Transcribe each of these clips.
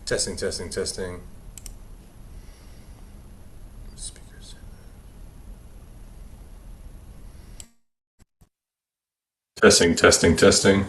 Testing, testing, testing. Speakers. Testing, testing, testing.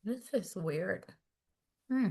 This is weird. Hmm.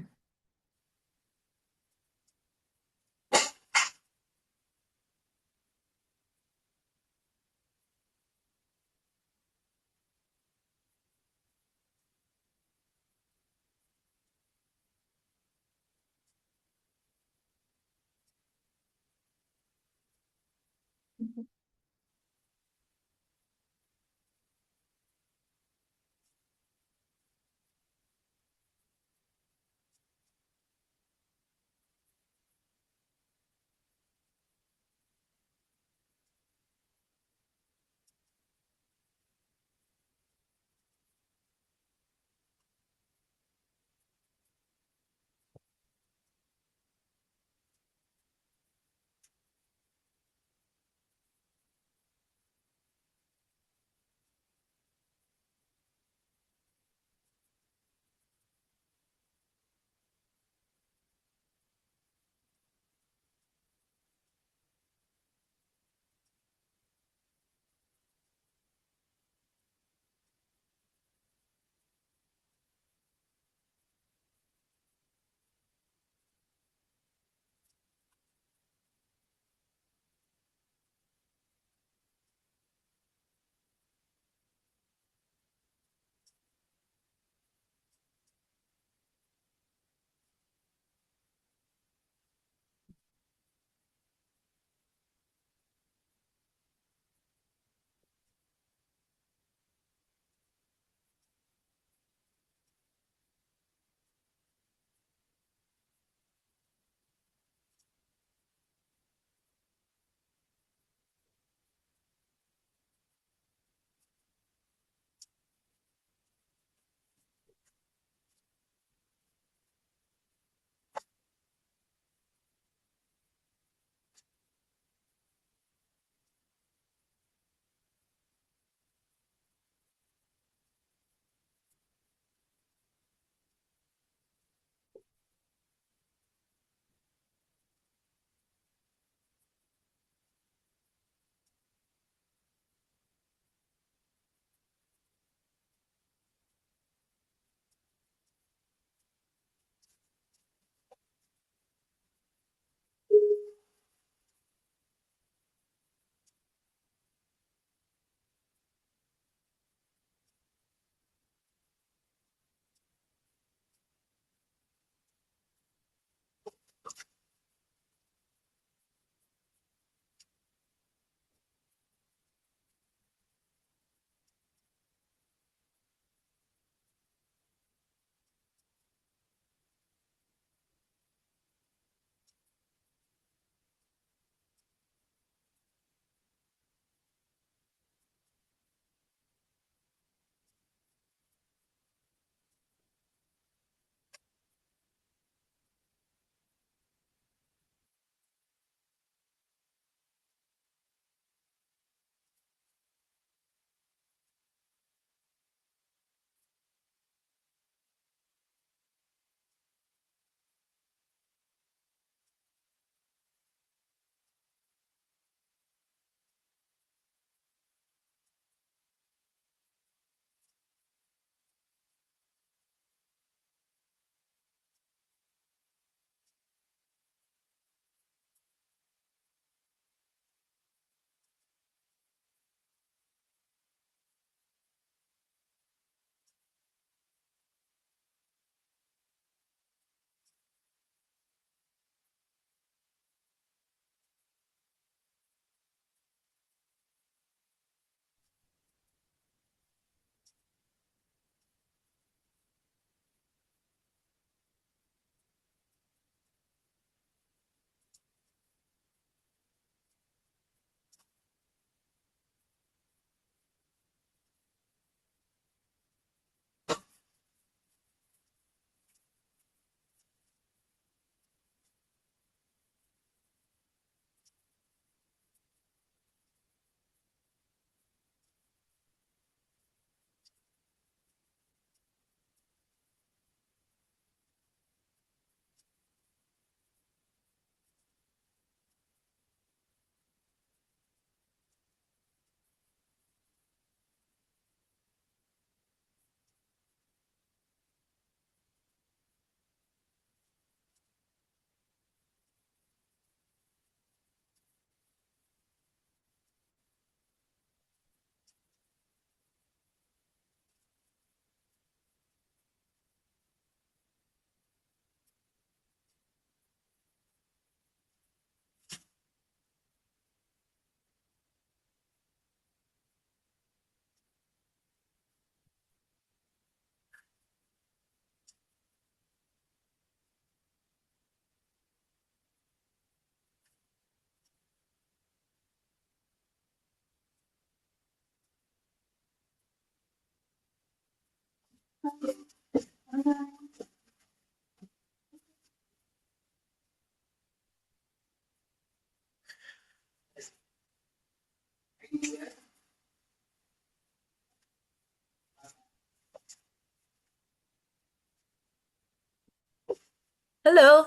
Hello,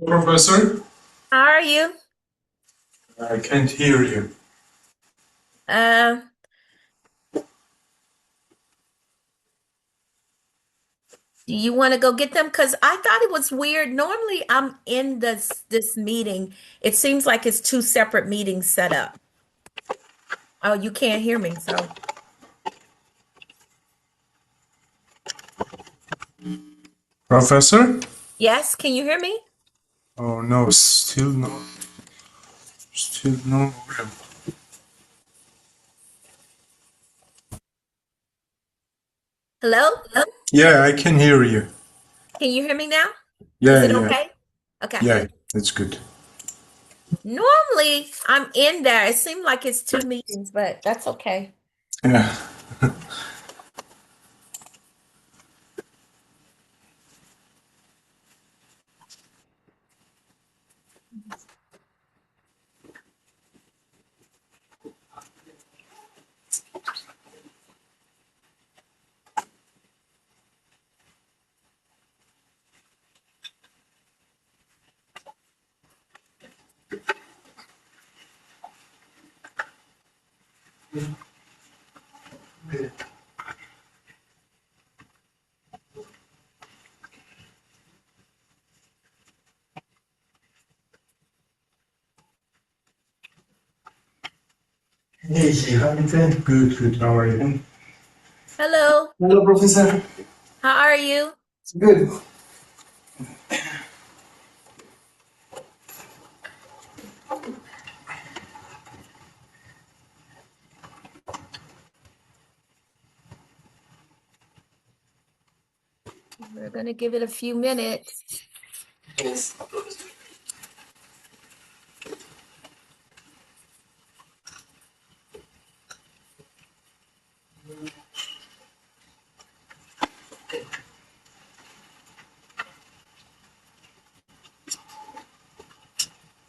Professor, how are you? I can't hear you. Uh, do you want to go get them? Because I thought it was weird. Normally, I'm in this meeting. It seems like it's two separate meetings set up. Oh, you can't hear me, so Professor? yes, can you hear me? Oh no, still no. Hello? Yeah, I can hear you. Can you hear me now? Is Yeah, it yeah, okay? Okay. yeah, that's good. Normally, I'm in there. It seemed like it's two meetings, but that's okay. Yeah. Hey, Hamilton. Good, good. How are you? Hello, Hello, Professor. how are you? Good. We're gonna give it a few minutes. Yes.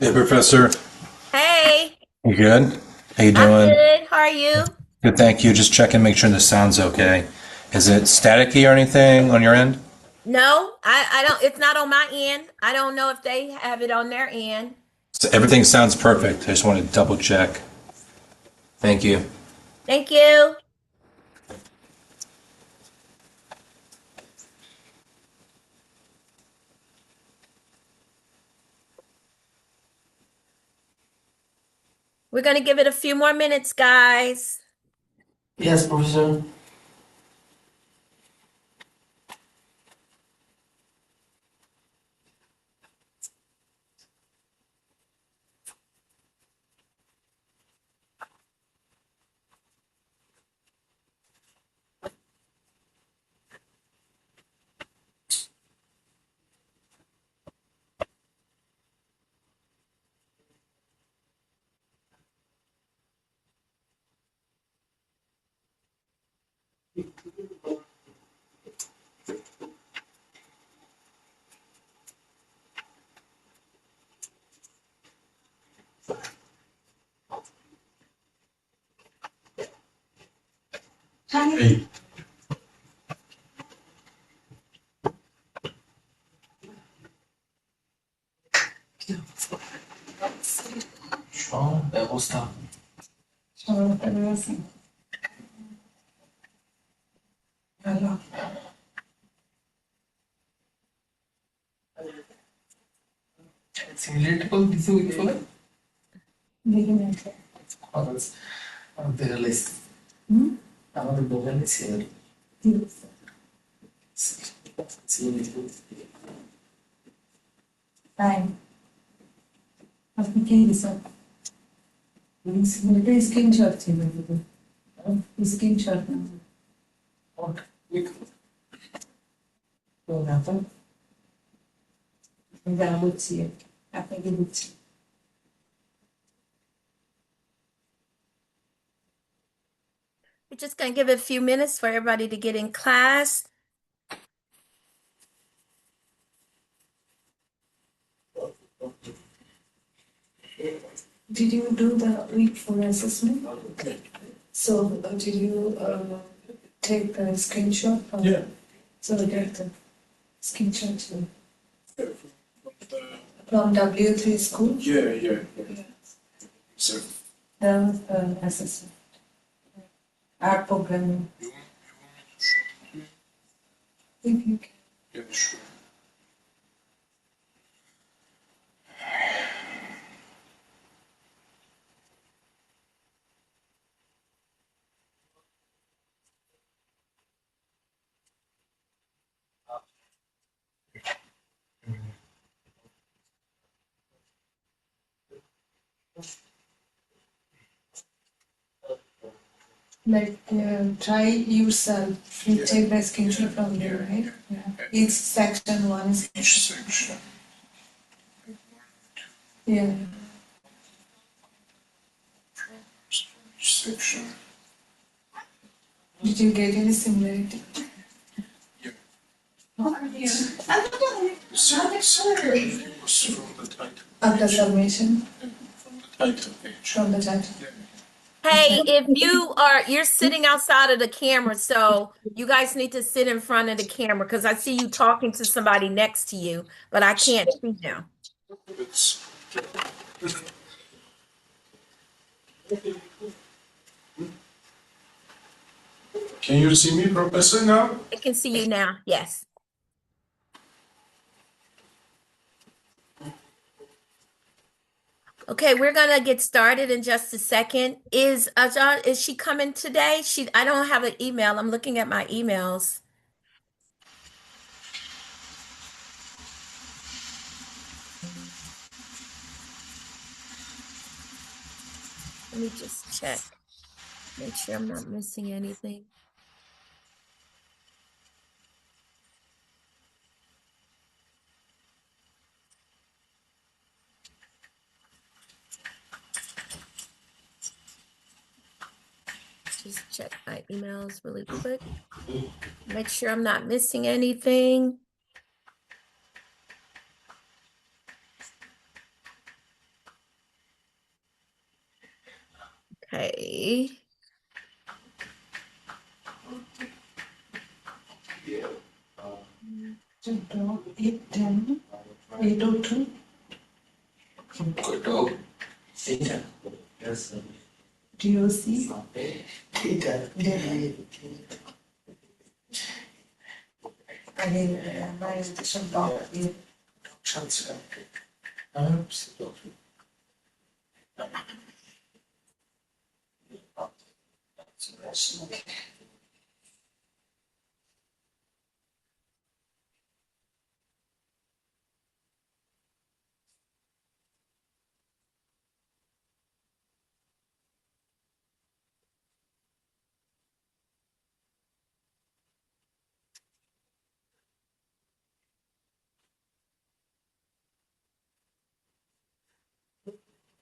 Hey, Professor. Hey, You good? How you I'm doing? good. How are you? Good, thank you. Just checking, make sure the sound's okay. Is it staticky or anything on your end? No, I don't, it's not on my end. I don't know if they have it on their end. So everything sounds perfect. I just want to double check. Thank you. Thank you. We're gonna give it a few more minutes, guys. Yes, Professor. Hey. Şu an usta. Sonra arıyorsun. Hala. Simulator দিছে ওই ফলে দেখি না আমাদের আমাদের list আমাদের দোকানে ছিল তাই আপনি কি দিছেন সিমুলেটর স্ক্রিনশট ছিল স্ক্রিনশট না তো না তো যা বুঝছি আপনাকে বুঝছি We're just gonna give it a few minutes for everybody to get in class. Did you do the week 4 assessment? So did you take the screenshot from? Yeah. So get the screenshot from W3 school? Yeah. So, That was the assessment. Art programming. you want me to show you? If you can. Yeah, sure. Like try yourself. You Yeah. take the screenshot from there, right? Yeah. Each section one is. Each section. Yeah. Each section. Did you get any similarity? Yeah. The section was from the title. Of the submission From the title page. from the title. Yeah. Hey, if you're sitting outside of the camera, so you guys need to sit in front of the camera because I see you talking to somebody next to you, but I can't see them. It's. Can you see me, Professor, now? I can see you now. Yes. Okay, we're gonna get started in just a second. Is John, is she coming today? I don't have an email. I'm looking at my emails. Let me just check. Make sure I'm not missing anything. Just check my emails really quick. Make sure I'm not missing anything. Okay. Chapter 810, 802. Good dog. DOC. My education dog. Chance.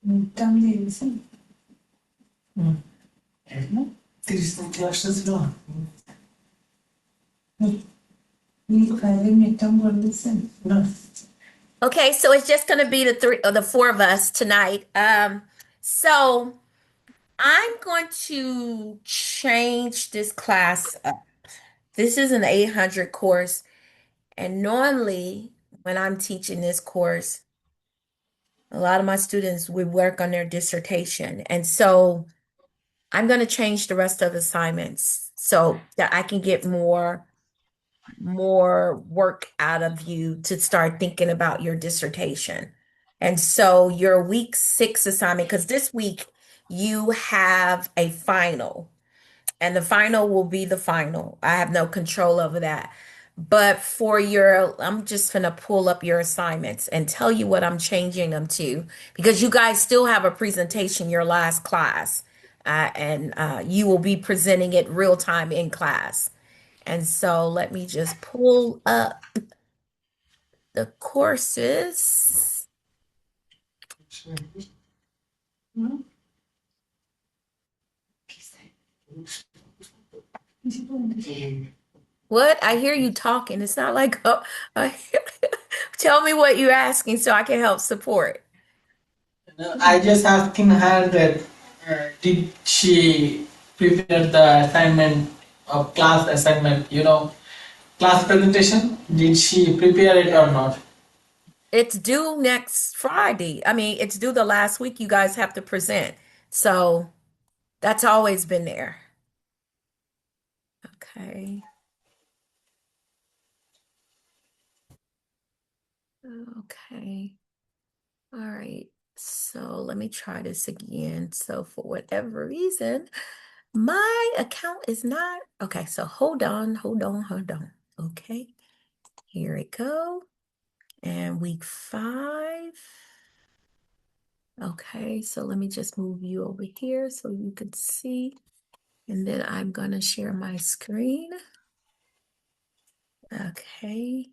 Midterm değilsin. Birisinin classes var. İlk ayda midterm gördüysün. Okay, so it's just going to be the four of us tonight. So I'm going to change this class up. This is an 800 course, and normally when I'm teaching this course, a lot of my students would work on their dissertation, and so I'm going to change the rest of the assignments so that I can get more work out of you to start thinking about your dissertation. And so your week 6 assignment, because this week you have a final, and the final will be the final. I have no control over that. But I'm just gonna pull up your assignments and tell you what I'm changing them to, because you guys still have a presentation your last class, and you will be presenting it real time in class. And so let me just pull up the courses. What? I hear you talking. It's not like, tell me what you're asking so I can help support. No, I just asking her that did she prepare the assignment of class assignment, class presentation? Did she prepare it or not? It's due next Friday. I mean, it's due the last week you guys have to present. So that's always been there. Okay. Okay. All right. So let me try this again. So for whatever reason, my account is not. Okay, so hold on, hold on, hold on. Okay. Here we go. And week 5. Okay, so let me just move you over here so you can see. And then I'm gonna share my screen. Okay.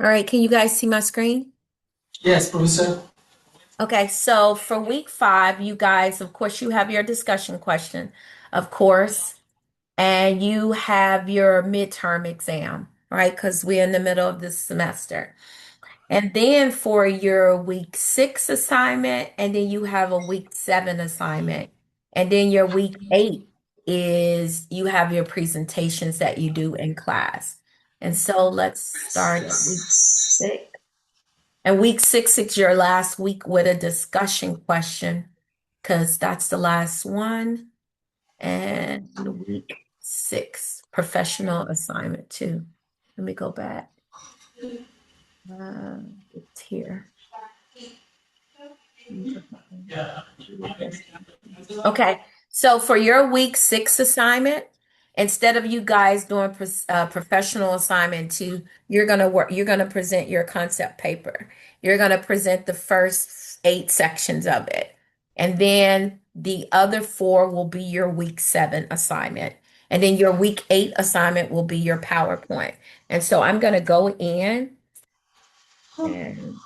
All right, can you guys see my screen? Yes, Professor. Okay, so for week 5, you guys, of course, you have your discussion question, of course, and you have your midterm exam, right? Because we're in the middle of this semester. And then for your week 6 assignment, and then you have a week 7 assignment. And then your week 8 is you have your presentations that you do in class. And so let's start at week 6. And week 6 is your last week with a discussion question, because that's the last one. And week 6, professional assignment too. Let me go back. It's here. Okay, so for your week 6 assignment, instead of you guys doing professional assignment 2, you're gonna present your concept paper. You're gonna present the first 8 sections of it. And then the other 4 will be your week 7 assignment. And then your week 8 assignment will be your PowerPoint. And so I'm gonna go in and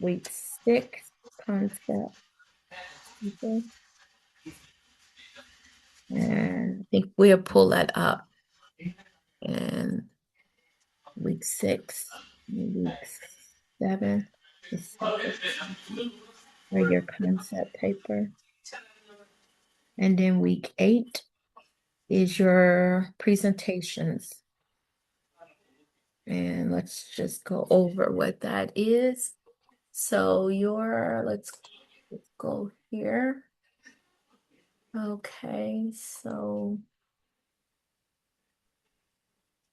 week 6 concept paper. And I think we'll pull that up in week 6, week 7, the second, or your concept paper. And then week 8 is your presentations. And let's just go over what that is. So let's go here. Okay, so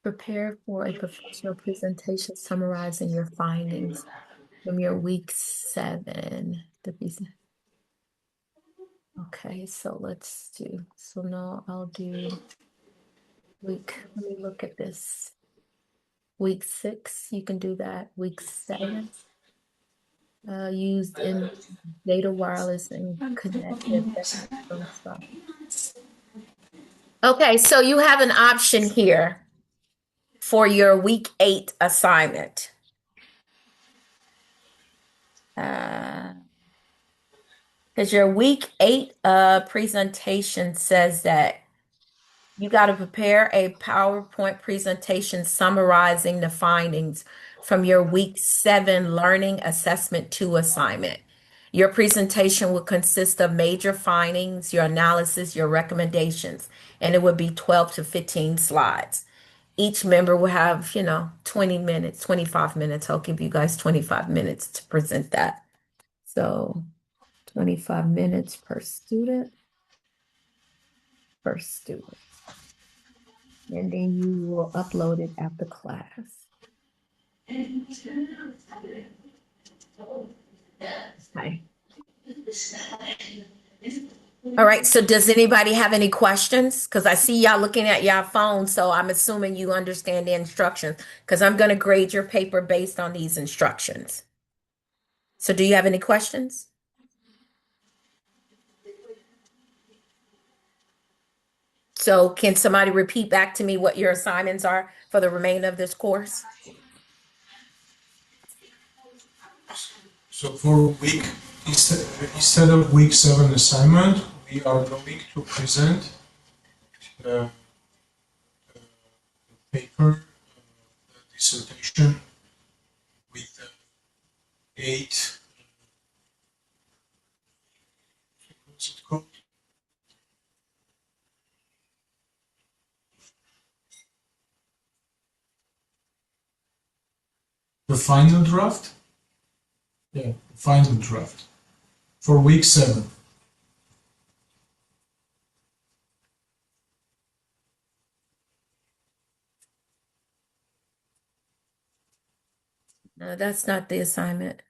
prepare for a professional presentation summarizing your findings from your week 7. Okay, so let's do, so now I'll do let me look at this. Week 6, you can do that. Week 7, used in data wireless and connected. Okay, so you have an option here for your week 8 assignment. Because your week 8 presentation says that you got to prepare a PowerPoint presentation summarizing the findings from your week 7 Learning Assessment 2 assignment. Your presentation will consist of major findings, your analysis, your recommendations, and it would be 12 to 15 slides. Each member will have, 20 minutes, 25 minutes. I'll give you guys 25 minutes to present that. So 25 minutes per student. And then you will upload it after class. Okay. All right, so does anybody have any questions? Because I see y'all looking at y'all phone, so I'm assuming you understand the instructions, because I'm going to grade your paper based on these instructions. So do you have any questions? So can somebody repeat back to me what your assignments are for the remainder of this course? So for week, instead of week 7 assignment, we are going to present uh, paper, dissertation with 8, what's it called? The final draft? Yeah, the final draft for week 7. No, that's not the assignment.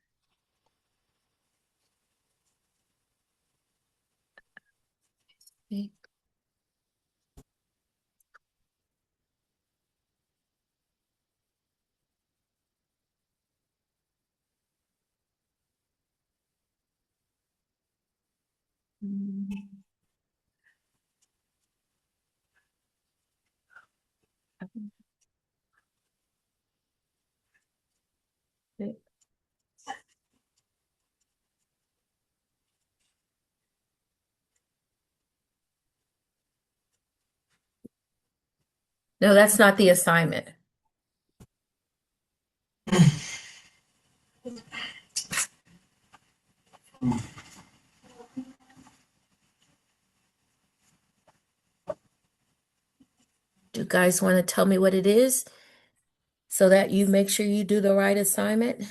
No, that's not the assignment. Do you guys want to tell me what it is so that you make sure you do the right assignment?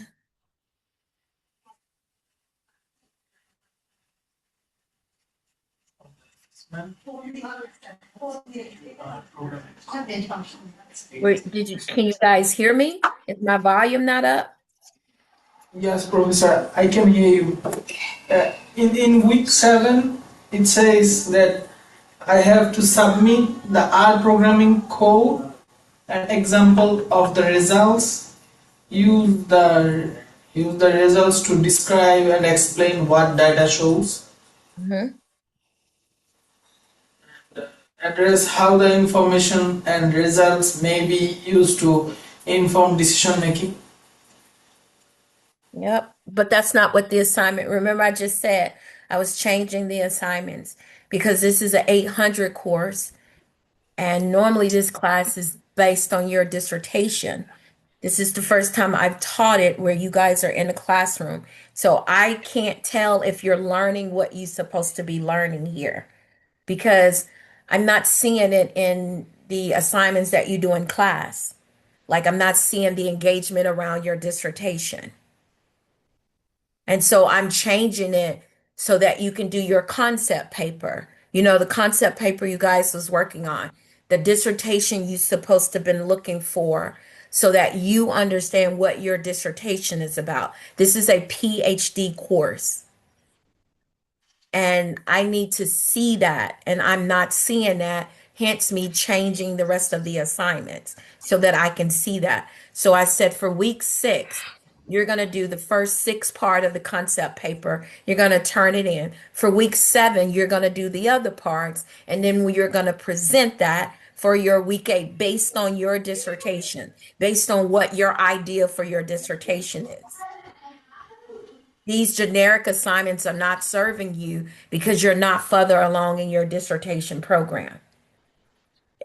Wait, can you guys hear me? Is my volume not up? Yes, Professor, I can hear you. In week 7, it says that I have to submit the R programming code, an example of the results, use the results to describe and explain what data shows, Mhm. address how the information and results may be used to inform decision making. Yep, but that's not what the assignment. Remember, I just said I was changing the assignments because this is an 800 course, and normally this class is based on your dissertation. This is the first time I've taught it where you guys are in the classroom. So I can't tell if you're learning what you're supposed to be learning here because I'm not seeing it in the assignments that you do in class. Like I'm not seeing the engagement around your dissertation. And so I'm changing it so that you can do your concept paper. You know, the concept paper you guys was working on, the dissertation you supposed to been looking for so that you understand what your dissertation is about. This is a PhD course. And I need to see that, and I'm not seeing that, hence me changing the rest of the assignments so that I can see that. So I said for week 6, you're going to do the first 6 part of the concept paper. You're going to turn it in. For week 7, you're going to do the other parts, and then you're going to present that for your week 8 based on your dissertation, based on what your idea for your dissertation is. These generic assignments are not serving you because you're not further along in your dissertation program.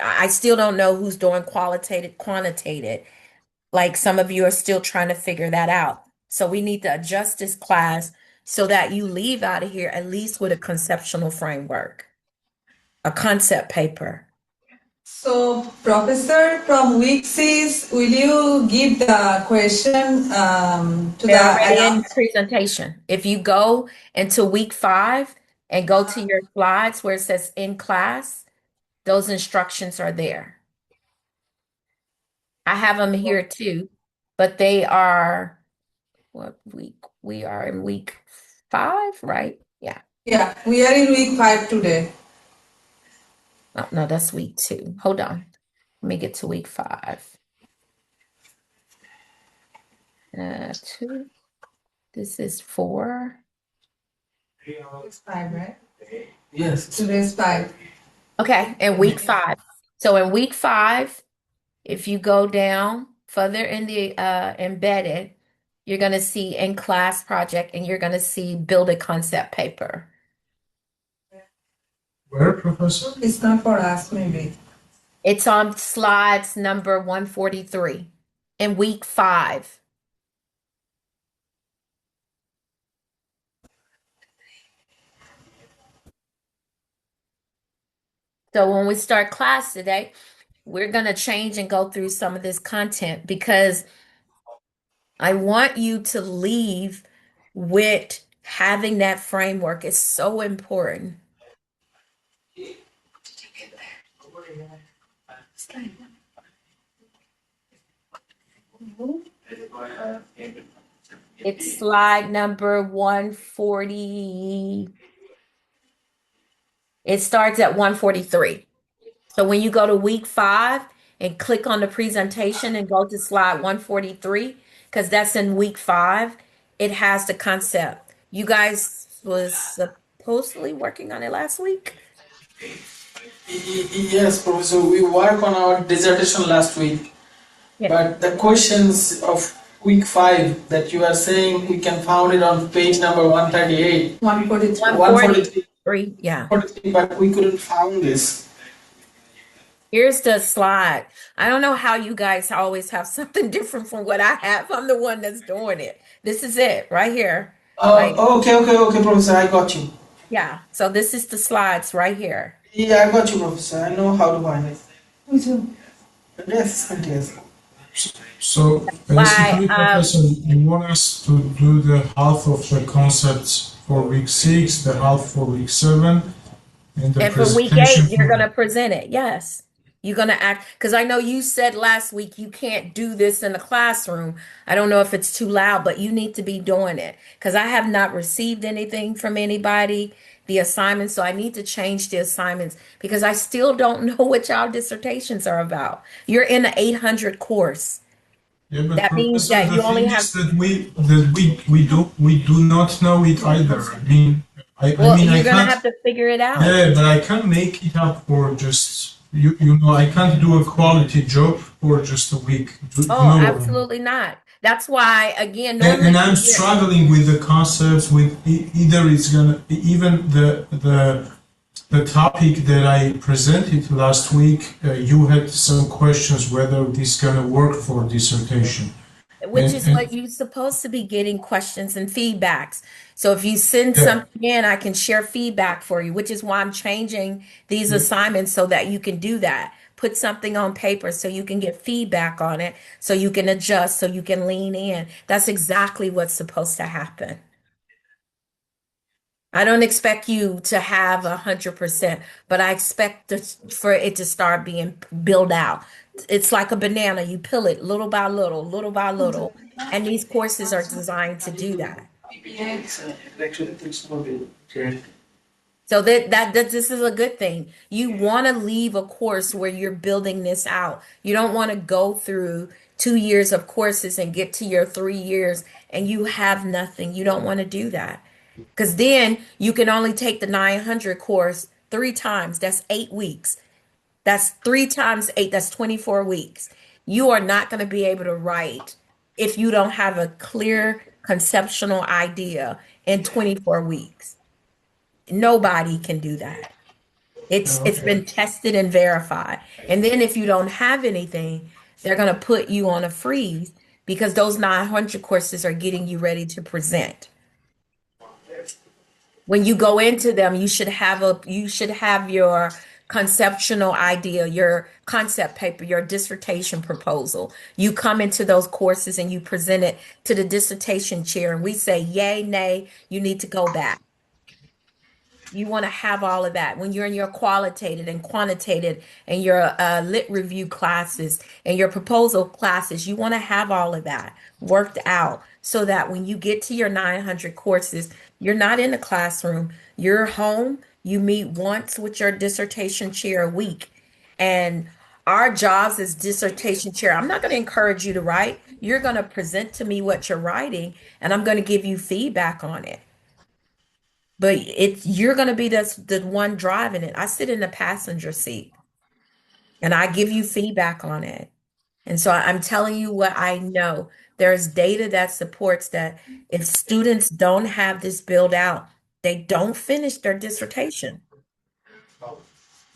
I still don't know who's doing qualitative, quantitative. Like some of you are still trying to figure that out. So we need to adjust this class so that you leave out of here at least with a conceptual framework, a concept paper. So, Professor, from week 6, will you give the question to They're the already in your presentation. If you go into week 5 and go to your slides where it says in class, those instructions are there. I have them here too, but they are what week? We are in week 5, right? Yeah. Yeah, we are in week 5 today. Oh, no, that's week 2. Hold on. Let me get to week 5. 2. This is 4. It's 5, right? Yes. Today is 5. Okay, in week 5. So in week 5, if you go down further in the embedded, you're going to see in class project and you're going to see build a concept paper. Where, Professor? It's not for us, maybe. It's on slides number 143 in week 5. So when we start class today, we're going to change and go through some of this content because I want you to leave with having that framework. It's so important. It's slide number 140. It starts at 143. So when you go to week 5 and click on the presentation and go to slide 143, because that's in week 5, it has the concept. You guys was supposedly working on it last week? Yes, Professor, we work on our dissertation last week, Yeah. but the questions of week 5 that you are saying we can found it on page number 138, 143. 143, Yeah. but we couldn't found this. Here's the slide. I don't know how you guys always have something different from what I have. I'm the one that's doing it. This is it right here. Like, Okay, Professor, I got you. yeah. So this is the slides right here. Yeah, I got you, Professor. I know how to find it. Me too. Yes, yes. So basically, Professor, you want us to do the half of the concepts for week 6, the half for week 7, and the And for week presentation 8, you're for going to present it. Yes. You're going to act, because I know you said last week you can't do this in the classroom. I don't know if it's too loud, but you need to be doing it because I have not received anything from anybody, the assignments. So I need to change the assignments because I still don't know what y'all dissertations are about. You're in an 800 course. Yeah, but That means Professor, that the you only thing have, is that we do not know it either. I mean, I well, mean, I you're going to can't. have to figure it out. Yeah, but I can't make it up for just you know. I can't do a quality job for just a week. Oh, No. absolutely not. That's why, again, And normally I'm struggling with the concepts. With either it's gonna even the topic that I presented last week. You had some questions whether this is gonna work for dissertation. which is And what you're supposed to be getting questions and feedbacks. So if you send yeah, something in, I can share feedback for you, which is why I'm changing these assignments so that you can do that. Put something on paper so you can get feedback on it, so you can adjust, so you can lean in. That's exactly what's supposed to happen. I don't expect you to have 100%, but I expect for it to start being built out. It's like a banana. You peel it little by little, little by little. And these courses are designed to do that. So that this is a good thing. You want to leave a course where you're building this out. You don't want to go through 2 years of courses and get to your 3 years and you have nothing. You don't want to do that. Because then you can only take the 900 course 3 times. That's 8 weeks. That's 3 times 8. That's 24 weeks. You are not going to be able to write if you don't have a clear conceptual idea in 24 weeks. Nobody can do that. It's been tested and verified. And then if you don't have anything, they're going to put you on a freeze because those 900 courses are getting you ready to present. When you go into them, you should have your conceptual idea, your concept paper, your dissertation proposal. You come into those courses and you present it to the dissertation chair and we say yay, nay, you need to go back. You want to have all of that when you're in your qualitative and quantitative and your lit review classes and your proposal classes. You want to have all of that worked out so that when you get to your 900 courses, you're not in the classroom, you're home, you meet once with your dissertation chair a week. And our jobs as dissertation chair, I'm not going to encourage you to write. You're going to present to me what you're writing, and I'm going to give you feedback on it. but you're going to be the one driving it. I sit in the passenger seat and I give you feedback on it. And so I'm telling you what I know. There's data that supports that if students don't have this built out, they don't finish their dissertation.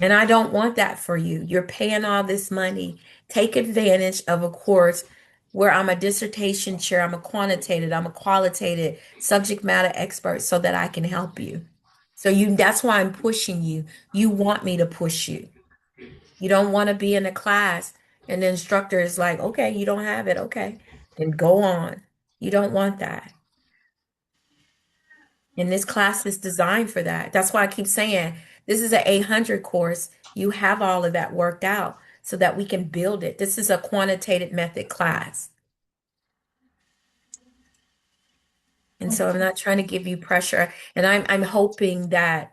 And I don't want that for you. You're paying all this money. Take advantage of a course where I'm a dissertation chair, I'm a qualitative subject matter expert so that I can help you. So that's why I'm pushing you. You want me to push you. You don't want to be in a class and the instructor is like, okay, you don't have it. Okay, then go on. You don't want that. And this class is designed for that. That's why I keep saying this is an 800 course. You have all of that worked out so that we can build it. This is a quantitative method class. And so I'm not trying to give you pressure. And I'm hoping that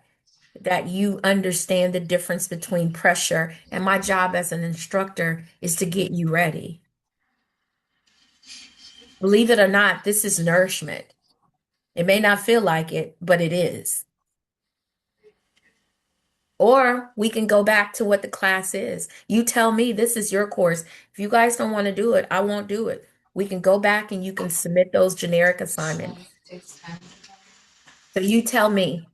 you understand the difference between pressure and my job as an instructor is to get you ready. Believe it or not, this is nourishment. It may not feel like it, but it is. Or we can go back to what the class is. You tell me this is your course. If you guys don't want to do it, I won't do it. We can go back and you can submit those generic assignments. So you tell me.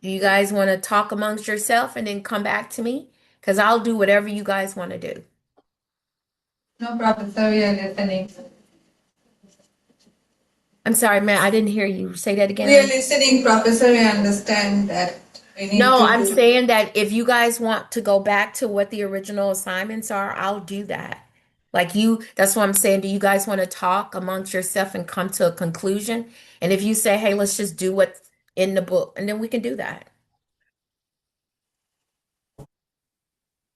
Do you guys want to talk amongst yourself and then come back to me? Because I'll do whatever you guys want to do. No, Professor, we are listening. I'm sorry, man, I didn't hear you. Say that again. We are listening, Professor. We understand that we need No, to I'm do- saying that if you guys want to go back to what the original assignments are, I'll do that. Like that's what I'm saying. Do you guys want to talk amongst yourself and come to a conclusion? And if you say, hey, let's just do what's in the book, and then we can do that.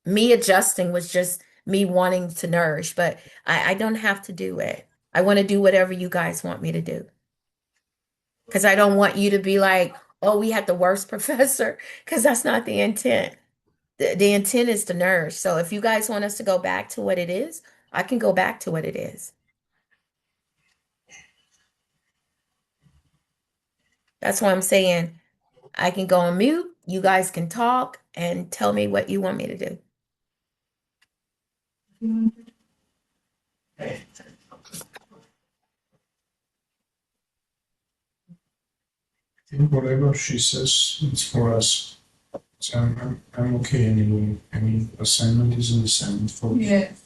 Me adjusting was just me wanting to nourish, but I don't have to do it. I want to do whatever you guys want me to do. Because I don't want you to be like, oh, we had the worst professor, because that's not the intent. The intent is to nourish. So if you guys want us to go back to what it is, I can go back to what it is. That's why I'm saying I can go on mute. You guys can talk and tell me what you want me to do. I think whatever she says, it's for us. So I'm okay anyway. I mean, assignment is an assignment for me. Yes.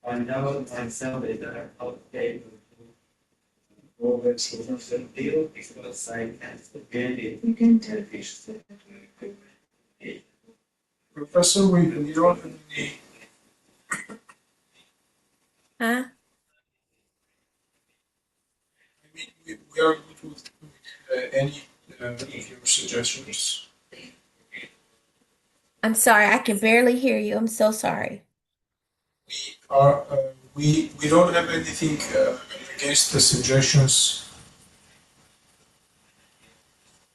I know myself is that okay over to the field because I can get it. You can tell fish. Professor, we don't have any. Huh? I mean, we are good with any of your suggestions. I'm sorry, I can barely hear you. I'm so sorry. We don't have anything against the suggestions.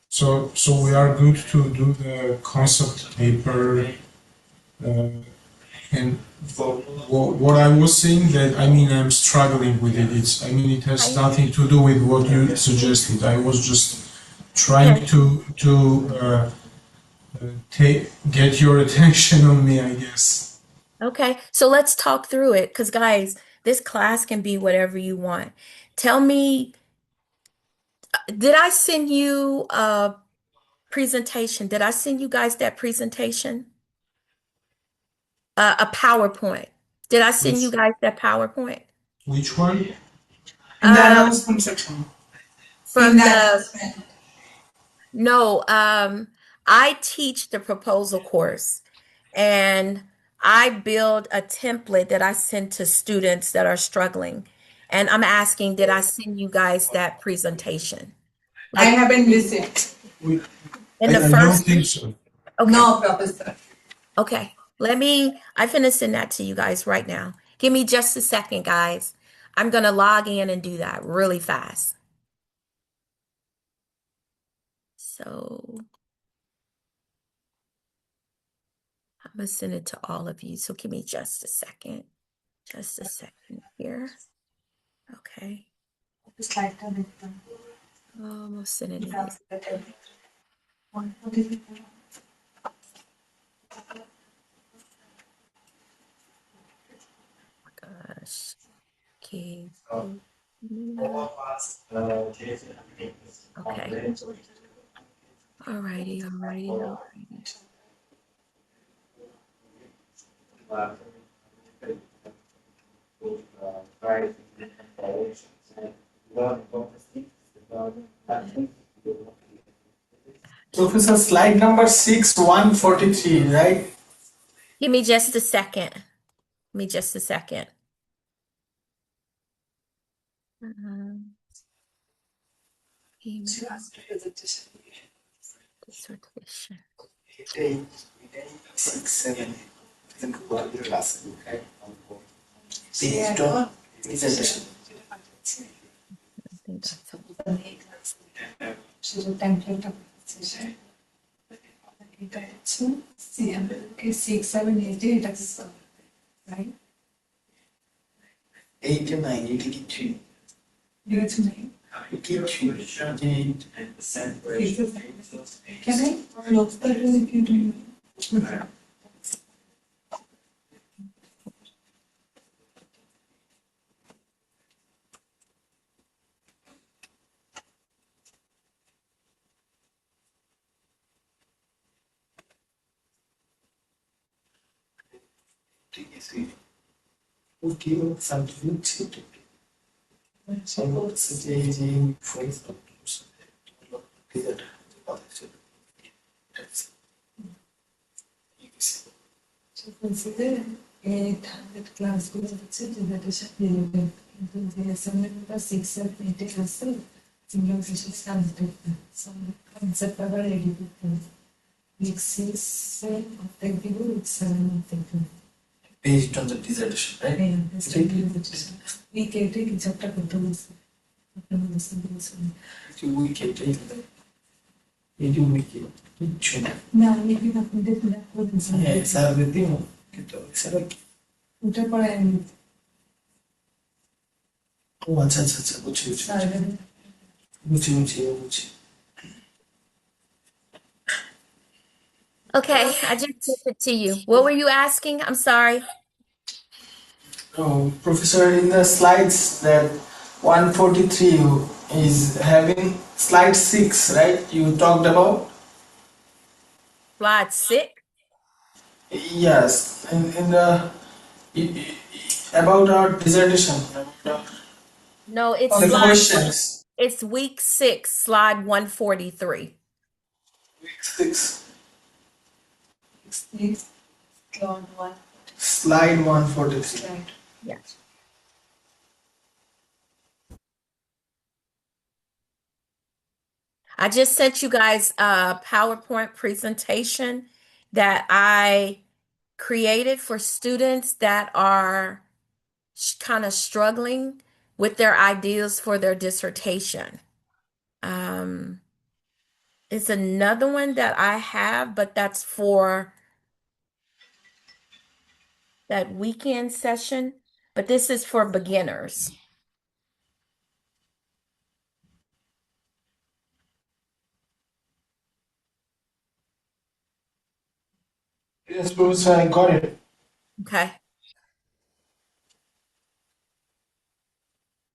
So we are good to do the concept paper. And what I was saying that I'm struggling with it. It has nothing to do with what you suggested. I was just trying to get your attention on me, I guess. Okay, so let's talk through it because, guys, this class can be whatever you want. Tell me, did I send you a presentation? Did I send you guys that presentation? A PowerPoint. Did I send you guys that PowerPoint? Which one? In the announcement section. From In the that- No, I teach the proposal course, and I build a template that I send to students that are struggling. And I'm asking, did I send you guys that presentation? I Like haven't received. in the I don't first, think so. okay, No, Professor. okay. I finna send that to you guys right now. Give me just a second, guys. I'm gonna log in and do that really fast. So I'm gonna send it to all of you. So give me just a second. Just a second here. Okay. Almost sending it. Gosh. Okay. All of us, Jason, Okay. Alrighty, alrighty, right, and learn about the Professor, slide number 6, 143, right? Give me just a second. Give me just a second. Email dissertation. 6, 7. Class. Based on dissertation. I think that's it. Right? 8 and 9, it is 3. It is 3. and the separation. Can I close the door if you don't mind? Okay, something to so what's the for example, So consider 800 class with dissertation relevant. The assignment was 6 or 8 classes. Simulation standard. Some concept are ready. Week 6 of technical, week 7 of technical. based on the dissertation, right? Week 8 is chapter control. Week 8, you do week 8. না আমি কি আপনাদের বলেছি sir দিদি কিন্তু sir ওটা পরে আমি ও আচ্ছা আচ্ছা আচ্ছা বুঝছি বুঝছি স্যার বুঝছি বুঝছি বুঝছি Okay, I just sent it to you. What were you asking? I'm sorry. Oh, Professor, in the slides that 143 is having slide 6, right? You talked about? Slide 6. Yes, in the about our dissertation, No, it's the slide. questions. It's week 6, slide 143. Week 6, please Claude 1 slide 143. right Yes. I just sent you guys a PowerPoint presentation that I created for students that are kind of struggling with their ideas for their dissertation. It's another one that I have, but that's for that weekend session. But this is for beginners. Yes, Professor, I got it. Okay.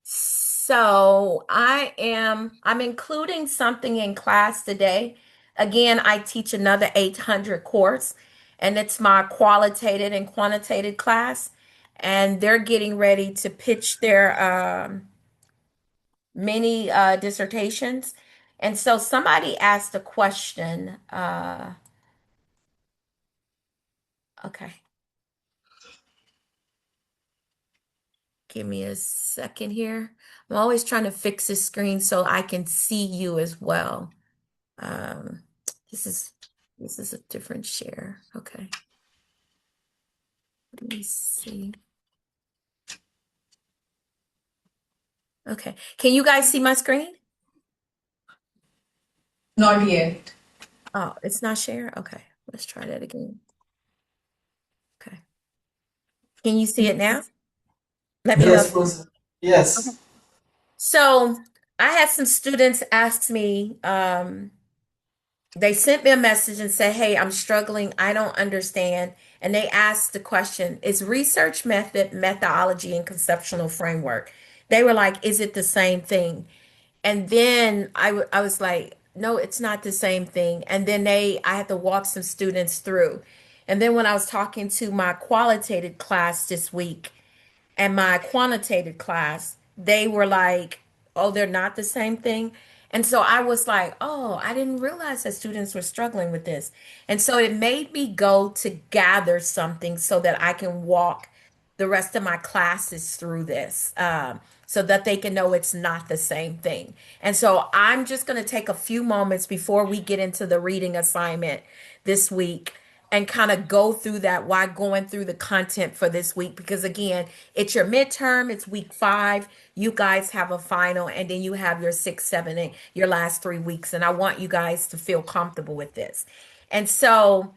So I'm including something in class today. Again, I teach another 800 course, and it's my qualitative and quantitative class, and they're getting ready to pitch their mini dissertations. And so somebody asked a question. Okay. Give me a second here. I'm always trying to fix this screen so I can see you as well. Um, this is this is a different share. Okay. Let me see. Okay. Can you guys see my screen? Not yet. Oh, it's not share? Okay. Let's try that again. Okay. Can you see it now? Let me know. Yes, Professor. Yes. So I had some students ask me, they sent me a message and said, "Hey, I'm struggling. I don't understand." And they asked the question, is research method, methodology, and conceptual framework? They were like, is it the same thing? And then I was like, no, it's not the same thing. And then I had to walk some students through. And then when I was talking to my qualitative class this week, and my quantitative class, they were like, oh, they're not the same thing. And so I was like, oh, I didn't realize that students were struggling with this. And so it made me go to gather something so that I can walk the rest of my classes through this, so that they can know it's not the same thing. And so I'm just going to take a few moments before we get into the reading assignment this week and kind of go through that while going through the content for this week. Because again, it's your midterm, it's week 5. You guys have a final, and then you have your 6, 7, 8, your last 3 weeks. And I want you guys to feel comfortable with this. And so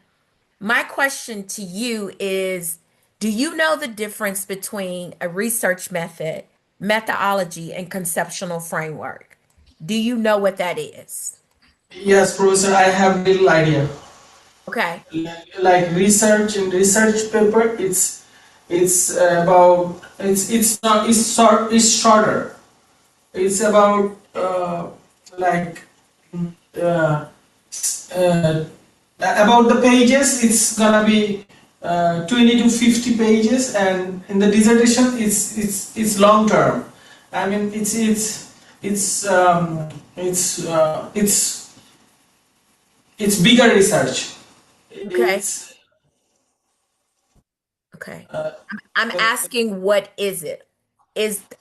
my question to you is, do you know the difference between a research method, methodology, and conceptual framework? Do you know what that is? Yes, Professor, I have little idea. Okay. Like research in research paper, it's about it's not it's shorter. It's about like uh, uh, about the pages. It's gonna be 20 to 50 pages, and in the dissertation, it's long term. I mean, it's bigger research. Okay. It's Okay. uh, I'm asking, what is it?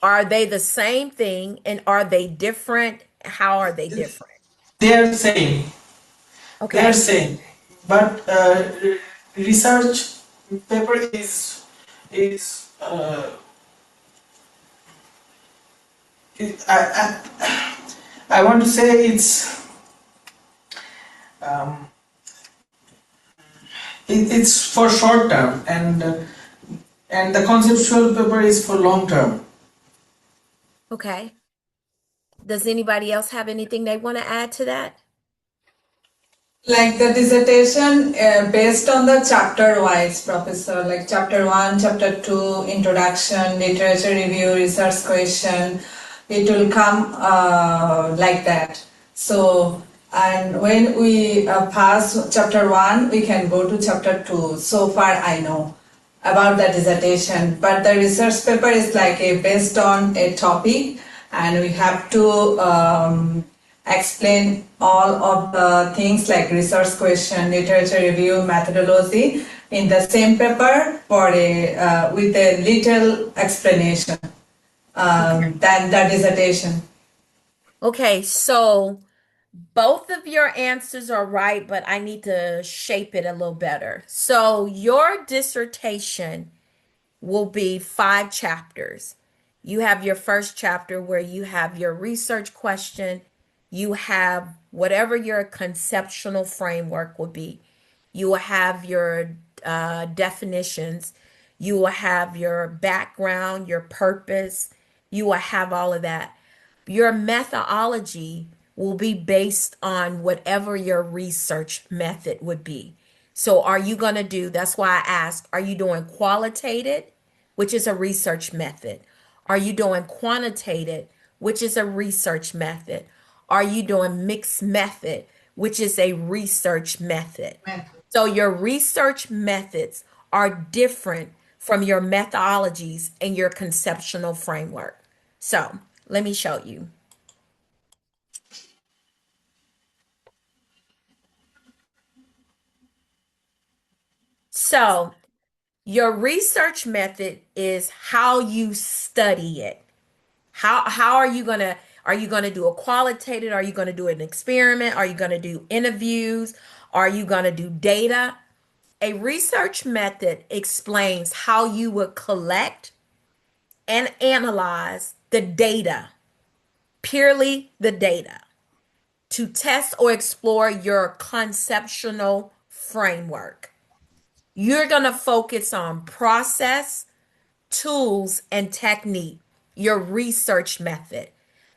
Are they the same thing, and are they different? How are they different? they are same. They are Okay. same, but research paper is it, I want to say um, it's for short term, and the conceptual paper is for long term. Okay. Does anybody else have anything they want to add to that? Like the dissertation based on the chapter wise, Professor, like chapter 1, chapter 2, introduction, literature review, research question, it will come like that. So, and when we pass chapter 1, we can go to chapter 2. So far, I know about the dissertation, but the research paper is like a based on a topic, and we have to explain all of the things like research question, literature review, methodology in the same paper for a with a little explanation than the dissertation. Okay, so both of your answers are right, but I need to shape it a little better. So your dissertation will be 5 chapters. You have your first chapter where you have your research question, you have whatever your conceptual framework will be, you will have your definitions, you will have your background, your purpose, you will have all of that. Your methodology will be based on whatever your research method would be. So are you going to do, that's why I asked, are you doing qualitative, which is a research method? Are you doing quantitative, which is a research method? Are you doing mixed method, which is a research method? So your research methods are different from your methodologies and your conceptual framework. So let me show you. So Your research method is how you study it. How are you gonna do a qualitative? Are you gonna do an experiment? Are you gonna do interviews? Are you gonna do data? A research method explains how you would collect and analyze the data, purely the data, to test or explore your conceptual framework. You're going to focus on process, tools, and technique, your research method.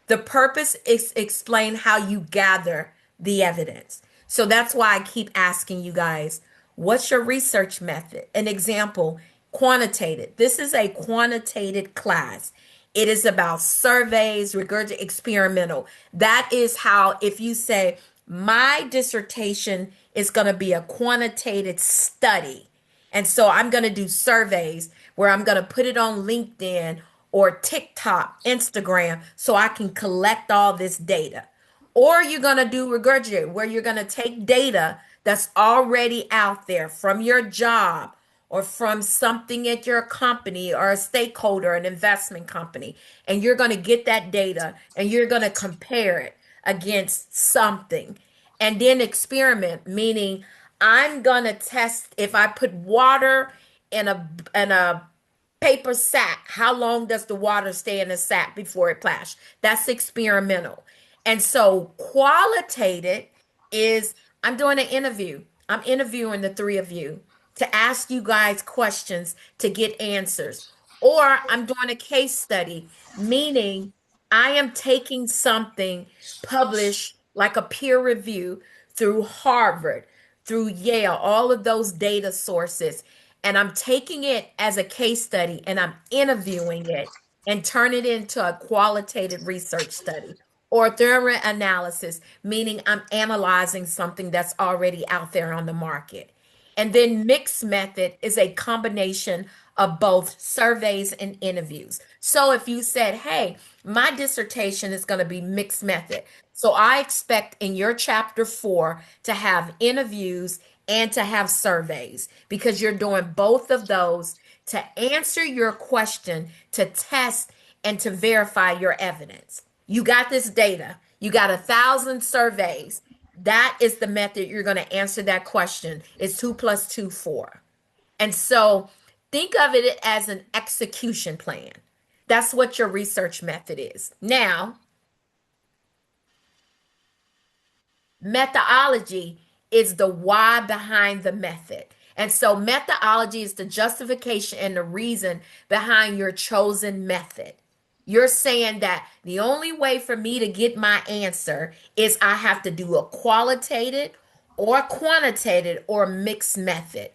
The purpose is explain how you gather the evidence. So that's why I keep asking you guys, what's your research method? An example, quantitative. This is a quantitative class. It is about surveys, regurgitated experimental. That is how, if you say, my dissertation is going to be a quantitative study. And so I'm going to do surveys where I'm going to put it on LinkedIn or TikTok, Instagram, so I can collect all this data. Or you're going to do regurgitate, where you're going to take data that's already out there from your job or from something at your company or a stakeholder, an investment company, and you're going to get that data and you're going to compare it against something. And then experiment, meaning I'm going to test if I put water in a paper sack, how long does the water stay in the sack before it splash? That's experimental. And so qualitative is I'm doing an interview. I'm interviewing the three of you to ask you guys questions to get answers. Or I'm doing a case study, meaning I am taking something published like a peer review through Harvard, through Yale, all of those data sources, and I'm taking it as a case study and I'm interviewing it and turn it into a qualitative research study or thorough analysis, meaning I'm analyzing something that's already out there on the market. And then mixed method is a combination of both surveys and interviews. So if you said, hey, my dissertation is going to be mixed method. So I expect in your chapter 4 to have interviews and to have surveys because you're doing both of those to answer your question, to test and to verify your evidence. You got this data, you got 1,000 surveys. That is the method you're going to answer that question. Is 2 plus 2 4? And so think of it as an execution plan. That's what your research method is. Now, methodology is the why behind the method. And so methodology is the justification and the reason behind your chosen method. You're saying that the only way for me to get my answer is I have to do a qualitative or quantitative or mixed method.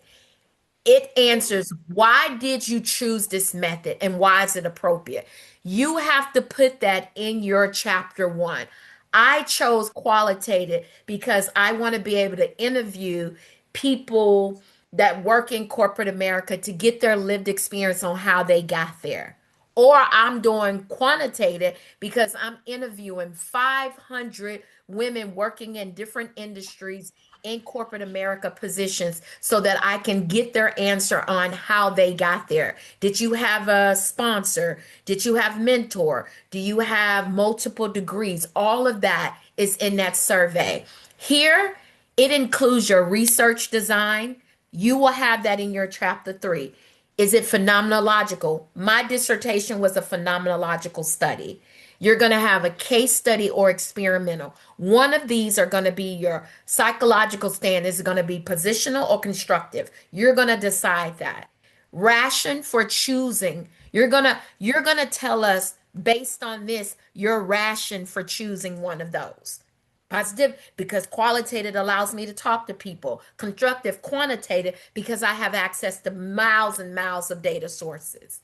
It answers why did you choose this method and why is it appropriate? You have to put that in your chapter 1. I chose qualitative because I want to be able to interview people that work in corporate America to get their lived experience on how they got there. Or I'm doing quantitative because I'm interviewing 500 women working in different industries in corporate America positions so that I can get their answer on how they got there. Did you have a sponsor? Did you have mentor? Do you have multiple degrees? All of that is in that survey. Here, it includes your research design. You will have that in your chapter 3. Is it phenomenological? My dissertation was a phenomenological study. You're going to have a case study or experimental. One of these are going to be your psychological stand. Is it going to be positional or constructive? You're going to decide that. Ration for choosing. You're going to tell us based on this your ration for choosing one of those. Positive, because qualitative allows me to talk to people. Constructive, quantitative, because I have access to miles and miles of data sources.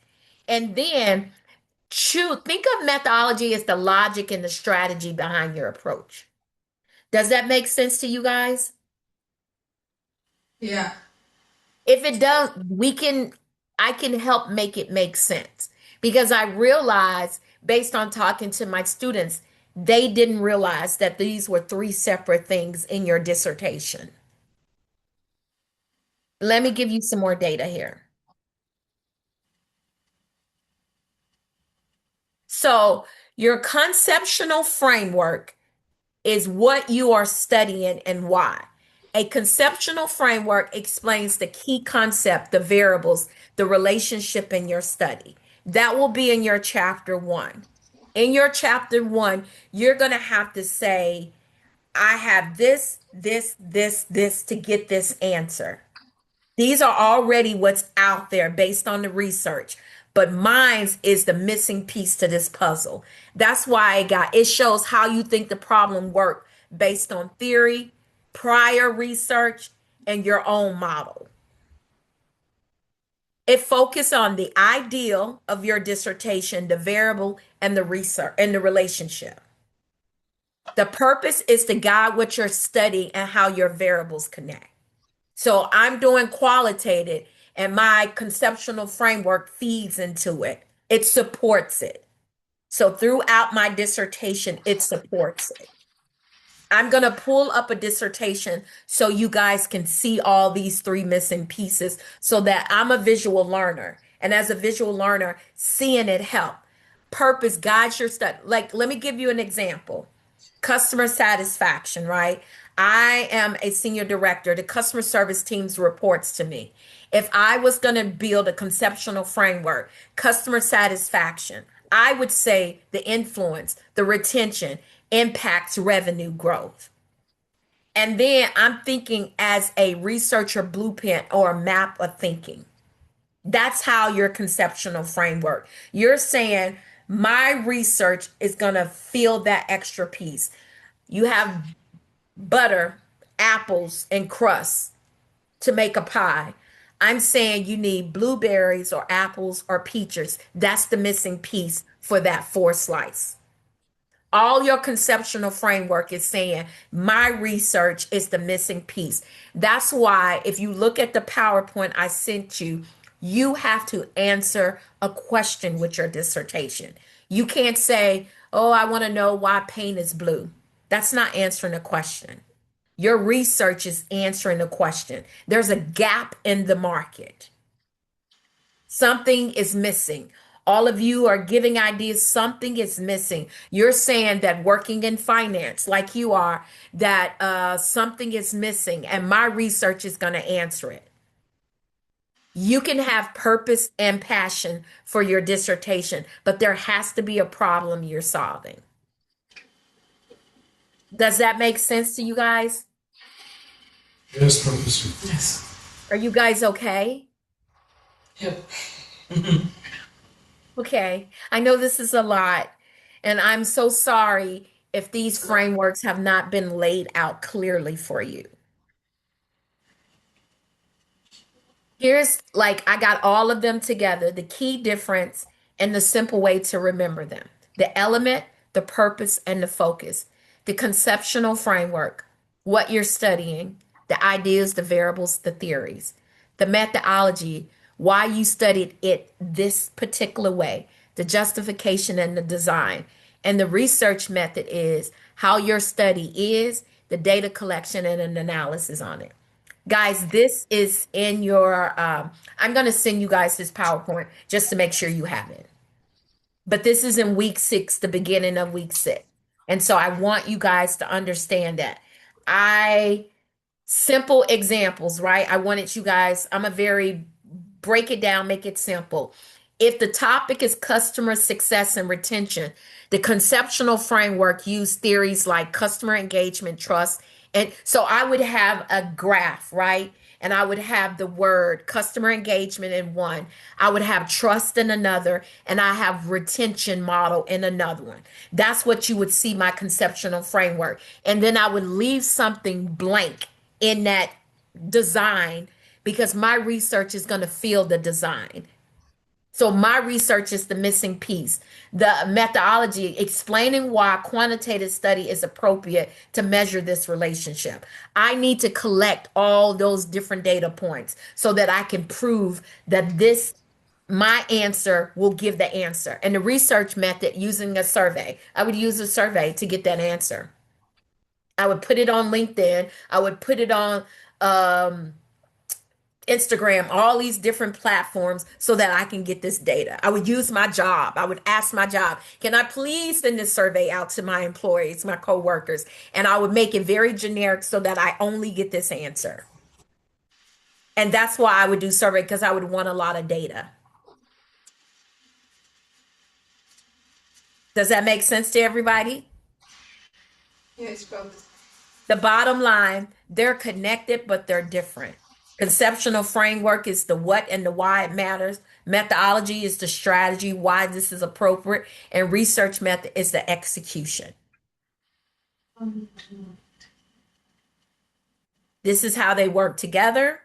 And then think of methodology as the logic and the strategy behind your approach. Does that make sense to you guys? Yeah. If it does, I can help make it make sense because I realize based on talking to my students, they didn't realize that these were 3 separate things in your dissertation. Let me give you some more data here. So your conceptual framework is what you are studying and why. A conceptual framework explains the key concept, the variables, the relationship in your study. That will be in your chapter 1. In your chapter 1, you're going to have to say, I have this to get this answer. These are already what's out there based on the research, but mine's is the missing piece to this puzzle. That's why it shows how you think the problem worked based on theory, prior research, and your own model. It focused on the ideal of your dissertation, the variable, and the research and the relationship. The purpose is to guide what you're studying and how your variables connect. So I'm doing qualitative, and my conceptual framework feeds into it. It supports it. So throughout my dissertation, it supports it. I'm going to pull up a dissertation so you guys can see all these 3 missing pieces so that I'm a visual learner. And as a visual learner, seeing it help. Purpose guides your study. Like, let me give you an example. Customer satisfaction, right? I am a senior director. The customer service teams reports to me. If I was going to build a conceptual framework, customer satisfaction, I would say the influence, the retention impacts revenue growth. And then I'm thinking as a researcher blueprint or a map of thinking. That's how your conceptual framework. You're saying my research is going to fill that extra piece. You have butter, apples, and crust to make a pie. I'm saying you need blueberries or apples or peaches. That's the missing piece for that 4 slice. All your conceptual framework is saying my research is the missing piece. That's why if you look at the PowerPoint I sent you, you have to answer a question with your dissertation. You can't say, oh, I want to know why paint is blue. That's not answering a question. Your research is answering a question. There's a gap in the market. Something is missing. All of you are giving ideas. Something is missing. You're saying that working in finance, like you are, that something is missing, and my research is going to answer it. You can have purpose and passion for your dissertation, but there has to be a problem you're solving. Does that make sense to you guys? Yes, Professor. Yes. Are you guys okay? Yep. Okay. I know this is a lot, and I'm so sorry if these frameworks have not been laid out clearly for you. Here's I got all of them together, the key difference and the simple way to remember them. The element, the purpose, and the focus. The conceptual framework, what you're studying, the ideas, the variables, the theories. The methodology, why you studied it this particular way. The justification and the design. And the research method is how your study is, the data collection and an analysis on it. Guys, this is in your, I'm going to send you guys this PowerPoint just to make sure you have it. But this is in week 6, the beginning of week 6. And so I want you guys to understand that. Simple examples, right? I wanted you guys, break it down, make it simple. If the topic is customer success and retention, the conceptual framework use theories like customer engagement, trust. And so I would have a graph, right? And I would have the word customer engagement in one. I would have trust in another, and I have retention model in another one. That's what you would see my conceptual framework. And then I would leave something blank in that design because my research is going to fill the design. So my research is the missing piece. The methodology explaining why quantitative study is appropriate to measure this relationship. I need to collect all those different data points so that I can prove that my answer will give the answer. And the research method using a survey. I would use a survey to get that answer. I would put it on LinkedIn. I would put it on Instagram, all these different platforms so that I can get this data. I would use my job. I would ask my job, can I please send this survey out to my employees, my coworkers? And I would make it very generic so that I only get this answer. And that's why I would do survey, because I would want a lot of data. Does that make sense to everybody? Yes, probably. The bottom line, they're connected, but they're different. Conceptual framework is the what and the why it matters. Methodology is the strategy, why this is appropriate. And research method is the execution. This is how they work together.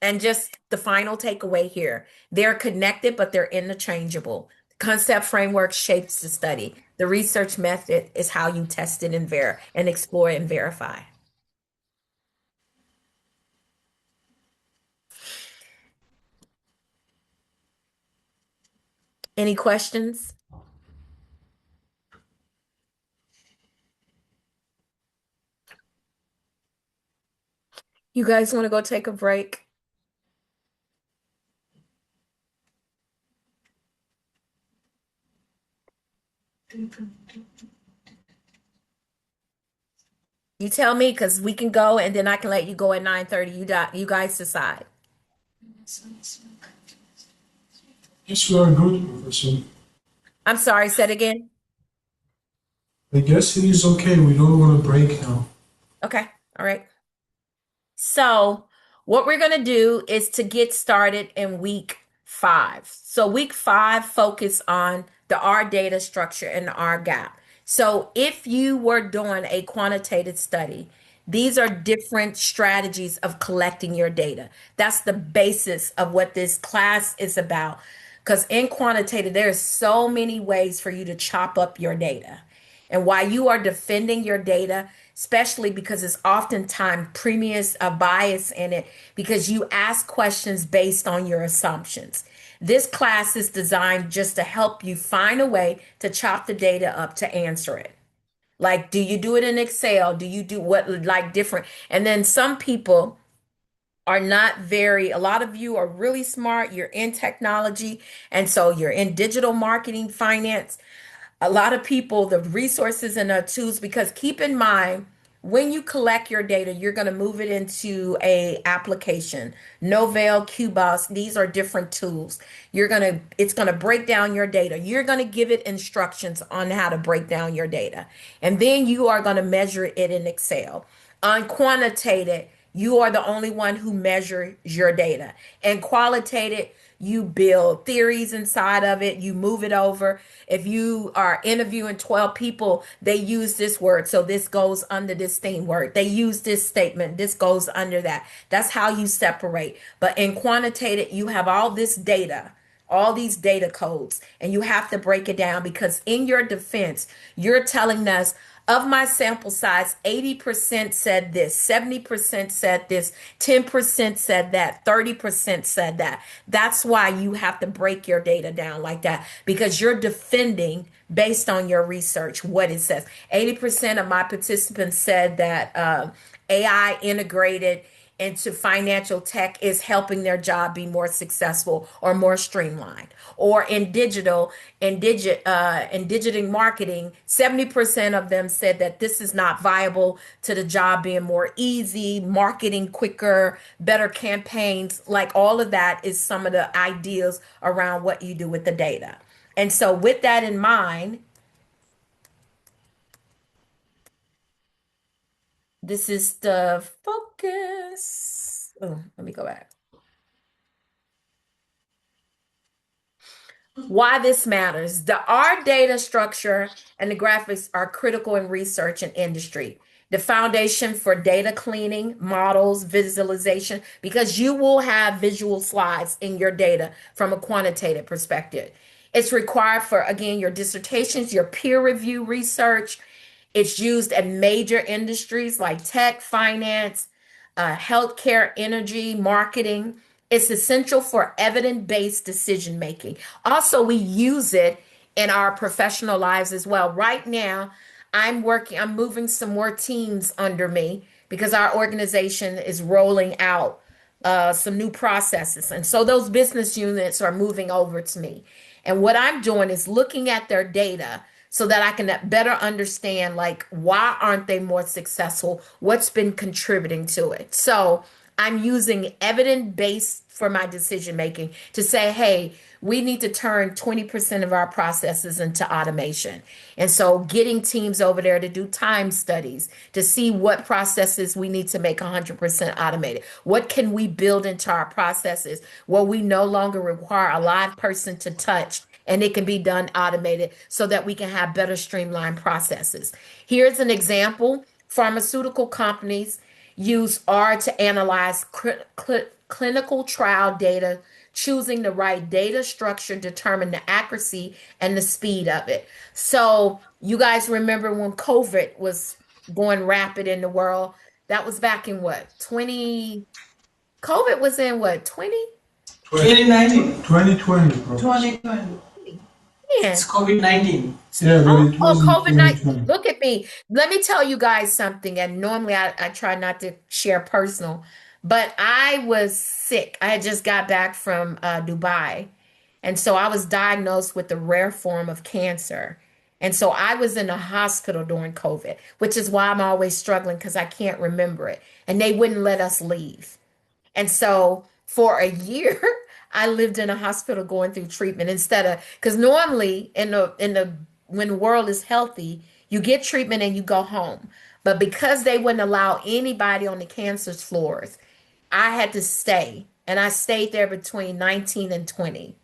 And just the final takeaway here, they're connected, but they're interchangeable. Concept framework shapes the study. The research method is how you test it and explore and verify. Any questions? You guys want to go take a break? You tell me, because we can go and then I can let you go at 9:30. You guys decide. Yes, we are good, Professor. I'm sorry, say it again. I guess it is okay. We don't want to break now. Okay, all right. So what we're going to do is to get started in week 5. So week 5 focus on the R data structure and the R gap. So if you were doing a quantitative study, these are different strategies of collecting your data. That's the basis of what this class is about. Because in quantitative, there's so many ways for you to chop up your data. And while you are defending your data, especially because it's oftentimes previous a bias in it, because you ask questions based on your assumptions. This class is designed just to help you find a way to chop the data up to answer it. Like, do you do it in Excel? Do you do what, like different? And then some people are not a lot of you are really smart. You're in technology. And so you're in digital marketing, finance. A lot of people, the resources and the tools, because keep in mind, when you collect your data, you're going to move it into a application. Novell, Cubase, these are different tools. It's going to break down your data. You're going to give it instructions on how to break down your data. And then you are going to measure it in Excel. On quantitative, you are the only one who measures your data. And qualitative, you build theories inside of it, you move it over. If you are interviewing 12 people, they use this word, so this goes under this theme word. They use this statement, this goes under that. That's how you separate. But in quantitative, you have all this data, all these data codes, and you have to break it down, because in your defense, you're telling us, of my sample size, 80% said this, 70% said this, 10% said that, 30% said that. That's why you have to break your data down like that, because you're defending based on your research what it says. 80% of my participants said that AI integrated into financial tech is helping their job be more successful or more streamlined. Or in digital marketing, 70% of them said that this is not viable to the job being more easy, marketing quicker, better campaigns. Like all of that is some of the ideas around what you do with the data. And so with that in mind, this is the focus. Oh, let me go back. Why this matters. The R data structure and the graphics are critical in research and industry. The foundation for data cleaning, models, visualization, because you will have visual slides in your data from a quantitative perspective. It's required for, again, your dissertations, your peer review research. It's used in major industries like tech, finance, healthcare, energy, marketing. It's essential for evidence-based decision making. Also, we use it in our professional lives as well. Right now, I'm moving some more teams under me because our organization is rolling out some new processes. And so those business units are moving over to me. And what I'm doing is looking at their data so that I can better understand, like, why aren't they more successful? What's been contributing to it? So I'm using evidence based for my decision making to say, hey, we need to turn 20% of our processes into automation. And so getting teams over there to do time studies to see what processes we need to make 100% automated. What can we build into our processes where we no longer require a live person to touch and it can be done automated so that we can have better streamlined processes. Here's an example. Pharmaceutical companies use R to analyze clinical trial data, choosing the right data structure, determine the accuracy and the speed of it. So you guys remember when COVID was going rapid in the world? That was back in what, 20? COVID was in what, 20? 2019. 2020, bro. 2020. Yeah. It's COVID-19. Yeah, but it Oh, was in COVID-19. 2020. Look at me. Let me tell you guys something. And normally I try not to share personal, but I was sick. I had just got back from Dubai. And so I was diagnosed with a rare form of cancer. And so I was in a hospital during COVID, which is why I'm always struggling because I can't remember it. And they wouldn't let us leave. And so for a year, I lived in a hospital going through treatment instead of, because normally in the when the world is healthy, you get treatment and you go home. But because they wouldn't allow anybody on the cancer floors, I had to stay. And I stayed there between 19 and 20.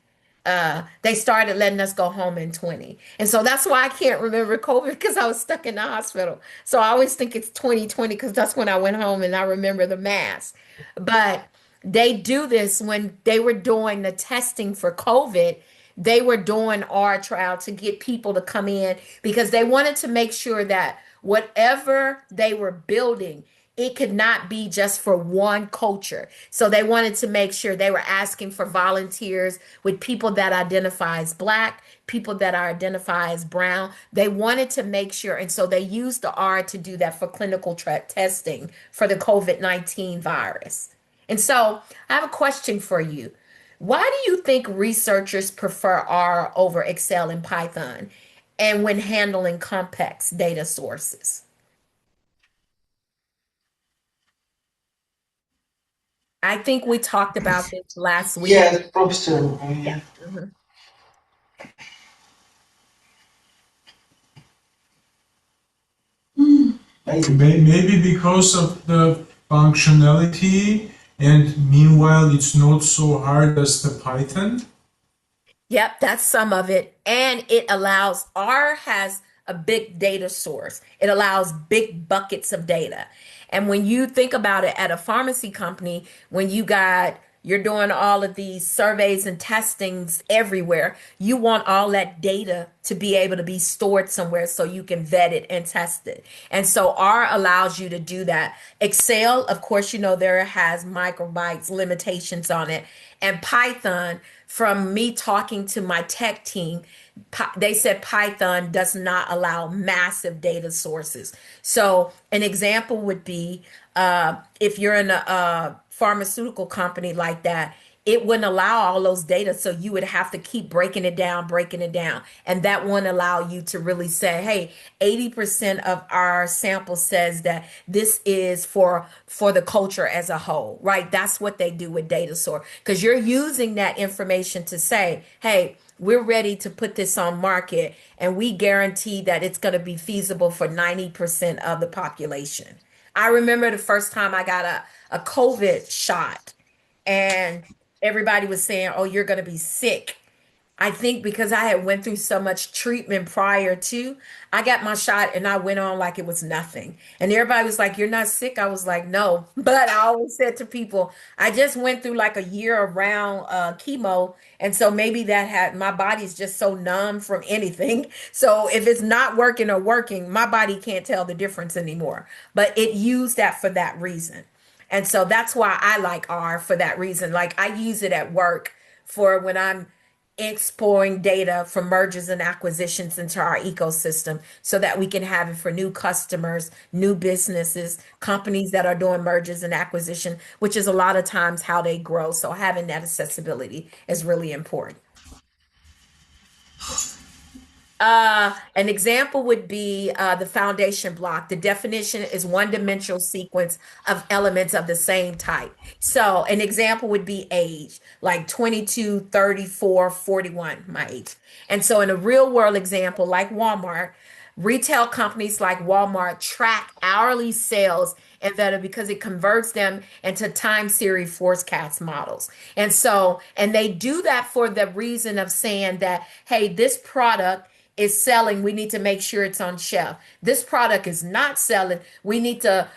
They started letting us go home in 20. And so that's why I can't remember COVID because I was stuck in the hospital. So I always think it's 2020 because that's when I went home and I remember the mass. But they do this when they were doing the testing for COVID. They were doing our trial to get people to come in because they wanted to make sure that whatever they were building, it could not be just for one culture. So they wanted to make sure they were asking for volunteers with people that identify as Black, people that are identify as brown. They wanted to make sure, and so they used the R to do that for clinical testing for the COVID-19 virus. And so I have a question for you. Why do you think researchers prefer R over Excel and Python and when handling complex data sources? I think we talked about this last week. Yes, Professor. Yeah. Mhm. Maybe because of the functionality, and meanwhile it's not so hard as the Python. Yep, that's some of it. And it allows, R has a big data source. It allows big buckets of data. And when you think about it at a pharmacy company, when you're doing all of these surveys and testings everywhere, you want all that data to be able to be stored somewhere so you can vet it and test it. And so R allows you to do that. Excel, of course, there has microbytes limitations on it. And Python, from me talking to my tech team, they said Python does not allow massive data sources. So an example would be if you're in a pharmaceutical company like that, it wouldn't allow all those data. So you would have to keep breaking it down. And that wouldn't allow you to really say, hey, 80% of our sample says that this is for the culture as a whole, right? That's what they do with data source, because you're using that information to say, hey, we're ready to put this on market and we guarantee that it's going to be feasible for 90% of the population. I remember the first time I got a COVID shot and everybody was saying, oh, you're going to be sick. I think because I had went through so much treatment prior to, I got my shot and I went on like it was nothing. And everybody was like, you're not sick. I was like, no. But I always said to people, I just went through like a year around chemo. And so maybe my body's just so numb from anything. So if it's not working or working, my body can't tell the difference anymore. But it used that for that reason. And so that's why I like R for that reason. Like I use it at work for when I'm exploring data from mergers and acquisitions into our ecosystem so that we can have it for new customers, new businesses, companies that are doing mergers and acquisition, which is a lot of times how they grow. So having that accessibility is really important. An example would be the foundation block. The definition is one-dimensional sequence of elements of the same type. So an example would be age, like 22, 34, 41, my age. And so in a real world example, like Walmart, retail companies like Walmart track hourly sales and that because it converts them into time series forecast models. And they do that for the reason of saying that, hey, this product is selling, we need to make sure it's on shelf. This product is not selling, we need to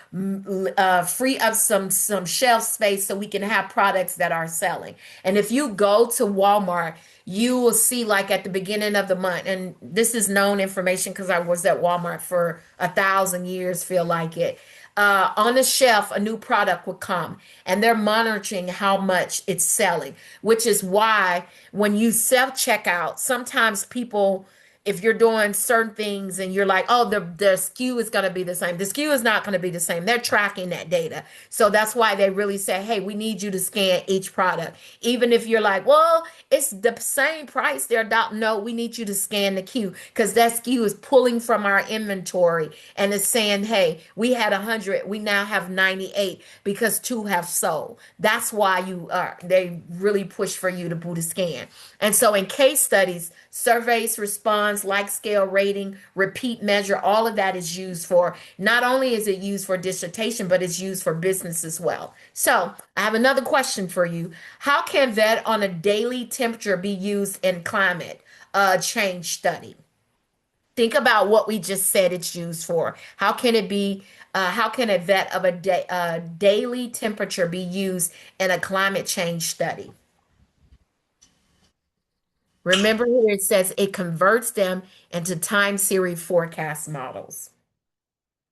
free up some shelf space so we can have products that are selling. And if you go to Walmart, you will see like at the beginning of the month, and this is known information because I was at Walmart for 1,000 years, feel like it. On the shelf, a new product would come and they're monitoring how much it's selling, which is why when you self checkout, sometimes people, if you're doing certain things and you're like, oh, the SKU is going to be the same. The SKU is not going to be the same. They're tracking that data. So that's why they really say, hey, we need you to scan each product. Even if you're like, well, it's the same price. No, we need you to scan the queue because that SKU is pulling from our inventory and it's saying, hey, we had 100, we now have 98 because 2 have sold. That's why they really push for you to do the scan. And so in case studies, surveys, response, like scale rating, repeat measure, all of that is used for, not only is it used for dissertation, but it's used for business as well. So I have another question for you. How can VET on a daily temperature be used in climate change study? Think about what we just said it's used for. How can a VET of a daily temperature be used in a climate change study? Remember here it says it converts them into time series forecast models.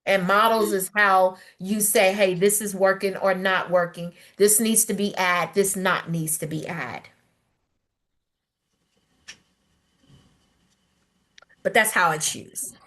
And models is how you say, hey, this is working or not working. This needs to be add, this not needs to be add. But that's how it's used.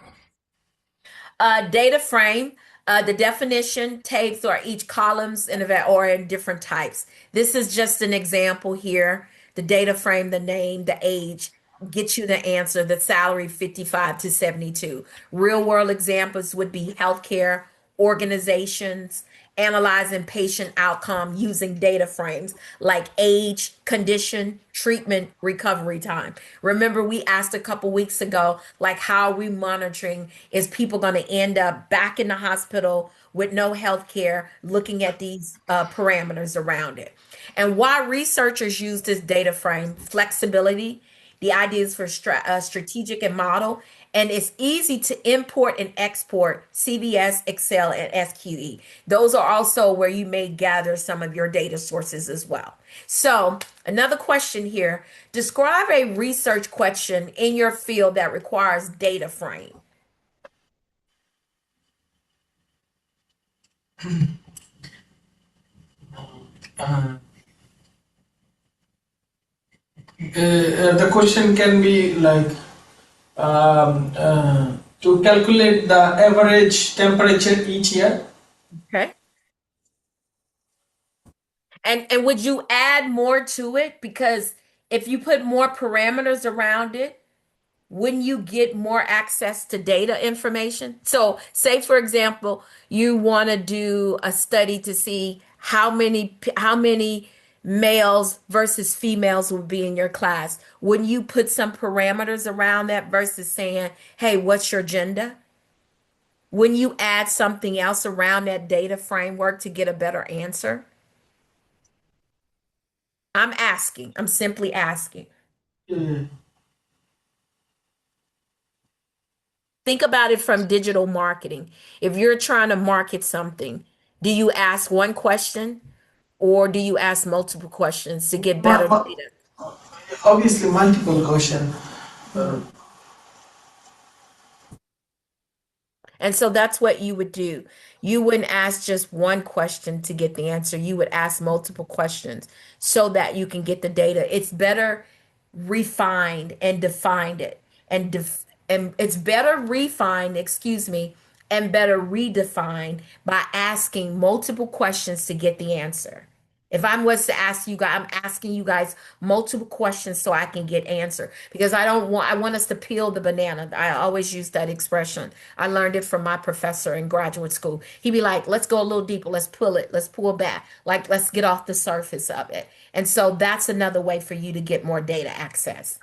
Data frame, the definition tapes or each columns or in different types. This is just an example here. The data frame, the name, the age, get you the answer, the salary 55 to 72. Real world examples would be healthcare organizations, analyzing patient outcome using data frames like age, condition, treatment, recovery time. Remember, we asked a couple weeks ago, like, how are we monitoring? Is people going to end up back in the hospital with no health care, looking at these parameters around it? And why researchers use this data frame? Flexibility. The idea is for strategic and model, and it's easy to import and export CBS, Excel, and SQE. Those are also where you may gather some of your data sources as well. So another question here, describe a research question in your field that requires data frame. The question can be like to calculate the average temperature each year. Okay. And would you add more to it? Because if you put more parameters around it, wouldn't you get more access to data information? So say, for example, you want to do a study to see how many males versus females would be in your class. Wouldn't you put some parameters around that versus saying, hey, what's your gender? Wouldn't you add something else around that data framework to get a better answer? I'm simply asking. Think about it from digital marketing. If you're trying to market something, do you ask one question or do you ask multiple questions to get better data? Obviously, multiple question. And so that's what you would do. You wouldn't ask just one question to get the answer. You would ask multiple questions so that you can get the data. It's better refined and defined it. And it's better refined, excuse me, and better redefined by asking multiple questions to get the answer. If I was to ask you guys, I'm asking you guys multiple questions so I can get answer because I want us to peel the banana. I always use that expression. I learned it from my professor in graduate school. He'd be like, let's go a little deeper, let's pull it, let's pull back, like let's get off the surface of it. And so that's another way for you to get more data access.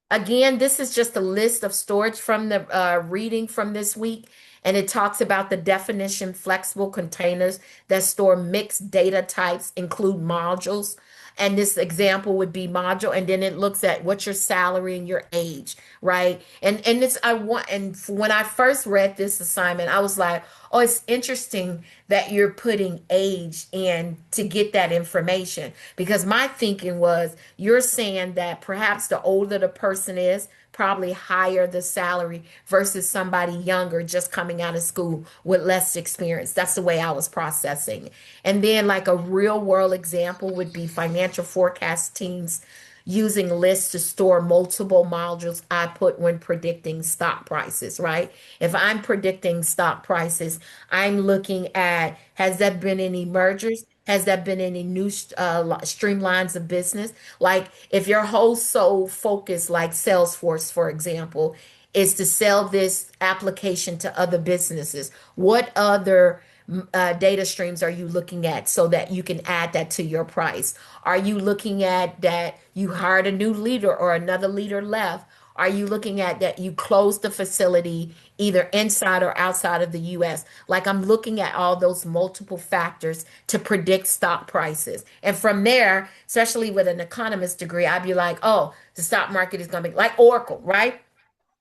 Again, this is just a list of storage from the reading from this week, and it talks about the definition flexible containers that store mixed data types, include modules. And this example would be module, and then it looks at what's your salary and your age, right? And this I want, and when I first read this assignment, I was like, oh, it's interesting that you're putting age in to get that information because my thinking was you're saying that perhaps the older the person is, probably higher the salary versus somebody younger just coming out of school with less experience. That's the way I was processing. And then like a real world example would be financial forecast teams using lists to store multiple modules I put when predicting stock prices, right? If I'm predicting stock prices, I'm looking at has there been any mergers? Has there been any new streamlines of business? Like if your whole sole focus, like Salesforce, for example, is to sell this application to other businesses, what other data streams are you looking at so that you can add that to your price? Are you looking at that you hired a new leader or another leader left? Are you looking at that you closed the facility either inside or outside of the US? Like I'm looking at all those multiple factors to predict stock prices. And from there, especially with an economist degree, I'd be like, oh, the stock market is going to be like Oracle, right?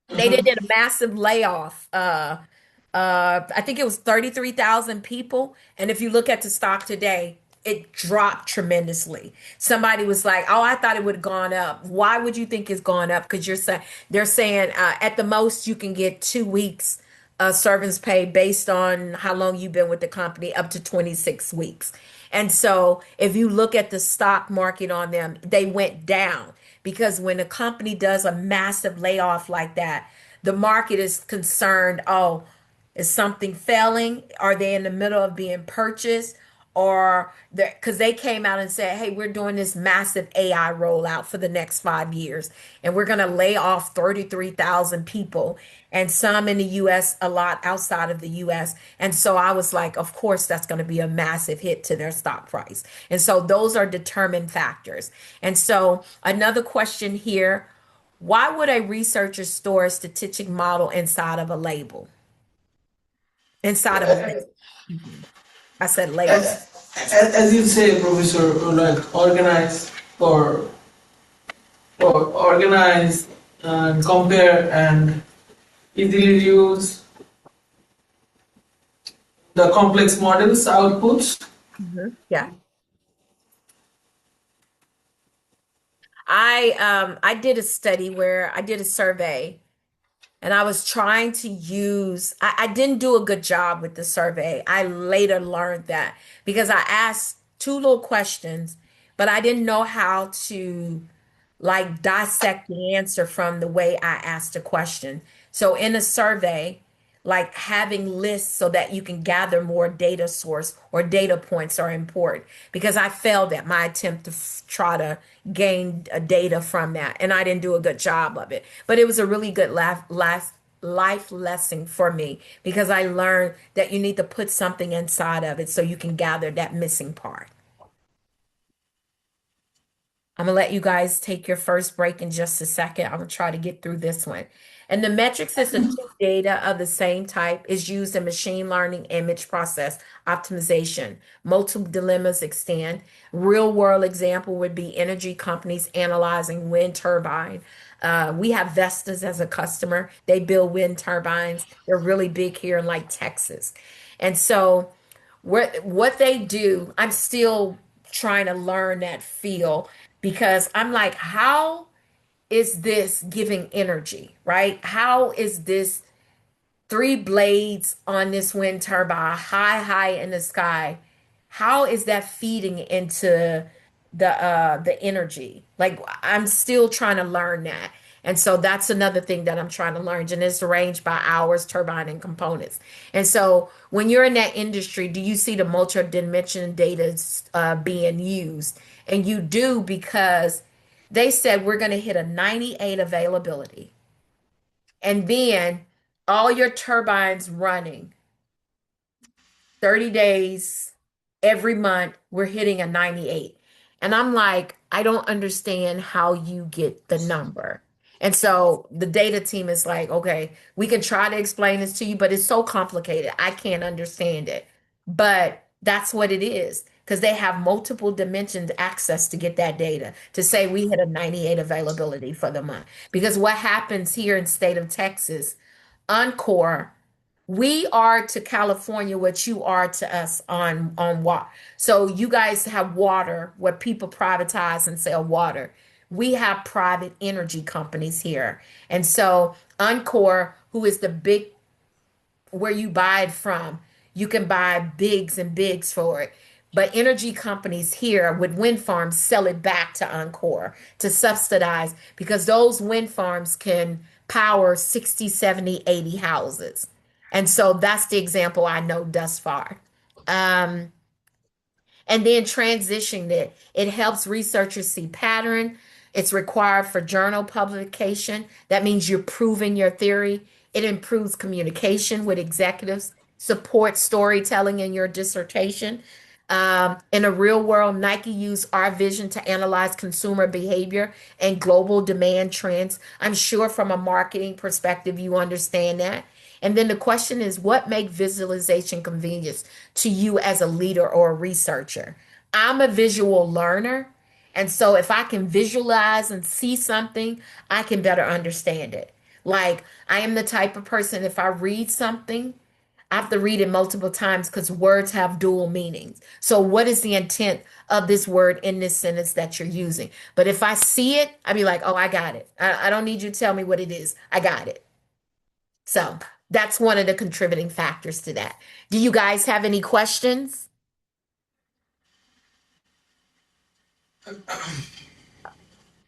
They did a massive layoff. I think it was 33,000 people. And if you look at the stock today, it dropped tremendously. Somebody was like, "Oh, I thought it would have gone up." Why would you think it's gone up? Because they're saying at the most you can get 2 weeks servants pay based on how long you've been with the company, up to 26 weeks. And so if you look at the stock market on them, they went down because when a company does a massive layoff like that, the market is concerned, oh, is something failing? Are they in the middle of being purchased? Or because they came out and said, hey, we're doing this massive AI rollout for the next 5 years, and we're going to lay off 33,000 people, and some in the US, a lot outside of the US. And so I was like, of course, that's going to be a massive hit to their stock price. And so those are determined factors. And so another question here, why would a researcher store a statistic model inside of a label? Inside of a label. I said label. As you say, Professor, like or organize and compare and easily use the complex models outputs. Yeah. I did a study where I did a survey and I was trying to use, I didn't do a good job with the survey. I later learned that because I asked two little questions, but I didn't know how to like dissect the answer from the way I asked the question. So in a survey, like having lists so that you can gather more data source or data points are important because I failed at my attempt to try to gain data from that and I didn't do a good job of it. But it was a really good life lesson for me because I learned that you need to put something inside of it so you can gather that missing part. I'm gonna let you guys take your first break in just a second. I'm gonna try to get through this one. And the metric system two data of the same type is used in machine learning image process optimization. Multiple dilemmas extend. Real world example would be energy companies analyzing wind turbine. We have Vestas as a customer. They build wind turbines. They're really big here in like Texas. And so what they do, I'm still trying to learn that feel because I'm like, how is this giving energy, right? How is this three blades on this wind turbine high in the sky? How is that feeding into the energy. Like I'm still trying to learn that. And so that's another thing that I'm trying to learn. And it's arranged by hours, turbine, and components. And so when you're in that industry, do you see the multi-dimension data being used? And you do because they said we're going to hit a 98 availability. And then all your turbines running 30 days every month, we're hitting a 98. And I'm like, I don't understand how you get the number. And so the data team is like, okay, we can try to explain this to you, but it's so complicated. I can't understand it. But that's what it is because they have multiple dimensions access to get that data to say we hit a 98 availability for the month. Because what happens here in state of Texas, Encore, we are to California what you are to us on water. So you guys have water where people privatize and sell water. We have private energy companies here. And so Encore, who is the big where you buy it from, you can buy bigs and bigs for it. But energy companies here with wind farms sell it back to Encore to subsidize because those wind farms can power 60, 70, 80 houses. And so that's the example I know thus far. Um, and then transitioning it. It helps researchers see pattern. It's required for journal publication. That means you're proving your theory. It improves communication with executives, supports storytelling in your dissertation. In a real world, Nike used our vision to analyze consumer behavior and global demand trends. I'm sure from a marketing perspective, you understand that. And then the question is, what make visualization convenience to you as a leader or a researcher? I'm a visual learner. And so if I can visualize and see something, I can better understand it. Like I am the type of person, if I read something, I have to read it multiple times because words have dual meanings. So, what is the intent of this word in this sentence that you're using? But if I see it, I'd be like, oh, I got it. I don't need you to tell me what it is. I got it. So, that's one of the contributing factors to that. Do you guys have any questions?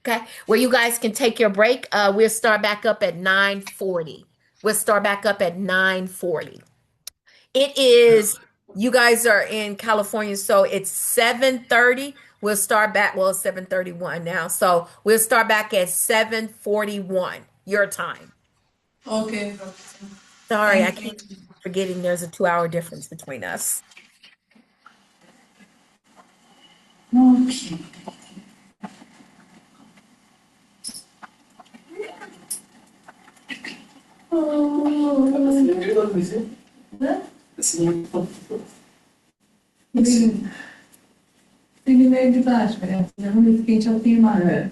Okay, well, you guys can take your break. We'll start back up at 9:40. We'll start back up at 9:40. It is, you guys are in California, so it's 7:30. We'll start back, well, it's 7:31 now. So we'll start back at 7:41, your time. Okay. Sorry, I Thank you. keep forgetting there's a 2 hour difference between us. Okay. Quindi vedi facile, non mi spinge a filmare.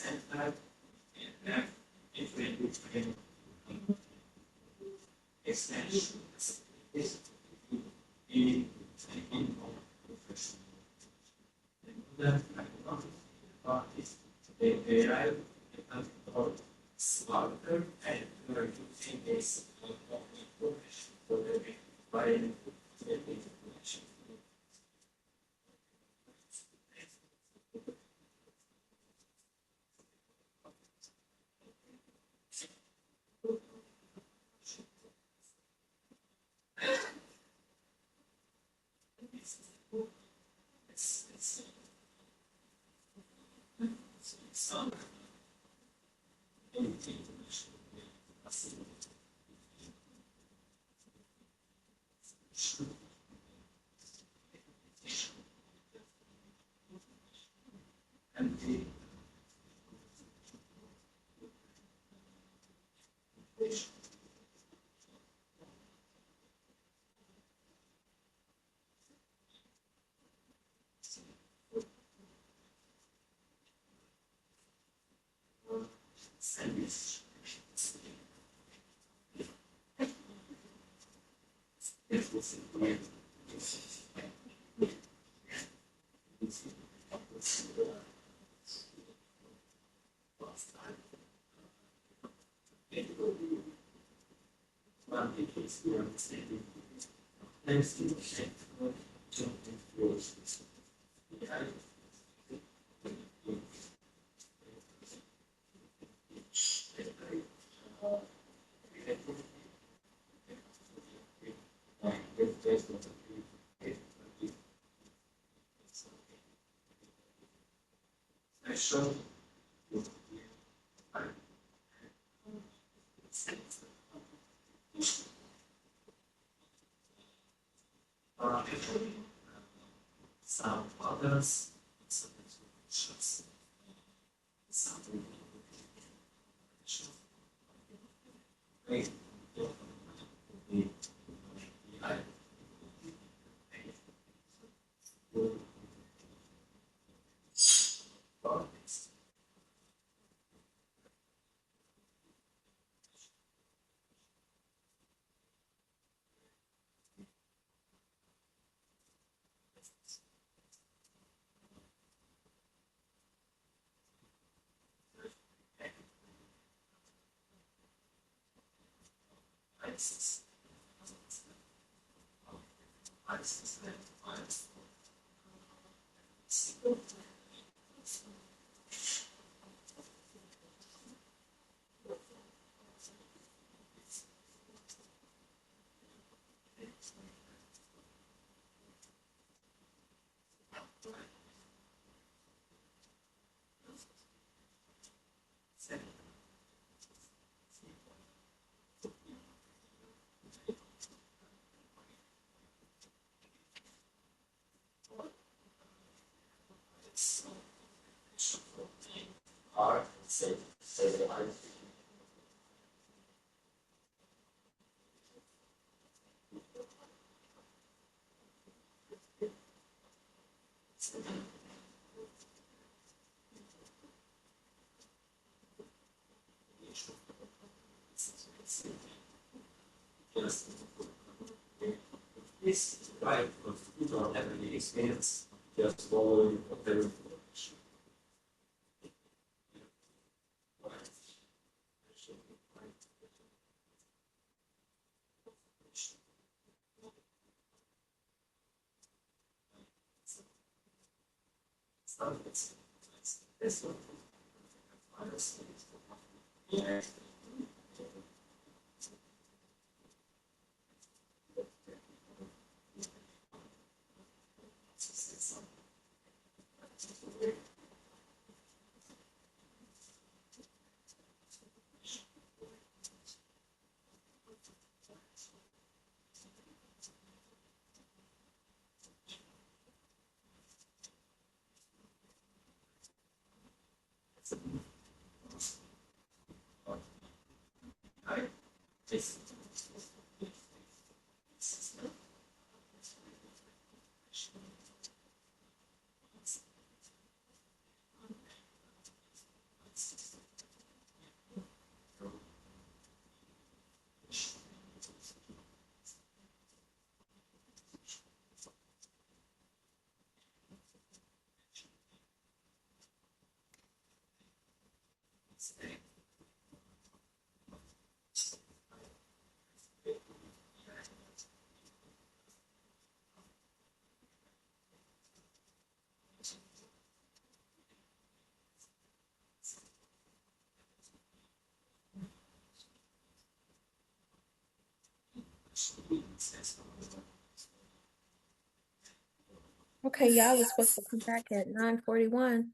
center and between extensions is in the parties they are slaughter and are using this information for the by information. And the service some others, some solutions, some great ISIS. ISIS and ISIS. Are civilized. This right of you don't have any experience, just following whatever information. This one. Yeah. This. Okay, y'all was supposed to come back at 9:41.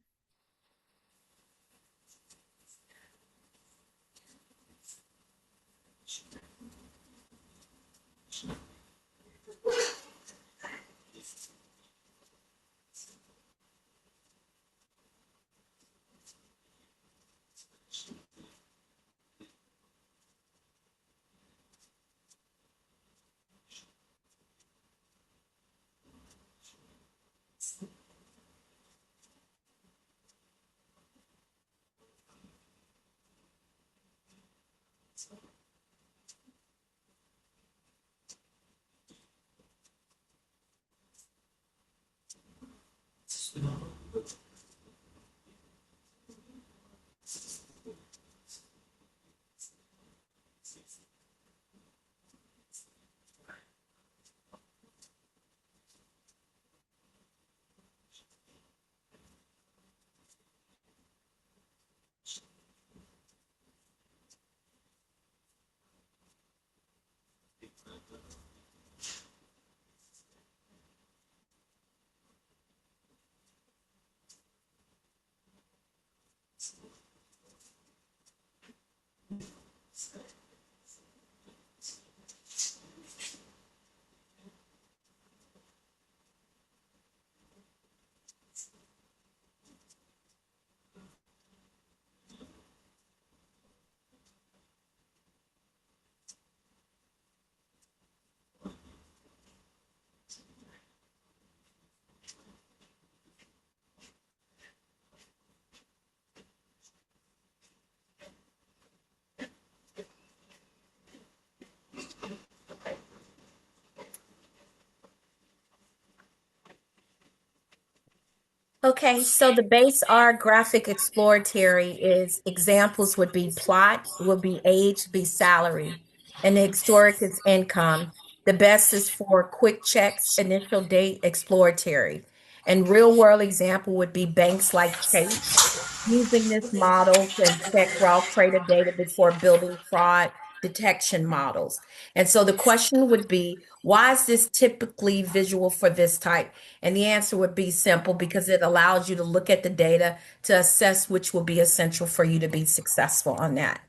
Okay, so the base R graphic exploratory is examples would be plot, would be age, be salary, and the historic is income. The best is for quick checks, initial date, exploratory. And real world example would be banks like Chase using this model to inspect raw trader data before building fraud detection models. And so the question would be, why is this typically visual for this type? And the answer would be simple because it allows you to look at the data to assess which will be essential for you to be successful on that.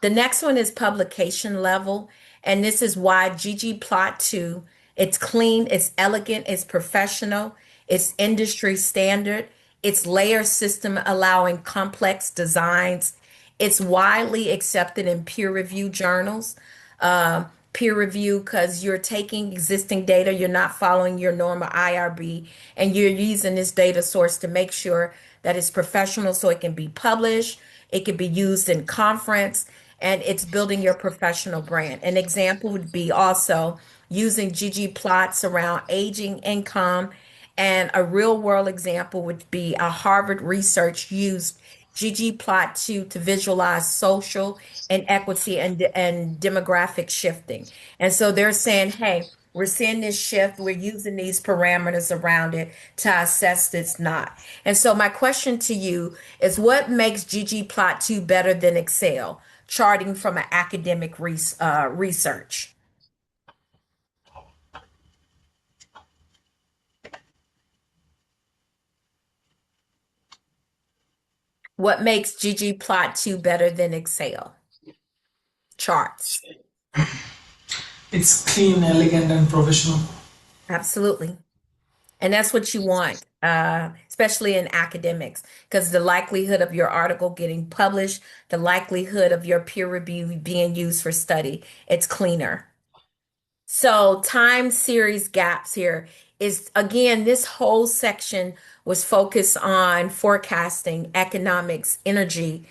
The next one is publication level, and this is why ggplot2, it's clean, it's elegant, it's professional, it's industry standard, it's layer system allowing complex designs, it's widely accepted in peer review journals. Peer review because you're taking existing data, you're not following your normal IRB, and you're using this data source to make sure that it's professional so it can be published, it can be used in conference, and it's building your professional brand. An example would be also using ggplots around aging, income, and a real world example would be a Harvard research used ggplot2 to visualize social and equity and demographic shifting. And so they're saying, hey, we're seeing this shift. We're using these parameters around it to assess it's not. And so my question to you is what makes ggplot2 better than Excel, charting from an academic research? What makes ggplot2 better than Excel charts? It's clean, elegant, and professional. Absolutely. And that's what you want, especially in academics, because the likelihood of your article getting published, the likelihood of your peer review being used for study, it's cleaner. So time series gaps here is again, this whole section was focused on forecasting, economics, energy,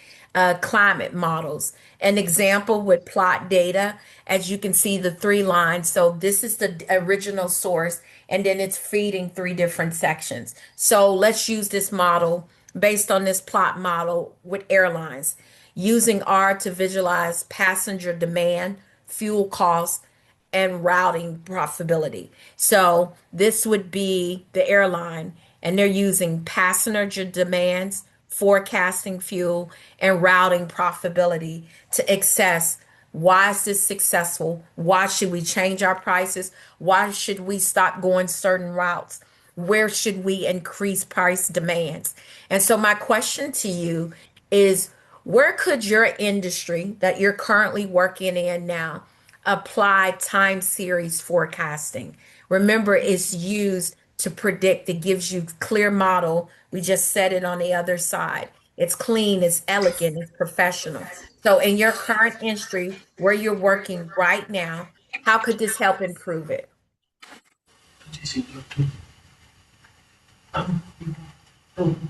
climate models. An example would plot data, as you can see the three lines. So this is the original source, and then it's feeding three different sections. So let's use this model based on this plot model with airlines, using R to visualize passenger demand, fuel costs, and routing profitability. So this would be the airline, and they're using passenger demands, forecasting fuel, and routing profitability to assess why is this successful? Why should we change our prices? Why should we stop going certain routes? where should we increase price demands? And so my question to you is, where could your industry that you're currently working in now apply time series forecasting? Remember, it's used to predict. It gives you clear model. We just said it on the other side. It's clean, it's elegant, it's professional. So in your current industry where you're working right now, how could this help improve it?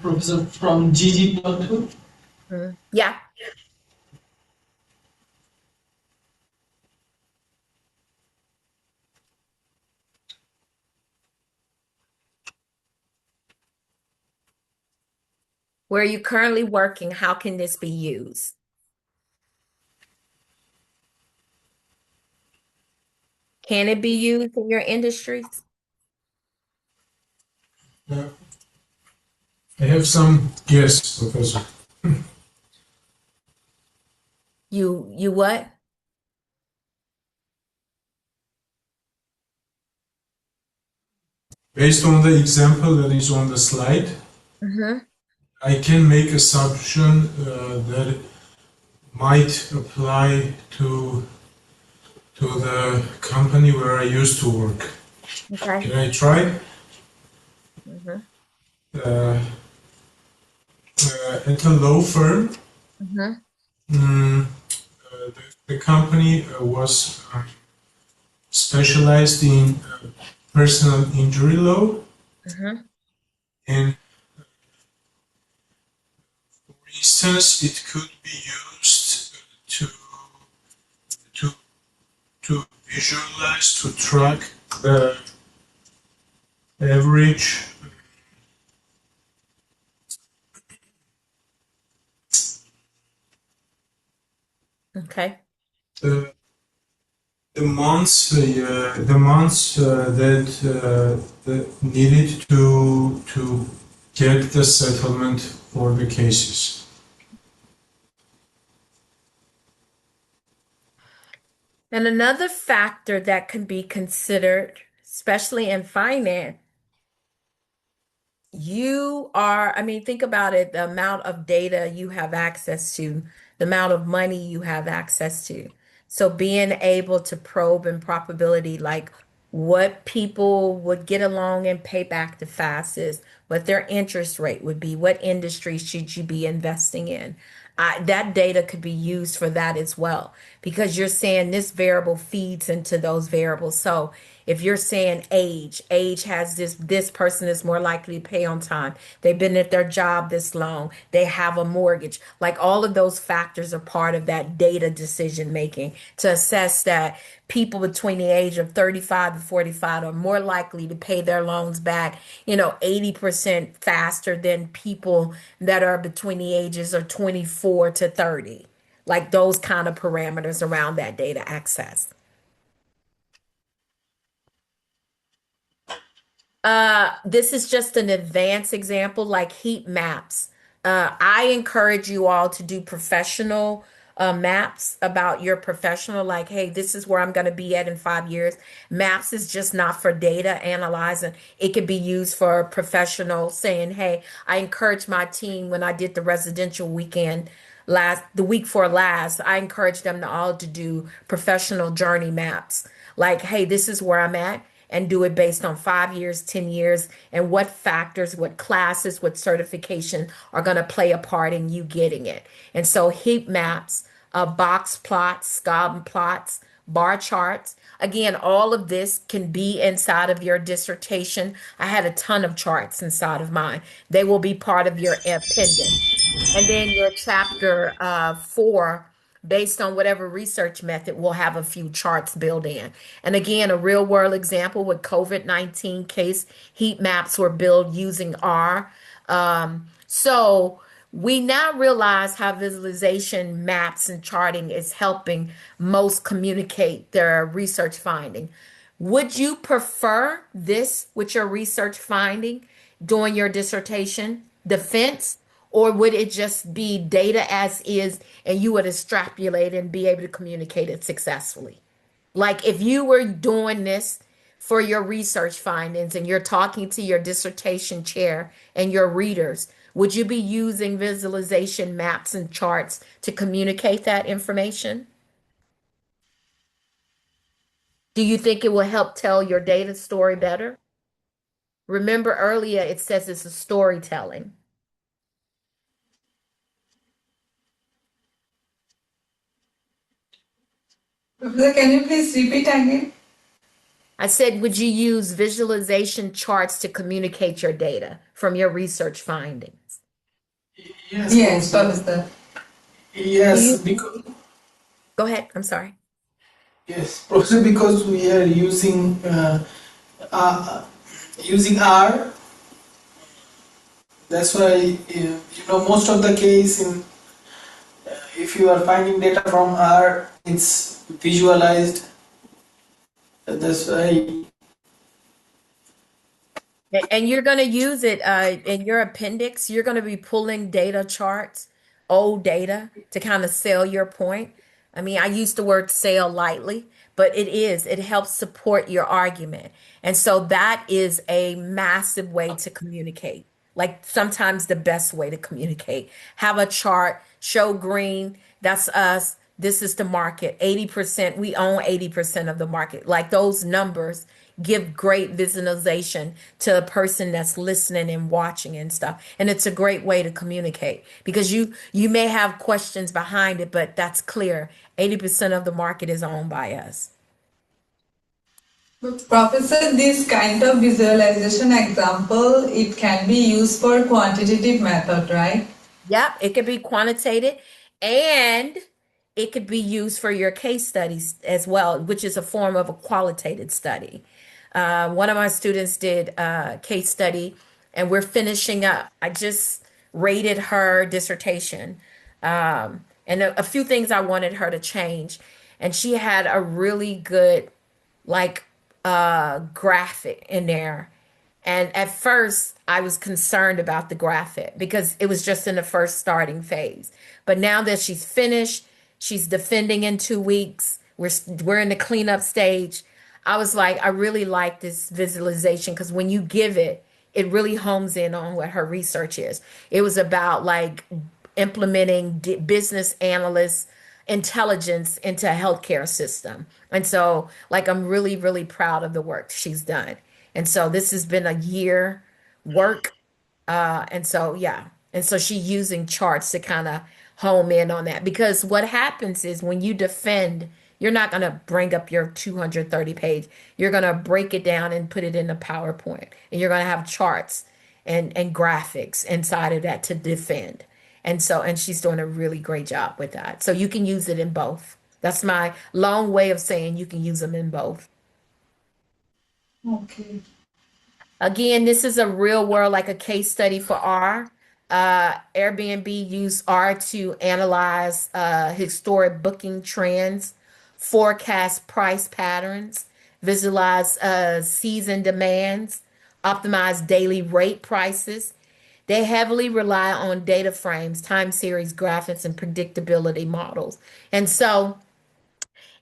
Professor from GG. Yeah. Where are you currently working? How can this be used? Can it be used in your industries? I have some guess, Professor. You what? Based on the example that is on the slide, Mm-hmm. I can make assumption that might apply to the company where I used to work. Okay. Can I try? Mm-hmm. Uh, at a law firm, Mm-hmm. the company was specialized in personal injury law, Mm-hmm. and for instance, it could be used to to visualize, to track the average Okay. the the months that needed to get the settlement for the cases. And another factor that can be considered, especially in finance, I mean, think about it, the amount of data you have access to, the amount of money you have access to. So being able to probe in probability, like what people would get along and pay back the fastest, what their interest rate would be, what industry should you be investing in. That data could be used for that as well, because you're saying this variable feeds into those variables. So if you're saying age has this person is more likely to pay on time. They've been at their job this long. They have a mortgage. Like all of those factors are part of that data decision making to assess that people between the age of 35 to 45 are more likely to pay their loans back, 80% faster than people that are between the ages of 24 to 30. Like those kind of parameters around that data access. This is just an advanced example, like heat maps. I encourage you all to do professional maps about your professional, like, hey, this is where I'm going to be at in 5 years. Maps is just not for data analyzing. It could be used for professional saying, hey, I encourage my team when I did the residential weekend the week for last, I encouraged them to all to do professional journey maps. Like, hey, this is where I'm at and do it based on 5 years, 10 years, and what factors, what classes, what certification are going to play a part in you getting it. And so heat maps, box plots, Scott plots, bar charts. Again, all of this can be inside of your dissertation. I had a ton of charts inside of mine. They will be part of your appendix. And then your chapter 4, based on whatever research method, will have a few charts built in. And again, a real world example with COVID-19 case heat maps were built using R. So we now realize how visualization maps and charting is helping most communicate their research finding. Would you prefer this with your research finding during your dissertation defense, or would it just be data as is and you would extrapolate and be able to communicate it successfully? Like if you were doing this for your research findings and you're talking to your dissertation chair and your readers, would you be using visualization maps and charts to communicate that information? Do you think it will help tell your data story better? Remember earlier it says it's a storytelling. Professor, can you please repeat again? I said, would you use visualization charts to communicate your data from your research findings? Yes, Yes, Professor. Professor. Yes, because Go ahead. I'm sorry. yes, Professor, because we are uh, using R. That's why most of the case in if you are finding data from R, it's visualized. That's why. And you're going to use it in your appendix. You're going to be pulling data charts, old data, to kind of sell your point. I mean, I use the word sell lightly, but it helps support your argument. And so that is a massive way to communicate. Like sometimes the best way to communicate. Have a chart, show green, that's us. This is the market. 80%, we own 80% of the market. Like those numbers give great visualization to a person that's listening and watching and stuff. And it's a great way to communicate because you may have questions behind it, but that's clear. 80% of the market is owned by us. Professor, this kind of visualization example, it can be used for quantitative method, right? Yep, it could be quantitative and it could be used for your case studies as well, which is a form of a qualitative study. One of my students did a case study and we're finishing up. I just rated her dissertation and a few things I wanted her to change. And she had a really good, like, graphic in there. And at first, I was concerned about the graphic because it was just in the first starting phase. But now that she's finished, she's defending in 2 weeks. We're in the cleanup stage. I was like, I really like this visualization because when you give it, it really homes in on what her research is. It was about like implementing business analysts intelligence into a healthcare system. And so, like, I'm really, really proud of the work she's done. And so this has been a year work. And so, yeah. And so she using charts to kind of home in on that because what happens is when you defend, you're not going to bring up your 230 page. You're going to break it down and put it in a PowerPoint. And you're going to have charts and graphics inside of that to defend. And so, and she's doing a really great job with that. So you can use it in both. That's my long way of saying you can use them in both. Okay. Again, this is a real world, like a case study for R. Airbnb used R to analyze historic booking trends, forecast price patterns, visualize season demands, optimize daily rate prices. They heavily rely on data frames, time series graphics, and predictability models. And so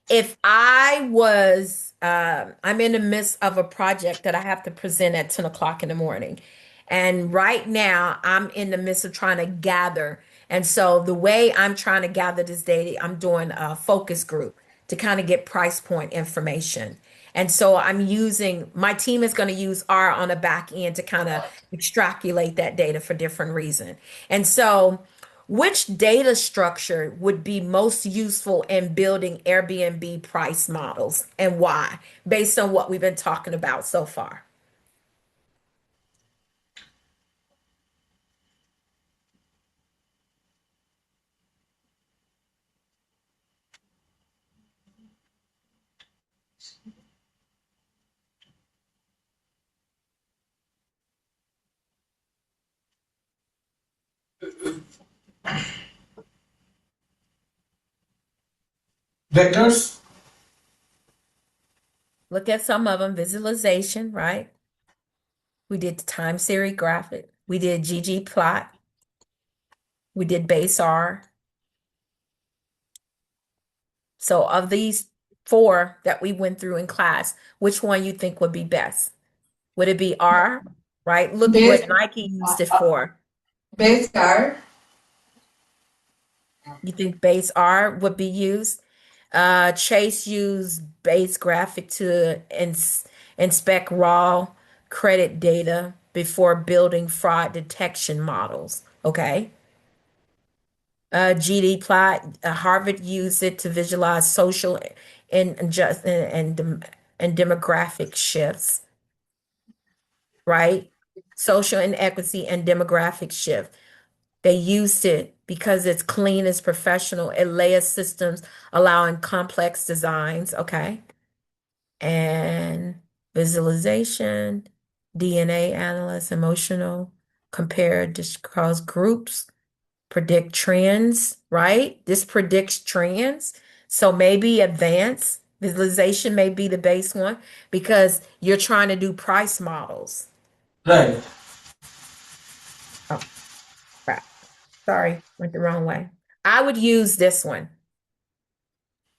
if I was, I'm in the midst of a project that I have to present at 10 o'clock in the morning. And right now, I'm in the midst of trying to gather. And so the way I'm trying to gather this data, I'm doing a focus group to kind of get price point information. And so I'm using, my team is going to use R on the back end to kind of extrapolate that data for different reasons. And so which data structure would be most useful in building Airbnb price models and why, based on what we've been talking about so far? Vectors. Look at some of them, visualization, right? We did the time series graphic. We did ggplot. We did base R. So of these four that we went through in class, which one you think would be best? Would it be R, right? Look what Base, Nike used it for. base R. You think base R would be used? Chase used base graphic to inspect raw credit data before building fraud detection models. Okay. GD plot, Harvard used it to visualize social and demographic shifts, right? Social inequity and demographic shift. They used it because it's clean, it's professional, it layers systems, allowing complex designs, okay? And visualization, DNA analyst, emotional, compare, discuss groups, predict trends, right? This predicts trends. So maybe advanced visualization may be the base one because you're trying to do price models. Right. Oh, crap. Sorry, went the wrong way. I would use this one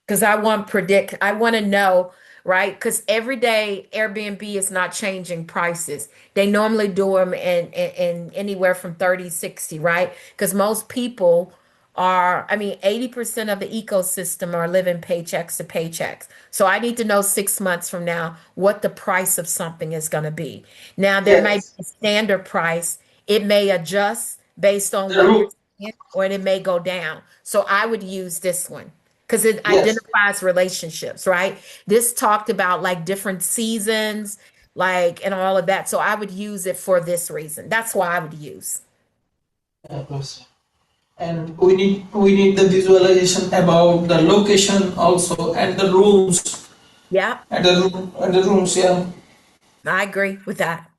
because I want to know, right? Because every day Airbnb is not changing prices. They normally do them in anywhere from 30, 60, right? Because most people are, I mean, 80% of the ecosystem are living paychecks to paychecks. So I need to know 6 months from now what the price of something is going to be. Now, there might Yes. be a standard price. It may adjust based on The what you're rule. saying, or it may go down. So I would use this one because it Yes. identifies relationships, right? This talked about like different seasons, like and all of that. So I would use it for this reason. That's why I would use. Yeah, plus. And we need the visualization about the location also and the rooms Yeah, and the rooms. Yeah. I agree with that.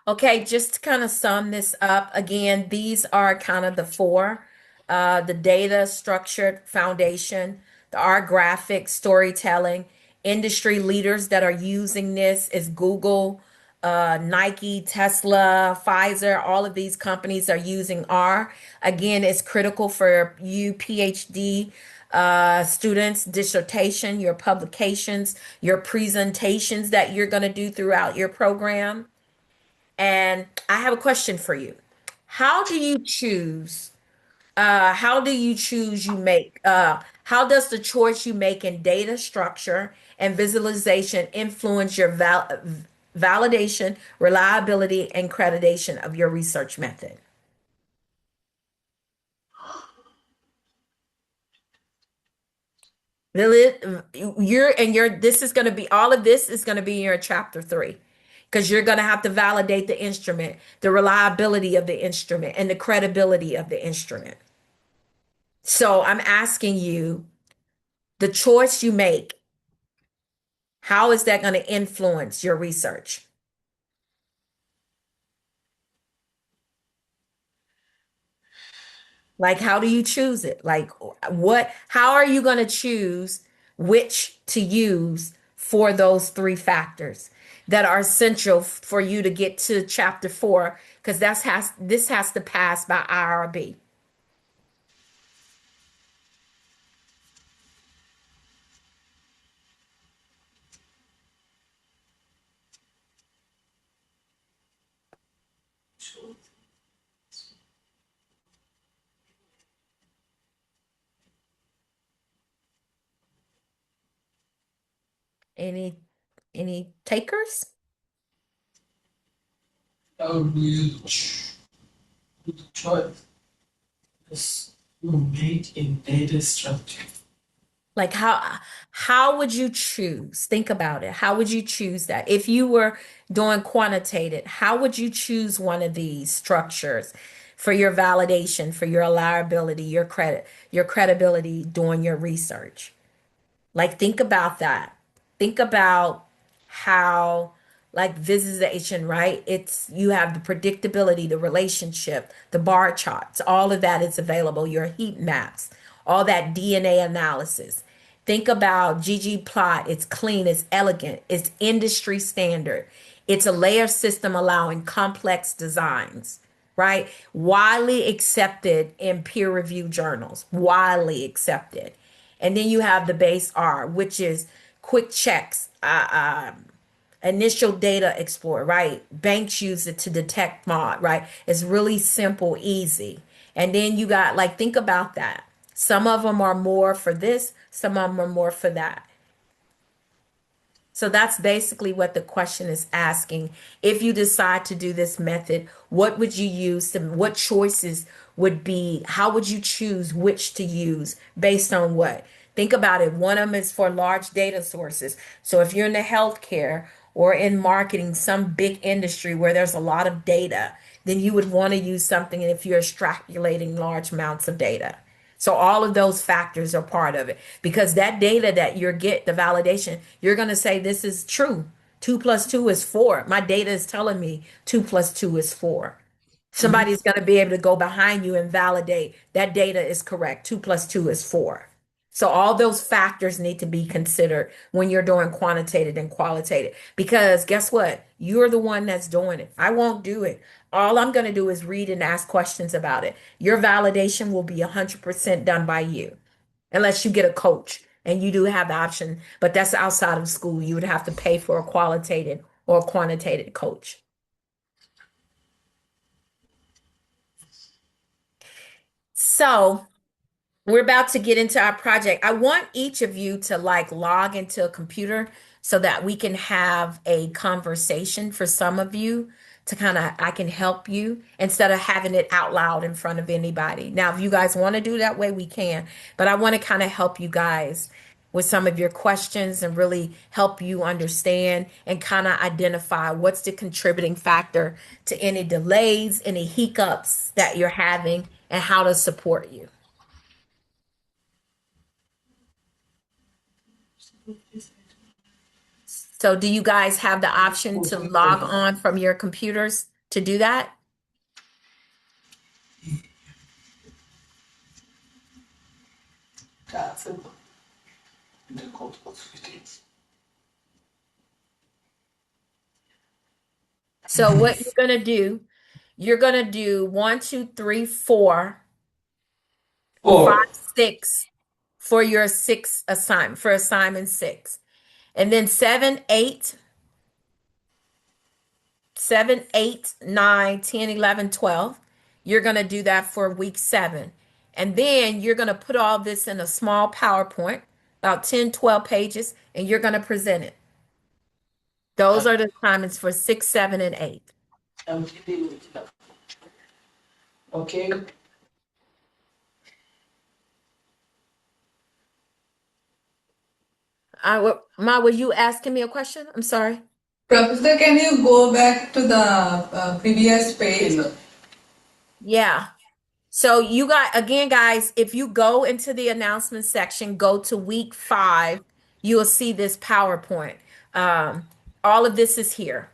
Okay, just to kind of sum this up again, these are kind of the four, the data structured foundation, the R graphic storytelling, industry leaders that are using this is Google, Nike, Tesla, Pfizer, all of these companies are using R. Again, it's critical for you PhD students, dissertation, your publications, your presentations that you're going to do throughout your program. And I have a question for you. How do you choose? How do you choose you make? How does the choice you make in data structure and visualization influence your validation, reliability, and accreditation of your research method? This is going to be all of this is going to be in your chapter 3 because you're going to have to validate the instrument, the reliability of the instrument, and the credibility of the instrument. So I'm asking you, the choice you make, how is that going to influence your research? Like, how do you choose it? Like, how are you going to choose which to use for those three factors that are essential for you to get to chapter 4? Because this has to pass by IRB. Any any takers? How do you do the choice? Yes, you make in data structure. Like how would you choose? Think about it. How would you choose that? If you were doing quantitative, how would you choose one of these structures for your validation, for your reliability, your credibility doing your research? Like think about that. Think about how like visualization, right? It's you have the predictability, the relationship, the bar charts, all of that is available, your heat maps, all that DNA analysis. Think about ggplot. It's clean, it's elegant, it's industry standard. It's a layer system allowing complex designs. right? Widely accepted in peer review journals, widely accepted. And then you have the base R, which is quick checks, initial data explorer, right? Banks use it to detect fraud, right? It's really simple, easy. And then you got, like, think about that. Some of them are more for this, some of them are more for that. So that's basically what the question is asking. If you decide to do this method, what would you use? What choices would be? How would you choose which to use based on what? Think about it. One of them is for large data sources. So if you're in the healthcare or in marketing, some big industry where there's a lot of data, then you would want to use something if you're extrapolating large amounts of data. So all of those factors are part of it because that data that you're the validation, you're going to say this is true. 2 plus 2 is 4. My data is telling me 2 plus 2 is 4. Somebody's going to be able to go behind you and validate that data is correct. 2 plus 2 is 4. So all those factors need to be considered when you're doing quantitative and qualitative because guess what? You're the one that's doing it. I won't do it. All I'm going to do is read and ask questions about it. Your validation will be 100% done by you unless you get a coach and you do have the option, but that's outside of school. You would have to pay for a qualitative or a quantitative coach. So we're about to get into our project. I want each of you to like log into a computer so that we can have a conversation for some of you to kind of, I can help you instead of having it out loud in front of anybody. Now, if you guys want to do that way, we can, but I want to kind of help you guys with some of your questions and really help you understand and kind of identify what's the contributing factor to any delays, any hiccups that you're having, and how to support you. So do you guys have the option to log on from your computers to do that? So what you're gonna do 1, 2, 3, 4, 5, 6 for your 6 assignment for assignment 6. And then 7, 8, 9, 10, 11, 12. You're going to do that for week 7. And then you're going to put all this in a small PowerPoint, about 10, 12 pages, and you're going to present it. Those are the assignments for 6, 7, and 8. Okay. Ma, were you asking me a question? I'm sorry. Professor, can you go back to the previous page? Yeah. So you got, again, guys, if you go into the announcement section, go to week 5, you will see this PowerPoint. All of this is here.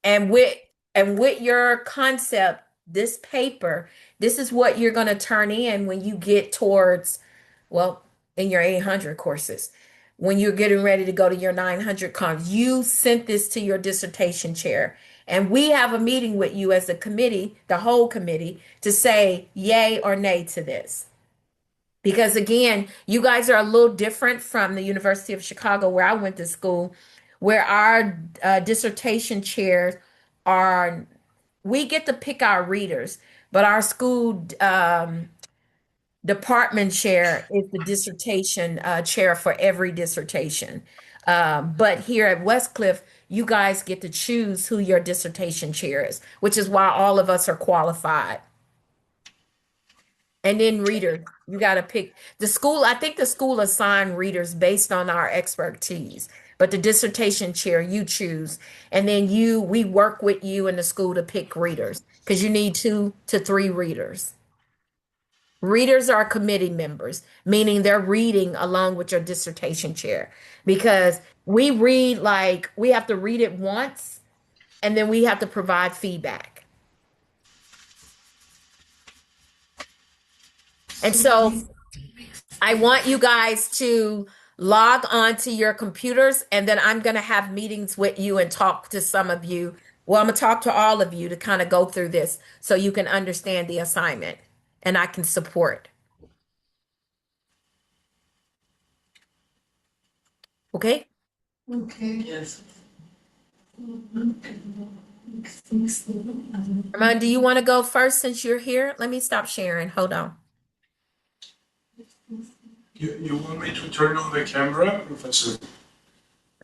And with your concept, this paper, this is what you're going to turn in when you get towards, well, in your 800 courses. When you're getting ready to go to your 900 cons, you sent this to your dissertation chair. And we have a meeting with you as a committee, the whole committee, to say yay or nay to this. Because again, you guys are a little different from the University of Chicago, where I went to school, where our dissertation chairs are, we get to pick our readers, but our school department chair is the dissertation chair for every dissertation. But here at Westcliff, you guys get to choose who your dissertation chair is, which is why all of us are qualified. And then reader, you got to pick the school. I think the school assign readers based on our expertise, but the dissertation chair you choose. And then we work with you in the school to pick readers because you need 2 to 3 readers. Readers are committee members, meaning they're reading along with your dissertation chair because we read, like, we have to read it once and then we have to provide feedback. And so I want you guys to log on to your computers, and then I'm going to have meetings with you and talk to some of you Well, I'm gonna talk to all of you to kind of go through this so you can understand the assignment and I can support. Okay? Okay. Yes. Ramon, do you want to go first since you're here? Let me stop sharing. Hold on. You want me to turn on the camera, Professor?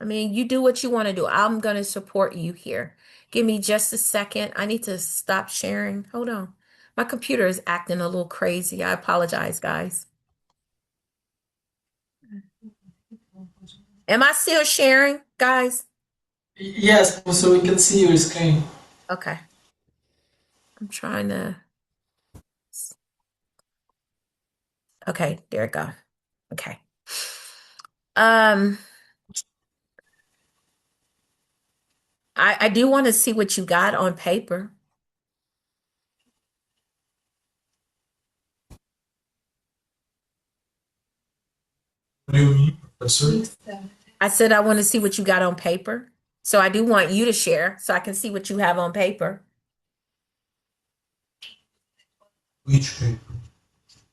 I mean, you do what you want to do. I'm going to support you here. Give me just a second. I need to stop sharing. Hold on. My computer is acting a little crazy. I apologize, guys. Am I still sharing, guys? Yes, so we can see your screen. Okay. I'm trying to. Okay, there it go. Okay. I do want to see what you got on paper. What do you mean, Professor? I said I want to see what you got on paper. So I do want you to share so I can see what you have on paper. Which paper?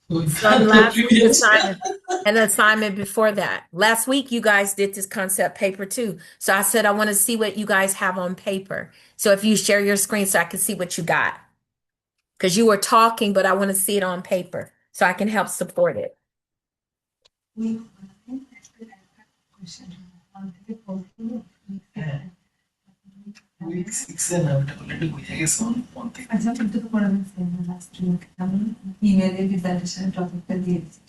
From The last week's previous- assignment and the assignment before that. Last week, you guys did this concept paper too. So I said I want to see what you guys have on paper. So if you share your screen so I can see what you got. Because you were talking, but I want to see it on paper so I can help support it. Week 6 and I've already I guess on one thing. আচ্ছা কিন্তু তো পড়ানো ছিল না last week আমি ইমেলে presentation টপিকটা দিয়েছি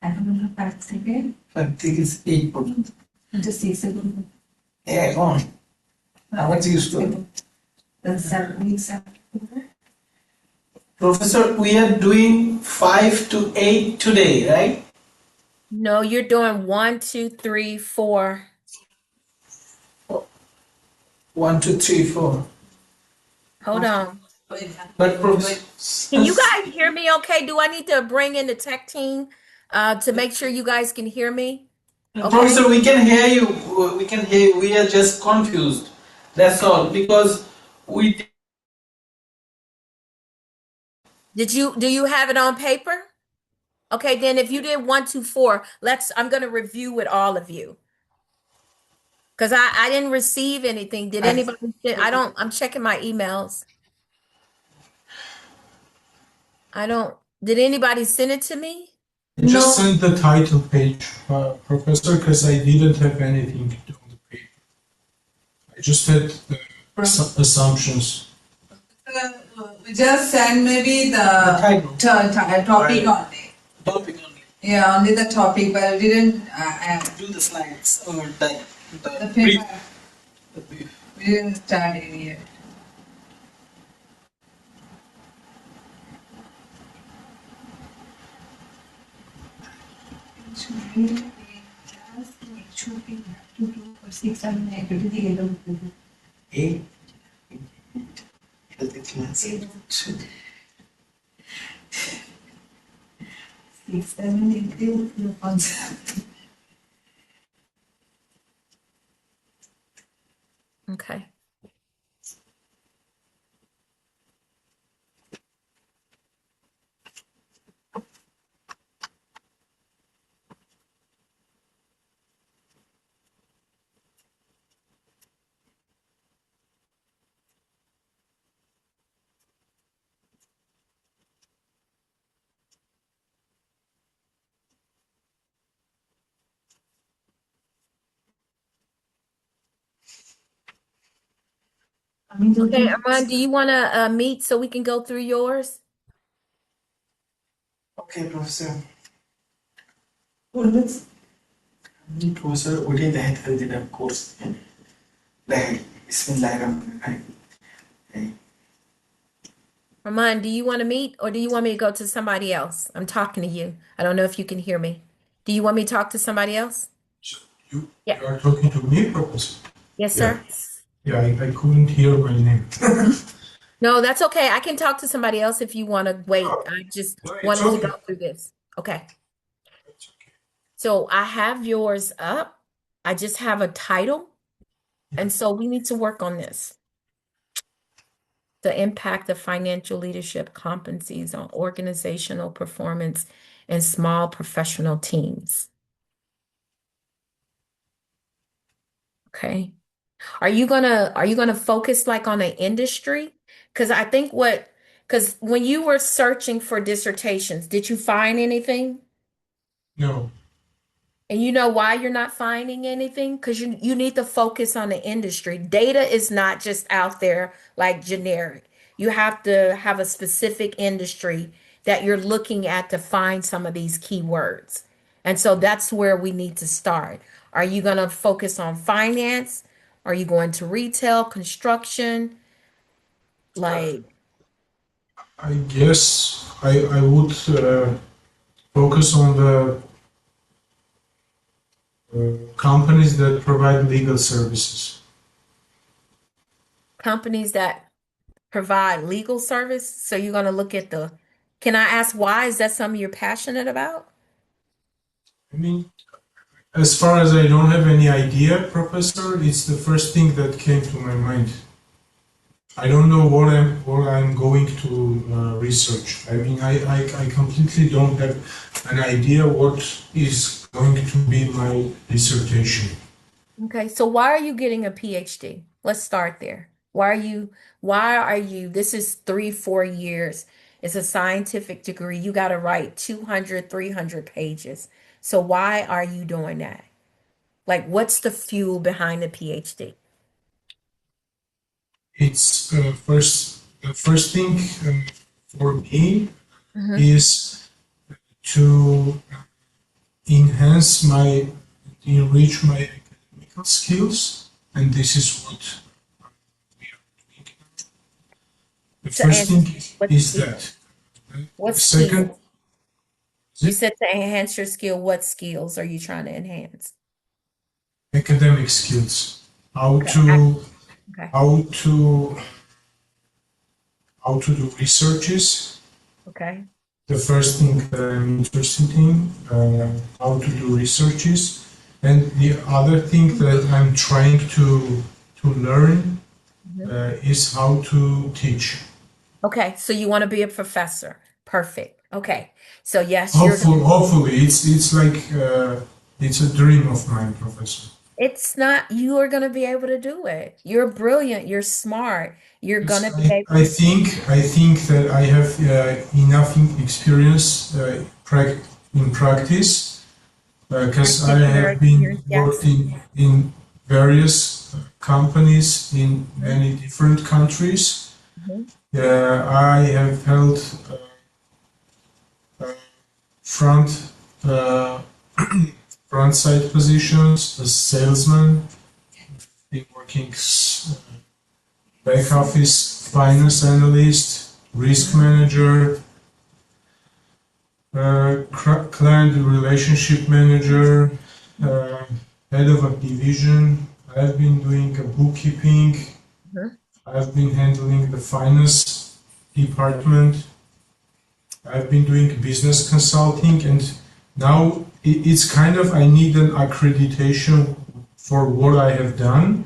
এখন আমরা 5 থেকে 5 থেকে 8 পর্যন্ত। 6 এ করব এখন আমার জিজ্ঞেস করো। the 7 weeks Professor, we are doing 5 to 8 today, right? No, you're doing 1, 2, 3, 4. 1, 2, 3, 4. Hold on. But Professor, Can you guys hear me okay? Do I need to bring in the tech team to make sure you guys can hear me? Okay. Professor, we can hear you. We can hear you. We are just confused. That's all because we. Do you have it on paper? Okay, then if you did 1, 2, 4, I'm gonna review with all of you. Because I didn't receive anything. Did anybody I'm checking my emails. Did anybody send it to me? I just sent the title page, Professor, because I didn't have anything on the paper. I just had assumptions. Just send maybe the topic only. Topic only. Yeah, only the topic, but we didn't Do the slides or the the brief. paper. The brief. We didn't start any yet. Eight. Healthy class. 6 7 8 the concept Okay. Okay, Armand, do you want to meet so we can go through yours? Okay, Professor. always Professor, what is the health course? Bismillahirrahmanirrahim. Armand, do you want to meet or do you want me to go to somebody else? I'm talking to you. I don't know if you can hear me. Do you want me to talk to somebody else? So you Yeah. are talking to me, Professor? Yes, sir. Yeah, I couldn't hear my name. No, that's okay. I can talk to somebody else if you want to wait. I just No, it's wanted to okay. go through this. Okay. That's okay. So I have yours up. I just have a title. And so we need to work on this. The impact of financial leadership competencies on organizational performance in small professional teams. Okay. Are you gonna focus like on an industry? Because I think because when you were searching for dissertations, did you find anything? No. And you know why you're not finding anything? Because you need to focus on the industry. Data is not just out there like generic. You have to have a specific industry that you're looking at to find some of these keywords. And so that's where we need to start. Are you going to focus on finance? Are you going to retail, construction? Like, I guess I would focus on the companies that provide legal services. companies that provide legal service. So you're going to look at can I ask why? Is that something you're passionate about? I mean, as far as I don't have any idea, Professor, it's the first thing that came to my mind. I don't know what I'm going to research. I mean, I completely don't have an idea what is going to be my dissertation. Okay, so why are you getting a PhD? Let's start there. Why are you, this is 3-4 years. It's a scientific degree. You got to write 200, 300 pages. So why are you doing that? Like, what's the fuel behind the PhD? It's the first thing for me is to enhance enrich my academic skills, and this is what we are doing. The first thing is that. What Second, skills? You said to enhance your skill. What skills are you trying to enhance? academic skills. How Okay. to Okay. how to do researches. Okay. The first thing that I'm interested in, how to do researches, and the other thing that I'm trying to learn is how to teach. Okay. So you want to be a professor. Perfect. Okay. So yes, you're Hopefully, it's like it's a dream of mine, Professor. It's not, you are going to be able to do it. You're brilliant. You're smart. You're going to be able I think that I have enough experience in practice because I have been working in various companies in many different countries. I have held front front side positions as salesman, been working back office finance analyst, risk manager, client relationship manager, head of a division. I've been doing bookkeeping. I've been handling the finance department. I've been doing business consulting, and now it's kind of I need an accreditation for what I have done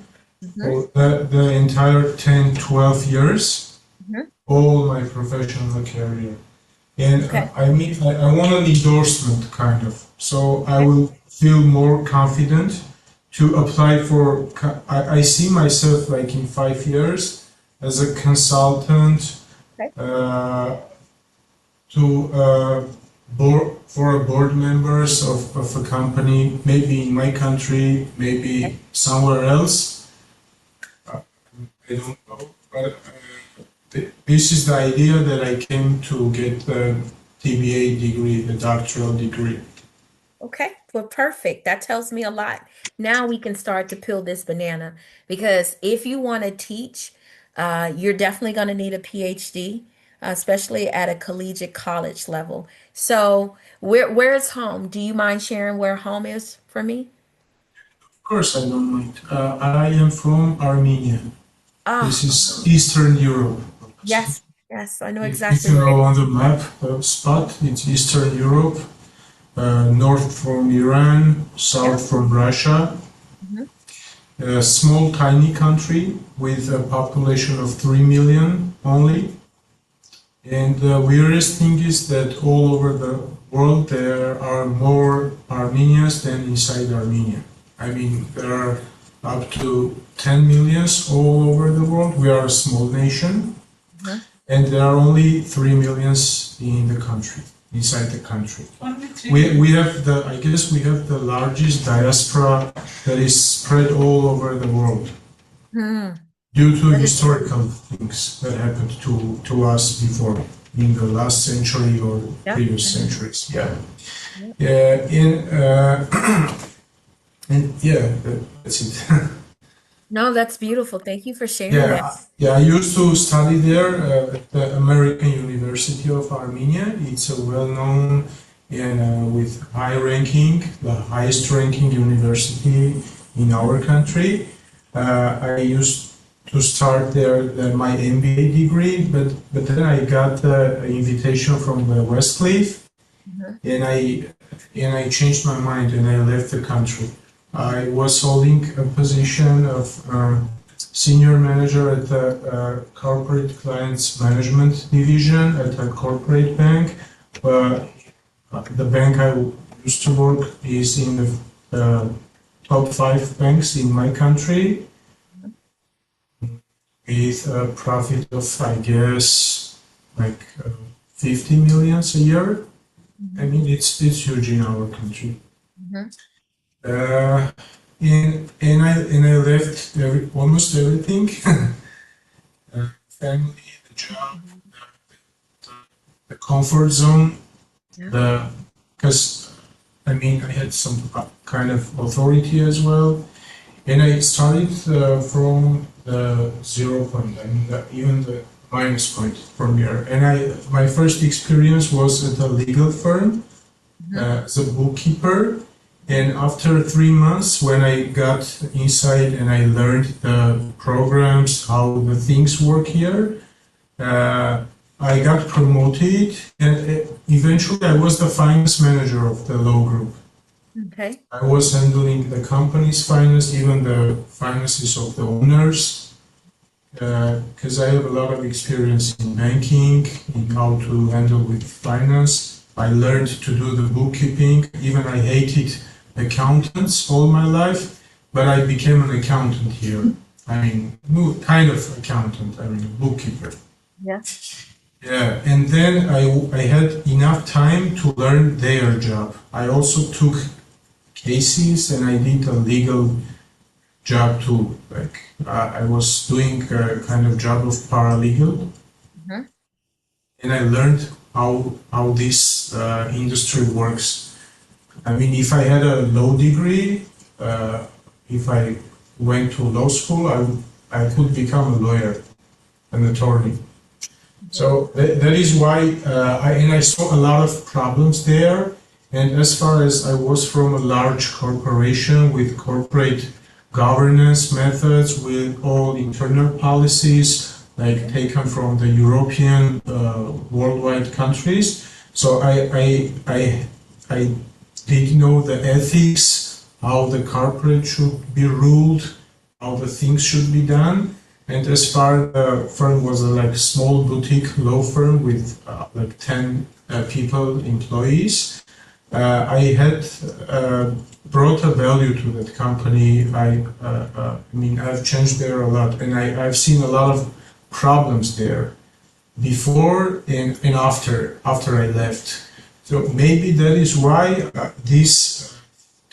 for the entire 10, 12 years, all my professional career. And I want an endorsement, kind of. So I will feel more confident to apply for. I see myself like in 5 years as a consultant for board members of a company, maybe in my country, maybe somewhere else. I don't know, but this is the idea that I came to get the TBA degree, the doctoral degree. Okay, well, perfect. That tells me a lot. Now we can start to peel this banana because if you want to teach, you're definitely going to need a PhD, especially at a collegiate college level. So where's home? Do you mind sharing where home is for me? Of course, I don't mind. I am from Armenia. This is Eastern Europe. Yes, I know If exactly you where know it is. on the map spot, it's Eastern Europe, north from Iran, south from Russia. a small, tiny country with a population of 3 million only. And the weirdest thing is that all over the world there are more Armenians than inside Armenia. I mean, there are up to 10 millions all over the world. We are a small nation, and there are only 3 millions in the country, inside the country. We have the, I guess we have the largest diaspora that is spread all over the world due to historical things that happened to us before in the last century or previous centuries. Yeah. And yeah, that's it. No, that's beautiful. Thank you for sharing Yeah, that. yeah. I used to study there at the American University of Armenia. It's a well-known and with high ranking, the highest ranking university in our country. I used to start there my MBA degree, but then I got the invitation from the Westcliff, and I changed my mind and I left the country. I was holding a position of senior manager at the corporate clients management division at a corporate bank. The bank I used to work is in the top 5 banks in my country, with a profit of, I guess, like 50 millions a year. I mean, it's huge in our country. And I left almost everything, family, the job, the comfort zone, because I mean I had some kind of authority as well, and I started from the 0 point, I mean even the minus point from here. And my first experience was at a legal firm as a bookkeeper. And after 3 months, when I got inside and I learned the programs, how the things work here, I got promoted, and eventually I was the finance manager of the law group. Okay. I was handling the company's finance, even the finances of the owners, because I have a lot of experience in banking, in how to handle with finance. I learned to do the bookkeeping. Even I hated accountants all my life, but I became an accountant here. I mean, kind of accountant, I mean, a bookkeeper. Yeah. Yeah, and then I had enough time to learn their job. I also took cases and I did a legal job too. Like I was doing a kind of job of paralegal, and I learned how this industry works. I mean, if I had a law degree, if I went to law school, I could become a lawyer, an attorney. So that is why I saw a lot of problems there. And as far as I was from a large corporation with corporate governance methods, with all internal policies, like taken from the European worldwide countries. So I did know the ethics, how the corporate should be ruled, how the things should be done. And as far the firm was like a small boutique law firm with like 10 people, employees, I had brought a value to that company. I mean, I've changed there a lot, and I've seen a lot of problems there before and after I left. So maybe that is why this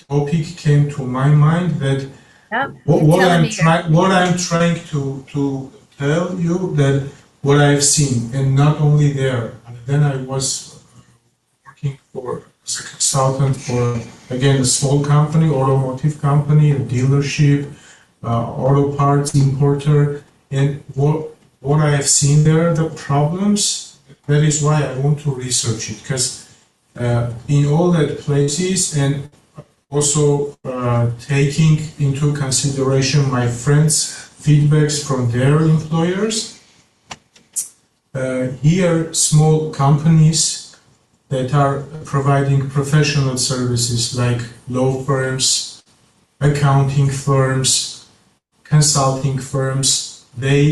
topic came to my mind, that what I'm trying to tell you, that what I've seen, and not only there. Then I was working as a consultant for, again, a small company, automotive company, a dealership, auto parts importer, and what I have seen there, the problems. That is why I want to research it, because in all that places, and also taking into consideration my friends' feedbacks from their employers. Here, small companies that are providing professional services like law firms, accounting firms, consulting firms, they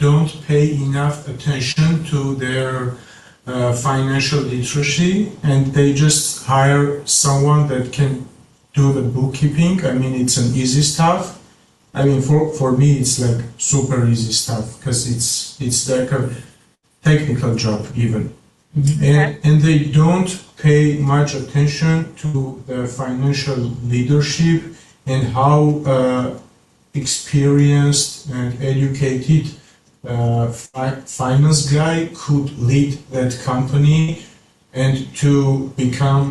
don't pay enough attention to their financial literacy, and they just hire someone that can do the bookkeeping. I mean, it's an easy stuff. I mean, for me, it's like super easy stuff because it's like a technical job even. And they don't pay much attention to the financial leadership and how experienced and educated finance guy could lead that company and to become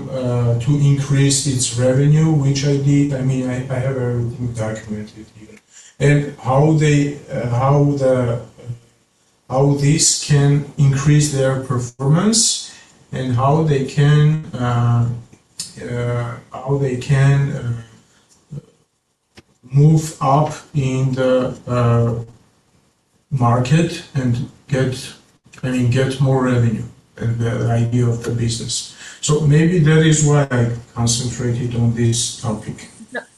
to increase its revenue, which I did. I mean, I have everything documented here, and how this can increase their performance and how they can move up in the market and get more revenue and the idea of the business. So maybe that is why I concentrated on this topic,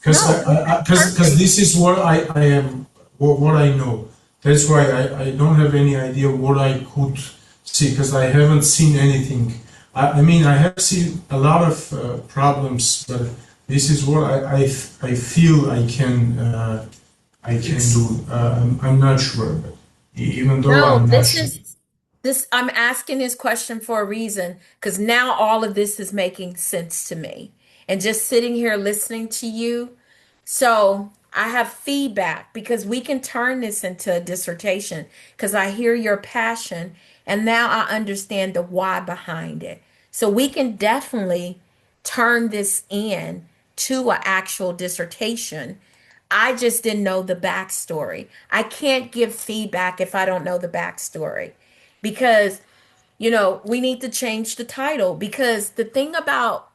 because this is what I am, what I know. That's why I don't have any idea what I could see, because I haven't seen anything. I mean, I have seen a lot of problems, but this is what I feel I can do. I'm not sure, but even though No, I'm not this sure. is this I'm asking this question for a reason because now all of this is making sense to me. And just sitting here listening to you, so I have feedback because we can turn this into a dissertation because I hear your passion and now I understand the why behind it. So we can definitely turn this in to an actual dissertation. I just didn't know the backstory. I can't give feedback if I don't know the backstory because, we need to change the title because the thing about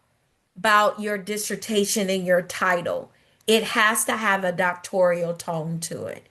your dissertation and your title, it has to have a doctoral tone to it,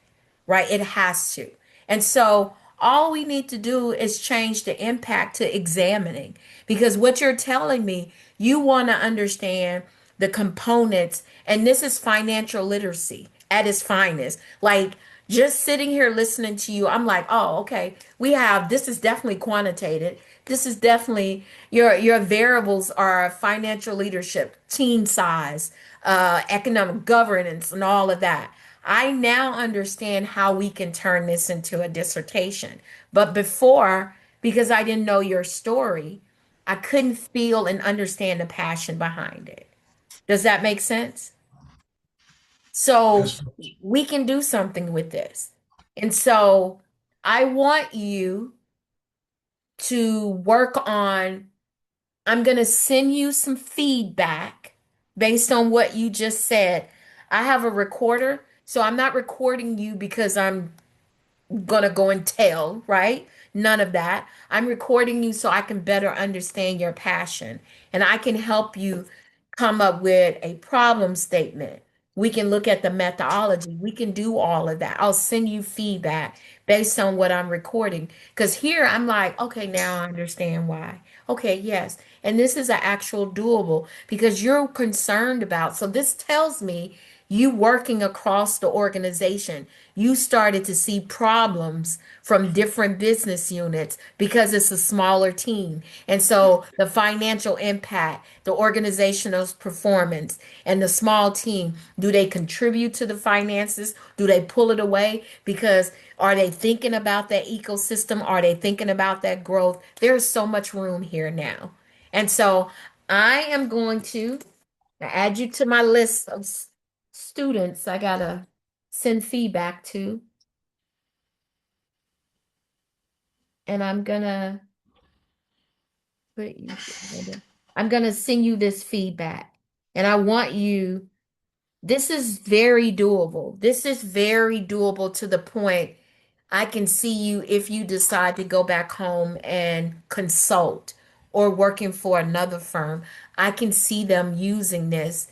right? It has to. And so all we need to do is change the impact to examining because what you're telling me, you want to understand the components, and this is financial literacy at its finest. Like just sitting here listening to you, I'm like, oh, okay, this is definitely quantitative. This is definitely your variables are financial leadership, team size, economic governance, and all of that. I now understand how we can turn this into a dissertation. But before, because I didn't know your story, I couldn't feel and understand the passion behind it. Does that make sense? So Yes. we can do something with this. And so I want you to work on, I'm going to send you some feedback based on what you just said. I have a recorder, so I'm not recording you because I'm gonna go and tell, right? None of that. I'm recording you so I can better understand your passion and I can help you come up with a problem statement. We can look at the methodology. We can do all of that. I'll send you feedback based on what I'm recording. Because here I'm like, okay, now I understand why. Okay, yes. And this is an actual doable because you're concerned about. So this tells me you working across the organization, you started to see problems from different business units because it's a smaller team. And so the financial impact, the organizational performance, and the small team, do they contribute to the finances? Do they pull it away? Because are they thinking about that ecosystem? Are they thinking about that growth? There's so much room here now. And so I am going to add you to my list of students I gotta send feedback to, and put you together. I'm gonna send you this feedback, and I want you. This is very doable. This is very doable to the point I can see you if you decide to go back home and consult or working for another firm. I can see them using this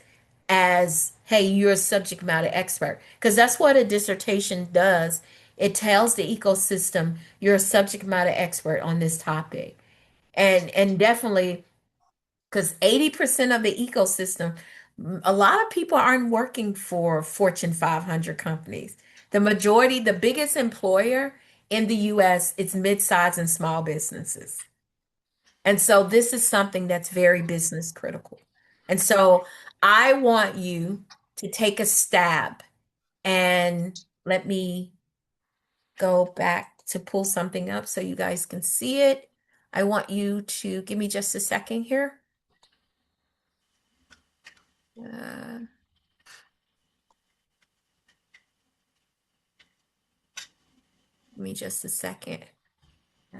as, hey, you're a subject matter expert. Because that's what a dissertation does. It tells the ecosystem you're a subject matter expert on this topic. And definitely because 80% of the ecosystem A lot of people aren't working for Fortune 500 companies. The majority, the biggest employer in the US is mid-sized and small businesses. And so this is something that's very business critical. And so I want you to take a stab and let me go back to pull something up so you guys can see it. I want you to give me just a second here. Uh, Give me just a second. Uh,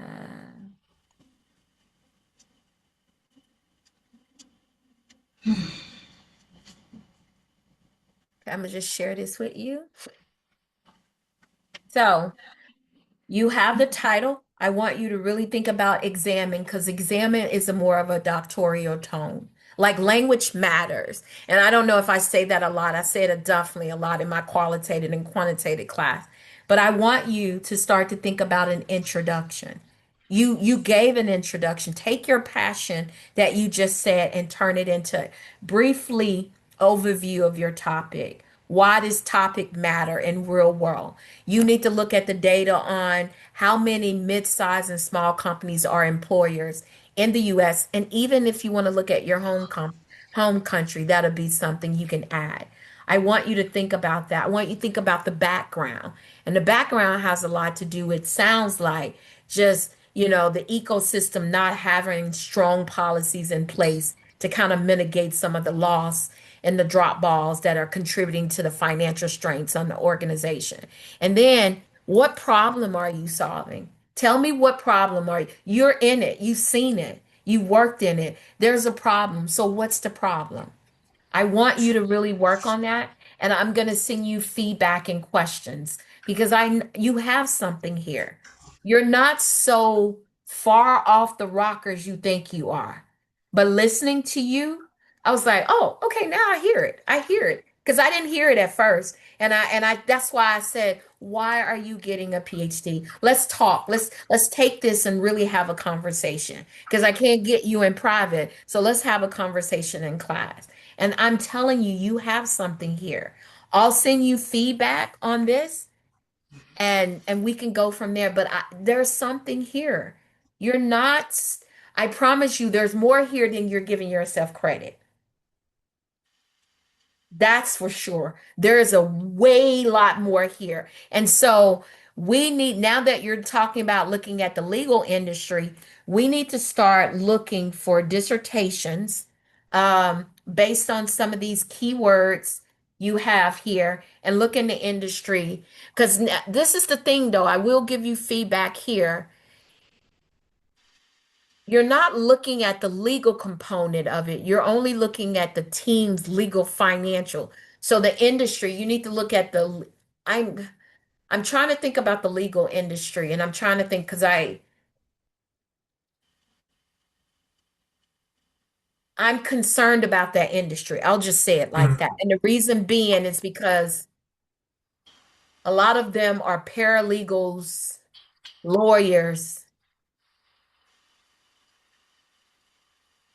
I'm gonna just share this with you. So you have the title. I want you to really think about examine because examine is a more of a doctoral tone. Like language matters. And I don't know if I say that a lot. I say it definitely a lot in my qualitative and quantitative class. But I want you to start to think about an introduction. You gave an introduction. Take your passion that you just said and turn it into briefly overview of your topic. Why does topic matter in real world? You need to look at the data on how many mid-sized and small companies are employers in the US. And even if you want to look at your home country, that'll be something you can add. I want you to think about that. I want you to think about the background. And the background has a lot to do with sounds like just, the ecosystem not having strong policies in place to kind of mitigate some of the loss and the drop balls that are contributing to the financial strains on the organization. And then what problem are you solving? Tell me what problem are you? You're in it. You've seen it. You worked in it. There's a problem. So what's the problem? I want you to really work on that. And I'm going to send you feedback and questions because you have something here. You're not so far off the rockers you think you are. But listening to you, I was like, oh, okay, now I hear it. I hear it. Because I didn't hear it at first. And I that's why I said, why are you getting a PhD? Let's talk. Let's take this and really have a conversation. Because I can't get you in private. So let's have a conversation in class. And I'm telling you, you have something here. I'll send you feedback on this and we can go from there. But there's something here. You're not, I promise you, there's more here than you're giving yourself credit. That's for sure. There is a way lot more here. And so we need, now that you're talking about looking at the legal industry, we need to start looking for dissertations based on some of these keywords you have here and look in the industry. Because this is the thing, though, I will give you feedback here. You're not looking at the legal component of it. You're only looking at the team's legal financial. So the industry, you need to look at I'm trying to think about the legal industry and I'm trying to think because I'm concerned about that industry. I'll just say it like that. And the reason being is because a lot of them are paralegals, lawyers.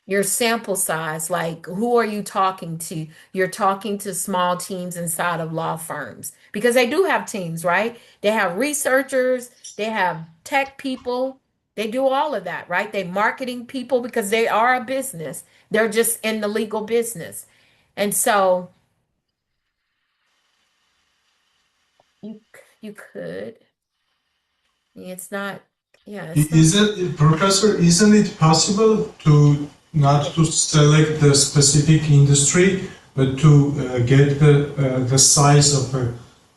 Your sample size, like who are you talking to? You're talking to small teams inside of law firms because they do have teams, right? They have researchers, they have tech people, they do all of that, right? They marketing people because they are a business. They're just in the legal business. And so you could. It's not, yeah, it's not. Professor, isn't it possible to not to select the specific industry, but to get the size of a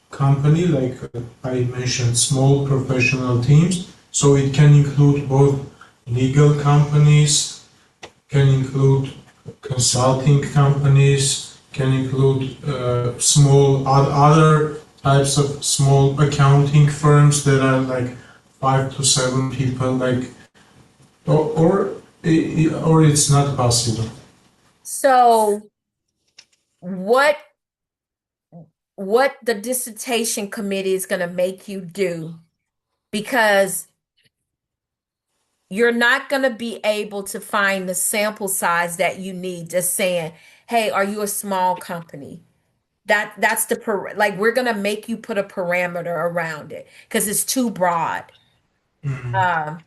company, like I mentioned, small professional teams, so it can include both legal companies, can include consulting companies, can include small other types of small accounting firms that are like 5 to 7 people, like, or it's not possible. So what the dissertation committee is going to make you do, because you're not going to be able to find the sample size that you need just saying, hey, are you a small company? That's like we're gonna make you put a parameter around it because it's too broad. Mhm. Um,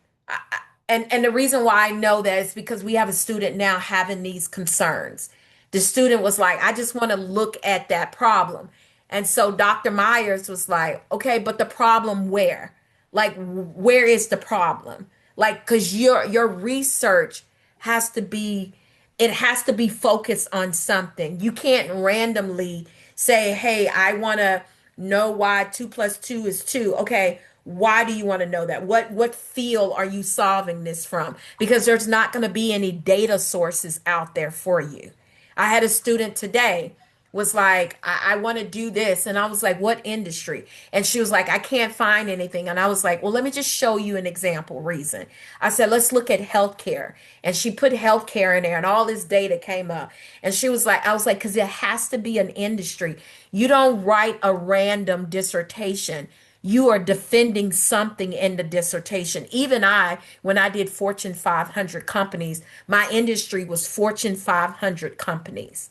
and the reason why I know that is because we have a student now having these concerns. The student was like, I just want to look at that problem. And so Dr. Myers was like, okay, but the problem where? Like, where is the problem? Like, because your research has to be, it has to be focused on something. You can't randomly say, hey, I want to know why 2 + 2 is 2. Okay, why do you want to know that? What field are you solving this from? Because there's not going to be any data sources out there for you. I had a student today was like, I want to do this. And I was like, what industry? And she was like, I can't find anything. And I was like, well, let me just show you an example reason. I said, let's look at healthcare. And she put healthcare in there and all this data came up. And she was like, I was like, because it has to be an industry. You don't write a random dissertation. You are defending something in the dissertation. Even I, when I did Fortune 500 companies, my industry was Fortune 500 companies.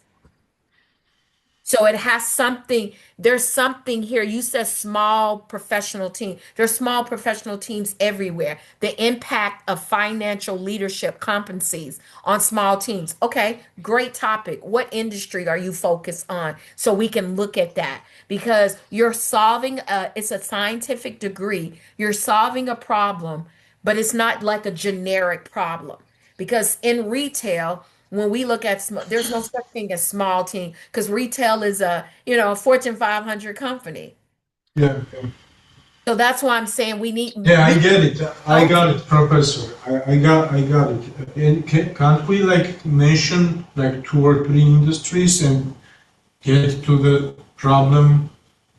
So it has something, there's something here. You said small professional team. There's small professional teams everywhere. The impact of financial leadership competencies on small teams. Okay, great topic. What industry are you focused on? So we can look at that because you're solving it's a scientific degree. You're solving a problem, but it's not like a generic problem. Because in retail, when we look at there's no such thing as small team because retail is a a Fortune 500 company. Yeah, yeah. So that's why I'm saying we need Yeah, I you get it. I know, got it, Professor. I got it. And can't we like mention like 2 or 3 industries and get to the problem?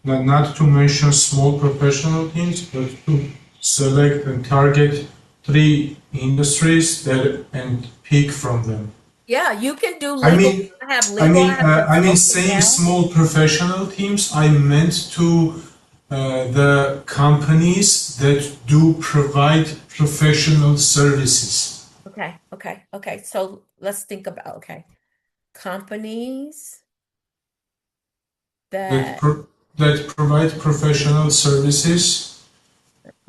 Not to mention small professional teams, but to select and target 3 industries that and pick from them. yeah, you can do I legal. mean, I have legal, I have consulting saying now. small professional teams, I meant to the companies that do provide professional services Okay. So let's think about companies that that that provide professional services,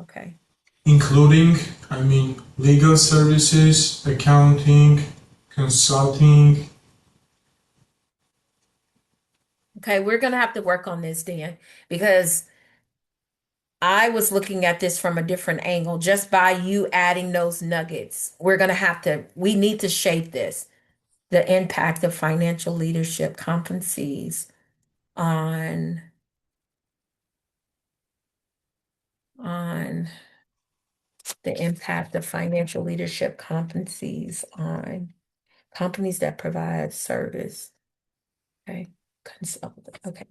okay. including, I mean, legal services, accounting, consulting. Okay, we're gonna have to work on this, Dan, because I was looking at this from a different angle. Just by you adding those nuggets, we need to shape this. The impact of financial leadership competencies on on the impact of financial leadership competencies on companies that provide service. Okay. Okay.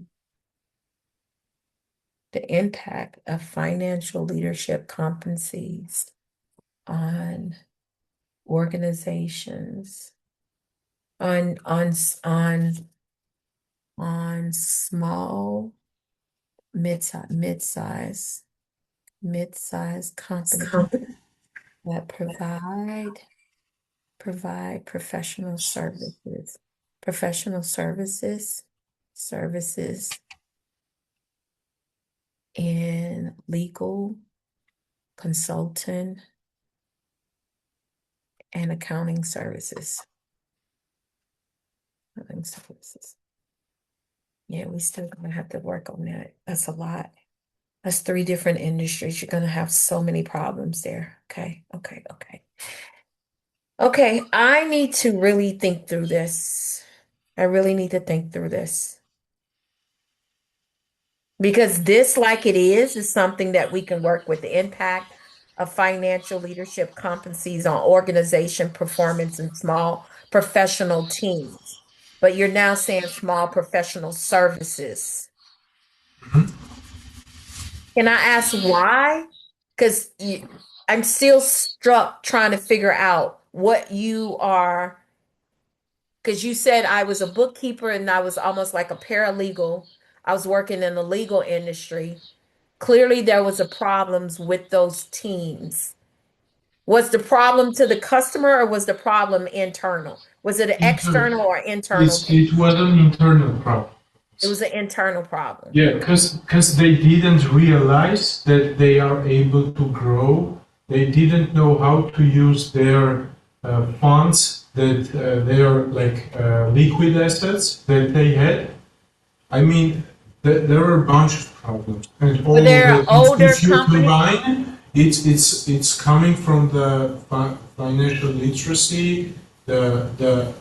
The impact of financial leadership competencies on organizations on small mid-size companies that provide professional services in legal, consulting, and accounting services. Accounting services. Yeah, we still gonna have to work on that. That's a lot. That's 3 different industries. You're gonna have so many problems there. Okay. Okay, I need to really think through this. I really need to think through this. Because this, like it is something that we can work with the impact of financial leadership competencies on organization performance and small professional teams. But you're now saying small professional services. Can I ask why? Because I'm still struck trying to figure out what you are. Because you said I was a bookkeeper and I was almost like a paralegal. I was working in the legal industry. Clearly, there was a problems with those teams. Was the problem to the customer or was the problem internal? Was it an external or internal thing? It was an internal problem. It was an internal problem. Yeah, because they didn't realize that they are able to grow. They didn't know how to use their funds that they are like liquid assets that they had. I mean, there are a bunch of problems, and all Were of there it. older If you companies? combine, it's coming from the financial literacy, the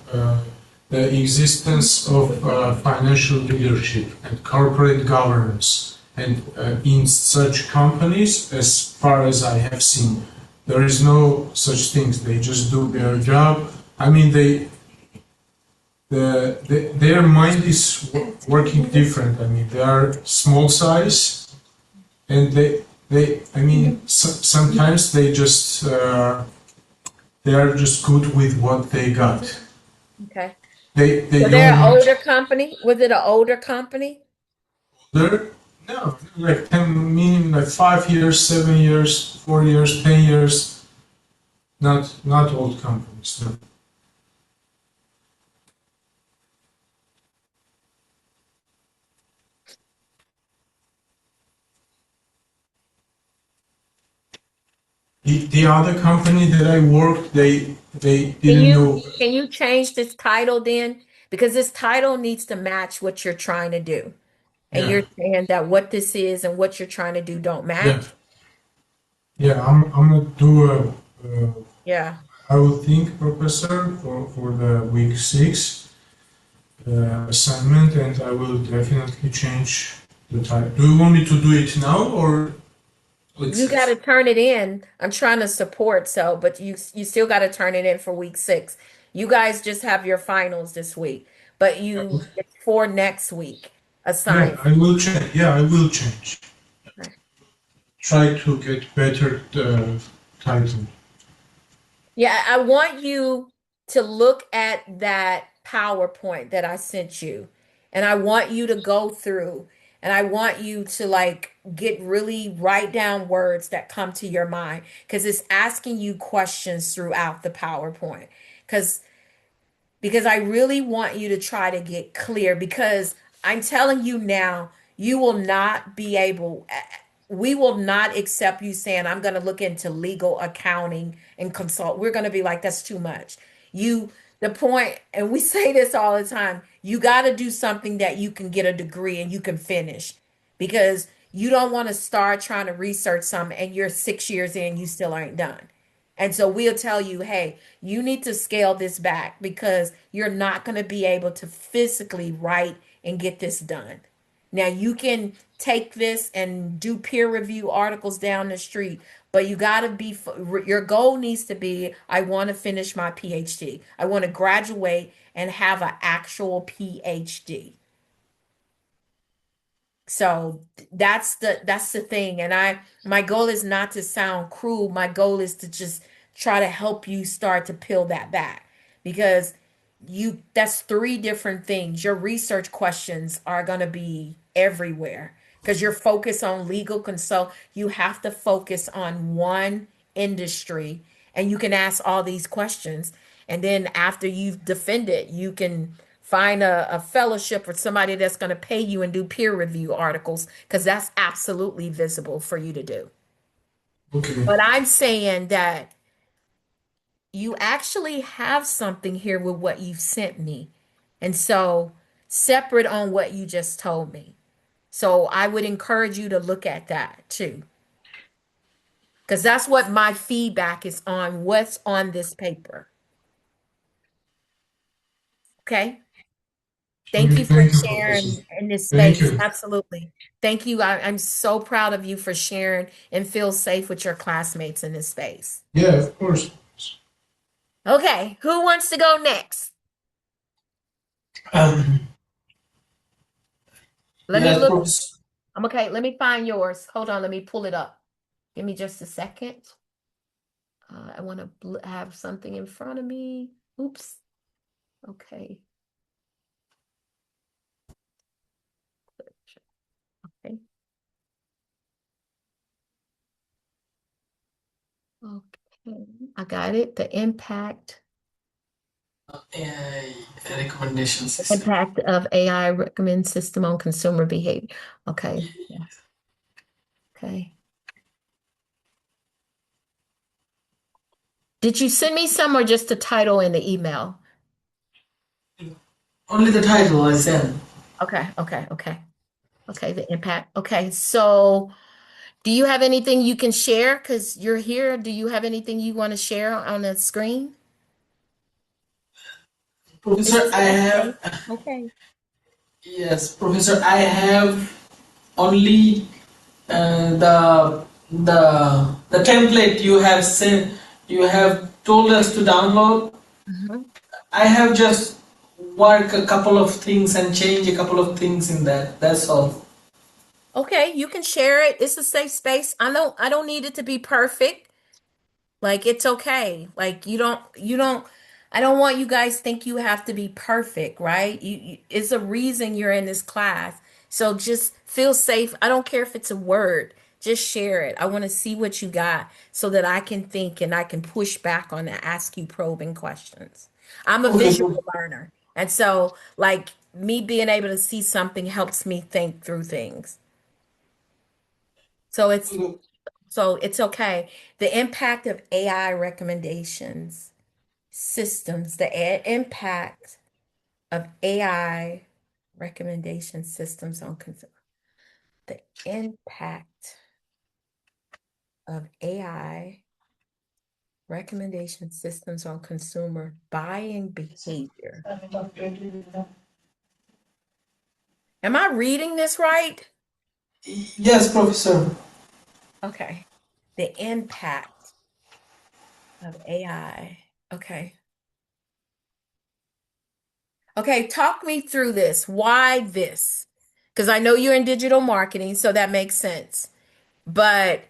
existence of financial leadership and corporate governance, and in such companies, as far as I have seen, there is no such things. They just do their job. I mean, their mind is working different. I mean, they are small size, and I mean, sometimes they are just good with what they got. Okay. They Were don't there an want older company? Was it an older company? older. No, like 10, meaning like 5 years, 7 years, 4 years, 10 years. Not old companies. No. The other company that I worked, they didn't know. Can you change this title then? Because this title needs to match what you're trying to do. And Yeah, you're saying that what this is and what you're trying to do don't yeah, match? yeah. I'm gonna do Yeah. I will think, professor, for the week 6 assignment, and I will definitely change the title. Do you want me to do it now or week You got 6? to turn it in. I'm trying to support, so, but you still got to turn it in for week 6. You guys just have your finals this week, but it's for next week Yeah, assignment. I will change. Yeah, I will change. Try to get better title. Yeah, I want you to look at that PowerPoint that I sent you, and I want you to go through, and I want you to like get really write down words that come to your mind because it's asking you questions throughout the PowerPoint. Because because I really want you to try to get clear because I'm telling you now, you will not be able, we will not accept you saying, I'm going to look into legal accounting and consult. We're going to be like, that's too much. You, the point, and we say this all the time, you got to do something that you can get a degree and you can finish because you don't want to start trying to research something and you're 6 years in, you still ain't done. And so we'll tell you, hey, you need to scale this back because you're not going to be able to physically write and get this done. Now, you can take this and do peer review articles down the street, but you got to be, your goal needs to be I want to finish my PhD. I want to graduate and have an actual PhD. So that's the thing. And my goal is not to sound cruel. My goal is to just try to help you start to peel that back because that's 3 different things. Your research questions are going to be everywhere because you're focused on legal consult. You have to focus on one industry and you can ask all these questions. And then after you've defended, you can find a fellowship or somebody that's going to pay you and do peer review articles because that's absolutely visible for you to do. Okay. But I'm saying that you actually have something here with what you've sent me. And so, separate on what you just told me. So, I would encourage you to look at that too, because that's what my feedback is on what's on this paper. Okay. Thank Okay, you for thank you, professor. sharing in this Thank space. you. Absolutely. Thank you. I'm so proud of you for sharing and feel safe with your classmates in this space. Yeah, of course. Okay. Who wants to go next? Um, Let me yes, look. Professor. I'm okay. Let me find yours. Hold on. Let me pull it up. Give me just a second. I want to have something in front of me. Oops. Okay. Okay. Okay. I got it. The AI recommendation system. impact of AI recommend system on consumer behavior. Okay. Yeah. Okay. Did you send me some or just the title in the email? Only the title I sent. Okay. Okay. The impact. Okay. So do you have anything you can share? Because you're here. Do you have anything you want to share on the screen? Professor, I Okay. have, Okay. yes, Professor, I have only the template you have sent, you have told us to download. Mhm. I have just work a couple of things and change a couple of things in that. That's all. Okay, you can share it. It's a safe space. I don't need it to be perfect. Like it's okay. Like you don't I don't want you guys think you have to be perfect, right? It's a reason you're in this class. So just feel safe. I don't care if it's a word. Just share it. I want to see what you got so that I can think and I can push back on and ask you probing questions. I'm a Okay. visual learner. And so like me being able to see something helps me think through things. So it's okay. The impact of AI recommendations systems, impact of AI recommendation systems on consumer, the impact of AI recommendation systems on consumer buying behavior. Am I reading this right? Yes, Professor. Okay. The impact of AI. Okay. Okay, talk me through this. Why this? Because I know you're in digital marketing, so that makes sense. But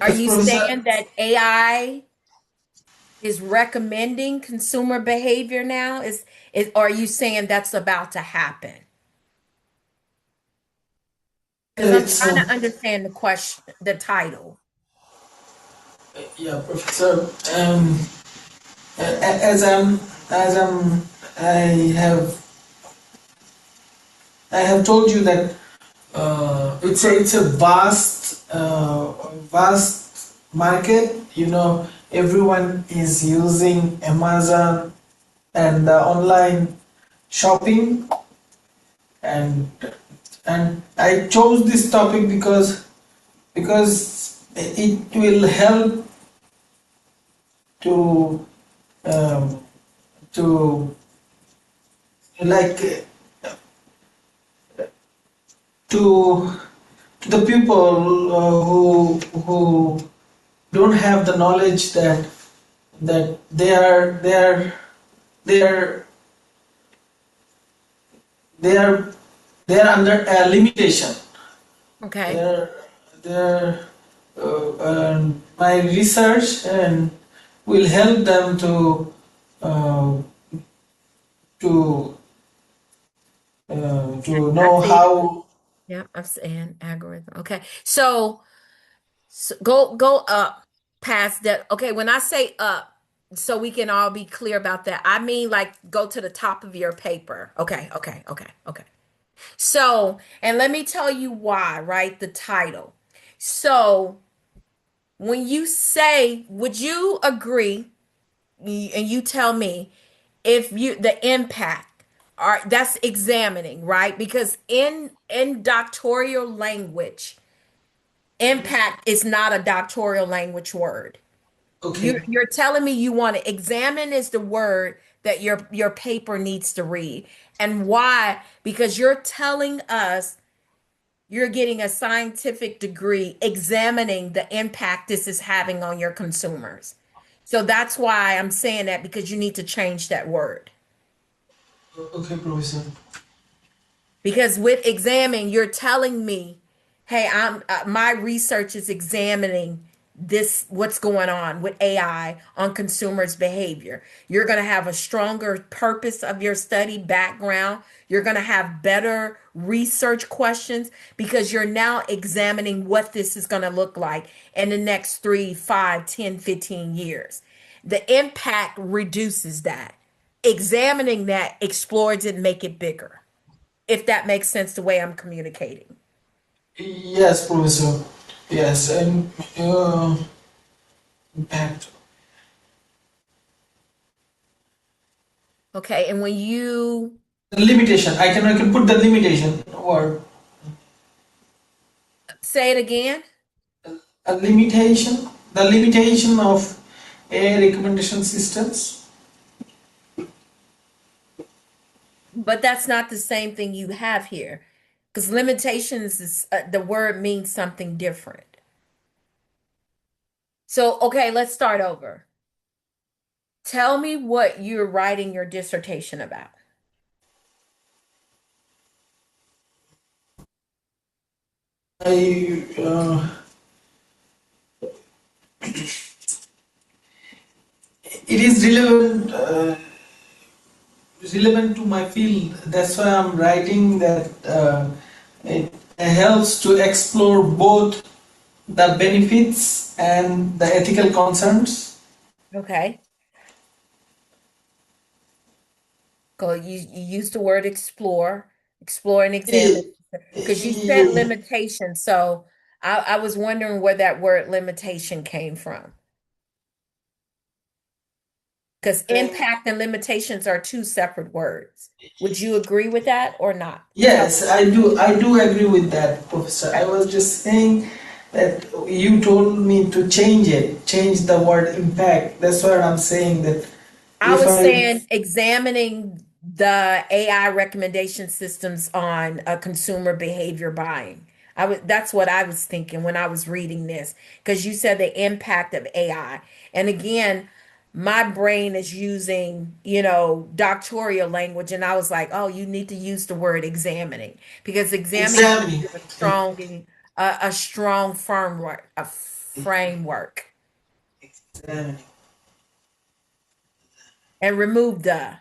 are Yes, you Professor. saying that AI is recommending consumer behavior now? Or are you saying that's about to happen? Because I'm It's trying to understand the question, the title. yeah, Professor. As I have I have told you that it's a vast market. You know, everyone is using Amazon and online shopping, and I chose this topic because it will help to um, to like to the people who don't have the knowledge that they are they are they are under a limitation. Okay. They're they're my research and will help them uh, to to I know see. how. Yeah, I'm saying algorithm. Okay. So go up past that. Okay, when I say up, so we can all be clear about that, I mean like go to the top of your paper. Okay. So, and let me tell you why, right? The title. So, when you say, would you agree, and you tell me if you the impact are that's examining, right? Because in doctoral language, impact is not a doctoral language word. Okay. You're telling me you want to examine is the word that your paper needs to read. And why? Because you're telling us you're getting a scientific degree examining the impact this is having on your consumers. So that's why I'm saying that because you need to change that word. Okay, Professor. Because with examine, you're telling me, hey, I'm my research is examining this what's going on with AI on consumers' behavior. You're going to have a stronger purpose of your study background. You're going to have better research questions because you're now examining what this is going to look like in the next 3, 5, 10, 15 years. The impact reduces that. Examining that explores it and make it bigger. If that makes sense the way I'm communicating. Yes, Professor. Yes, and impact. Okay, and when you The limitation. I can put the limitation word. say it again, A limitation. The limitation of AI recommendation systems. but that's not the same thing you have here because limitations is the word means something different. So, okay, let's start over. Tell me what you're writing your dissertation about. I it is relevant to my field. That's why I'm writing that it helps to explore both the benefits and the ethical concerns. Okay. Go you use the word explore and examine because you said Yeah. limitation. So I was wondering where that word limitation came from. Because impact and limitations are two separate words. Would you agree with that or not? Tell Yes, I do. I do agree with that, Professor. me. I was just saying that you told me to change it, change the word impact. That's what I'm saying. That I if was I saying examining the AI recommendation systems on consumer behavior buying. That's what I was thinking when I was reading this because you said the impact of AI. And again, my brain is using, doctoral language and I was like, "Oh, you need to use the word examining because examining gives examine, you a strong framework examining, and remove the.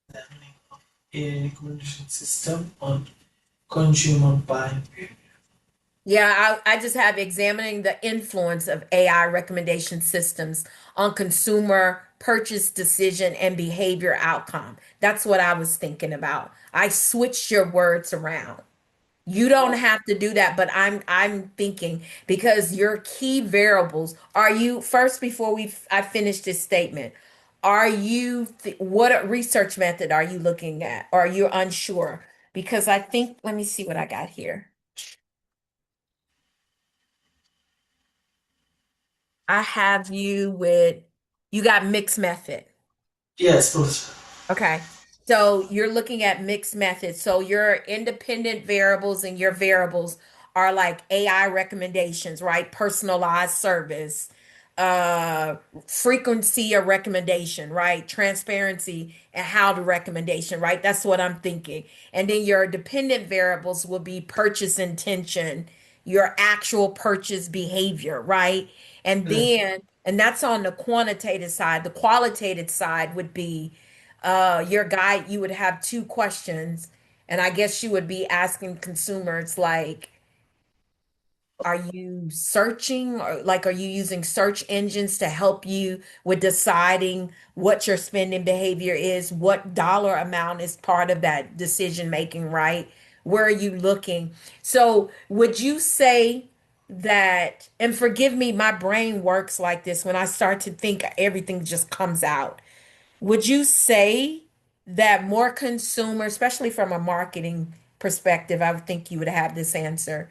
examining of a recommendation system on consumer buying. Yeah, I just have examining the influence of AI recommendation systems on consumer purchase decision and behavior outcome. That's what I was thinking about. I switched your words around. You don't have to do that, but I'm thinking because your key variables are you first before I finish this statement. Are you what research method are you looking at? Or are you unsure? Because I think let me see what I got here. I have you got mixed method. Yes, Professor. Okay. So you're looking at mixed methods. So your independent variables and your variables are like AI recommendations, right? Personalized service, uh, frequency of recommendation, right? Transparency and how the recommendation, right? That's what I'm thinking. And then your dependent variables will be purchase intention, your actual purchase behavior, right? And then, and that's on the quantitative side. The qualitative side would be your guide, you would have two questions, and I guess you would be asking consumers like, are you searching or like are you using search engines to help you with deciding what your spending behavior is, what dollar amount is part of that decision making, right? Where are you looking? So would you say that, and forgive me, my brain works like this when I start to think everything just comes out. Would you say that more consumers, especially from a marketing perspective, I would think you would have this answer.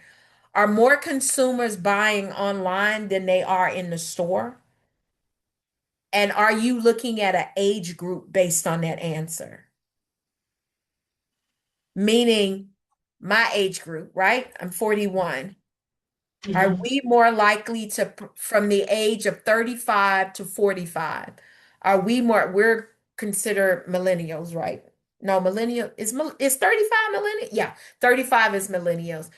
Are more consumers buying online than they are in the store? And are you looking at an age group based on that answer? Meaning my age group, right? I'm 41. Are Mhm. we more likely to, from the age of 35 to 45, we're considered millennials, right? No, millennial is 35 millennial? Yeah, 35 is millennials.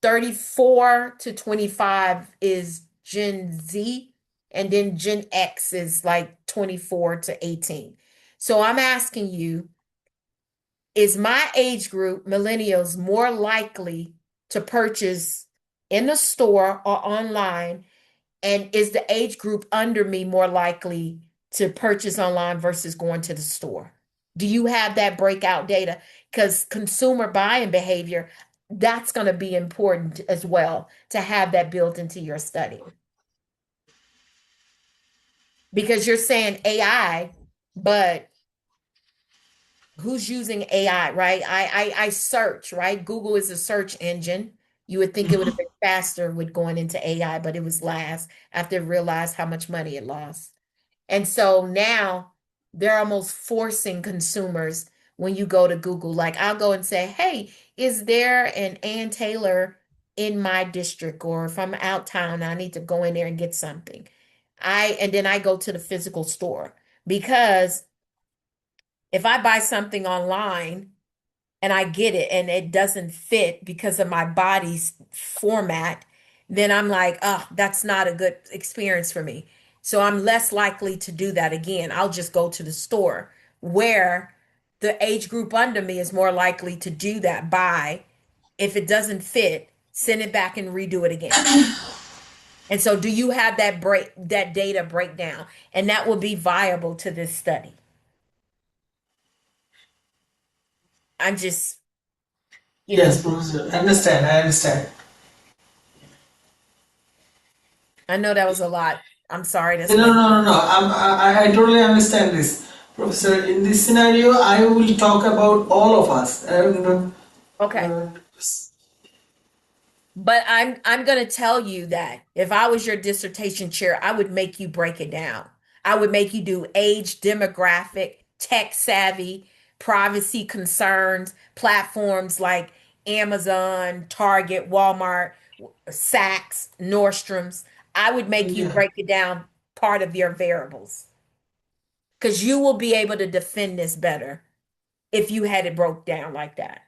34 to 25 is Gen Z, and then Gen X is like 24 to 18. So I'm asking you, is my age group, millennials, more likely to purchase in the store or online? And is the age group under me more likely to purchase online versus going to the store? Do you have that breakout data? Because consumer buying behavior, that's going to be important as well to have that built into your study. Because you're saying AI, but who's using AI, right? I search, right? Google is a search engine. You would think it would have been faster with going into AI, but it was last after it realized how much money it lost. And so now they're almost forcing consumers when you go to Google. Like I'll go and say, hey, is there an Ann Taylor in my district? Or if I'm out town, I need to go in there and get something. And then I go to the physical store because if I buy something online and I get it and it doesn't fit because of my body's format, then I'm like, oh, that's not a good experience for me. So I'm less likely to do that again. I'll just go to the store where the age group under me is more likely to do that. Buy, if it doesn't fit, send it back and redo it again. And so do you have that data breakdown? And that will be viable to this study. I'm just, Yes, Professor. Understand. I understand. I know that was a lot. I'm sorry. That's No. I totally understand this, Professor. In this scenario, I will talk about all of us. okay. But I'm going to tell you that if I was your dissertation chair, I would make you break it down. I would make you do age, demographic, tech savvy, privacy concerns, platforms like Amazon, Target, Walmart, Saks, Nordstrom's. I would make you Yeah. break it down part of your variables because you will be able to defend this better if you had it broke down like that.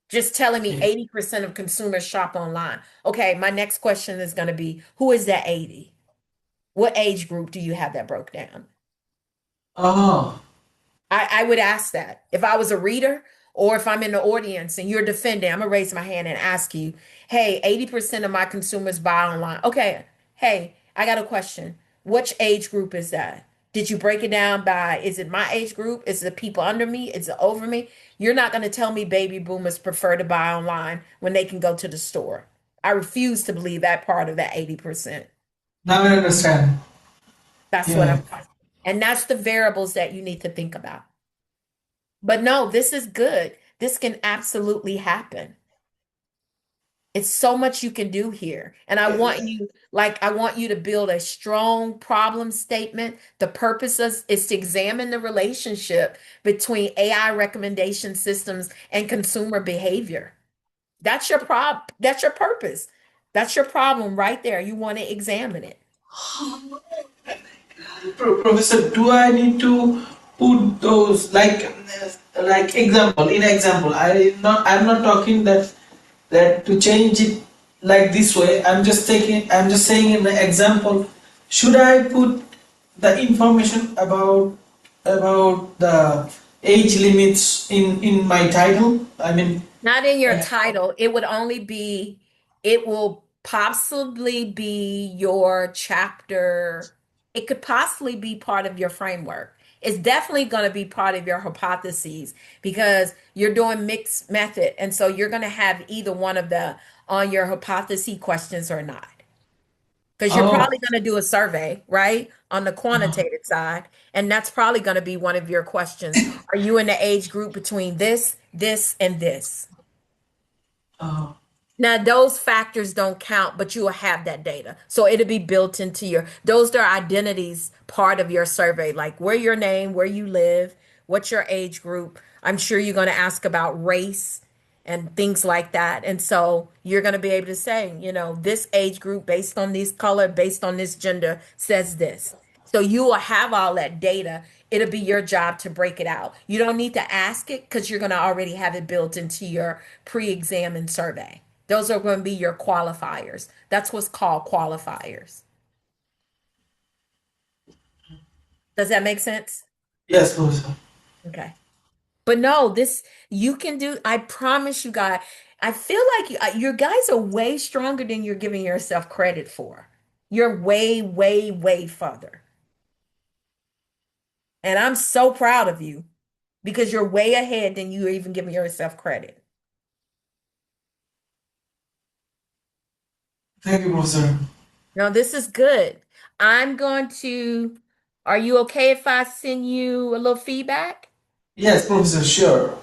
Just telling me 80% of consumers shop online. Okay, my next question is going to be, who is that 80? What age group do you have that broke down? Oh, I would ask that. If I was a reader or if I'm in the audience and you're defending, I'm going to raise my hand and ask you, hey, 80% of my consumers buy online. Okay, hey, I got a question. Which age group is that? Did you break it down by, is it my age group? Is it people under me? Is it over me? You're not going to tell me baby boomers prefer to buy online when they can go to the store. I refuse to believe that part of that 80%. now I understand. That's what Yeah. and that's the variables that you need to think about. But no, this is good. This can absolutely happen. It's so much you can do here. And I want you to build a strong problem statement. The purpose is to examine the relationship between AI recommendation systems and consumer behavior. That's your that's your purpose. That's your problem right there. You want to examine it. Professor, do I need to put those like example in example? I'm not talking that to change it like this way. I'm just saying in the example. Should I put the information about the age limits in my title? I mean, Not in your title. It will possibly be your chapter. It could possibly be part of your framework. It's definitely going to be part of your hypotheses because you're doing mixed method. And so you're going to have either one of the on your hypothesis questions or not. Because you're oh, probably going to do a survey, right? On the quantitative side. And that's probably going to be one of your questions. Are you in the age group between this, and this? oh. Now, those factors don't count, but you will have that data. So it'll be built into those are identities part of your survey, like where your name, where you live, what's your age group. I'm sure you're going to ask about race and things like that. And so you're going to be able to say, this age group based on this color, based on this gender says this. So you will have all that data. It'll be your job to break it out. You don't need to ask it because you're going to already have it built into your pre-examined survey. Those are going to be your qualifiers. That's what's called qualifiers. Does that make sense? Yes, Professor. Okay. But no, this you can do. I promise you guys. I feel like you guys are way stronger than you're giving yourself credit for. You're way, way, way further. And I'm so proud of you because you're way ahead than you're even giving yourself credit. Thank you, Professor. No, this is good. I'm going to, are you okay if I send you a little feedback? Yes, Professor, sure.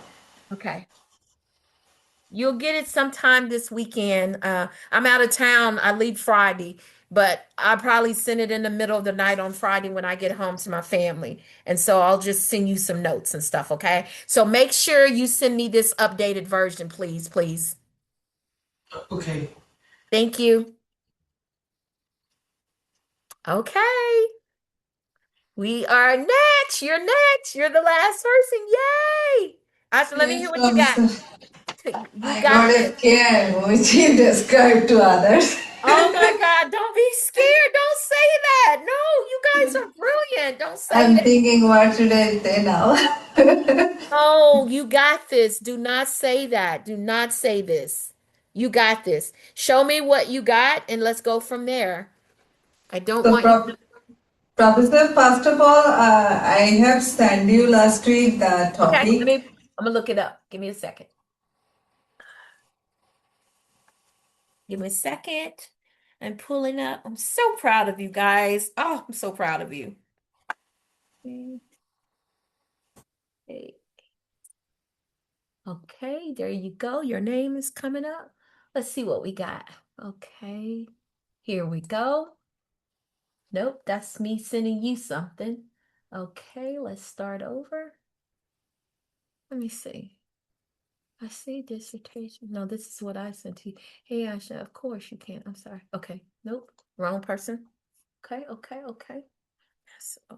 Okay. You'll get it sometime this weekend. I'm out of town. I leave Friday, but I'll probably send it in the middle of the night on Friday when I get home to my family. And so I'll just send you some notes and stuff, okay? So make sure you send me this updated version, please, please. Okay. Thank you. Okay. We are next. You're next. You're the last person. Yay! Asha, let me hear Yes, what you got. Professor. You I got got this. a care which you described to others. Oh my God, don't be scared. Don't say that. No, you guys are brilliant. Don't say I'm that. thinking, what should I say now? No, you got this. Do not say that. Do not say this. You got this. Show me what you got and let's go from there. I don't So, want you. Professor, first of all, I have sent you last week the Okay, topic. I'm gonna look it up. Give me a second. Give me a second. I'm pulling up. I'm so proud of you guys. Oh, I'm so proud of you. Okay, there you go. Your name is coming up. Let's see what we got. Okay, here we go. Nope, that's me sending you something. Okay, let's start over. Let me see. I see dissertation. No, this is what I sent to you. Hey, Asha, of course you can. I'm sorry. Okay, nope, wrong person. Okay. Yes. Oh,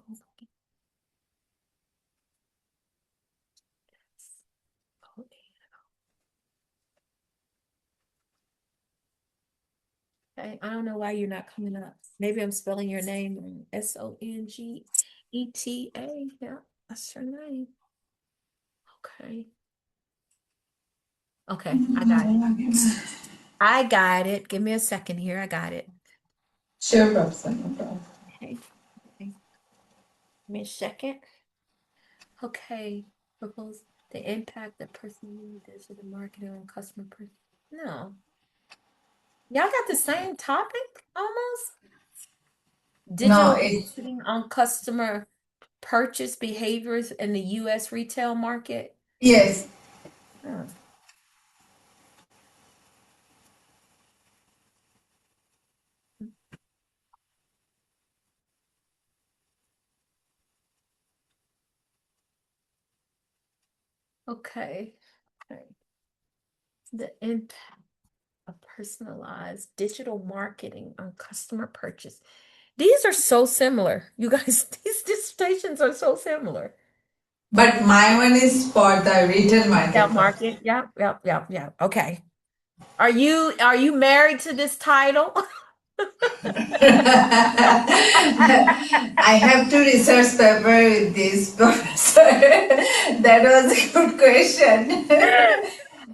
okay, I don't know why you're not coming up. Maybe I'm spelling your name wrong. Songeta. Yeah, that's your name. Okay. Okay, I got it. I got it. Give me a second here. I got it. Sure, Professor, no problem. Okay. Give me a second. Okay. Propose the impact that personal digital marketing on customer. No. Y'all got the same topic almost? No, Digital it's marketing on customer purchase behaviors in the U.S. retail market. yes. Oh. Okay. The impact of personalized digital marketing on customer purchase. These are so similar. You guys, these dissertations are so similar. But my one is for the retail Retail market. market. Yep. Okay. Are you married to this title? I have to research paper with this, Professor. That was a good question.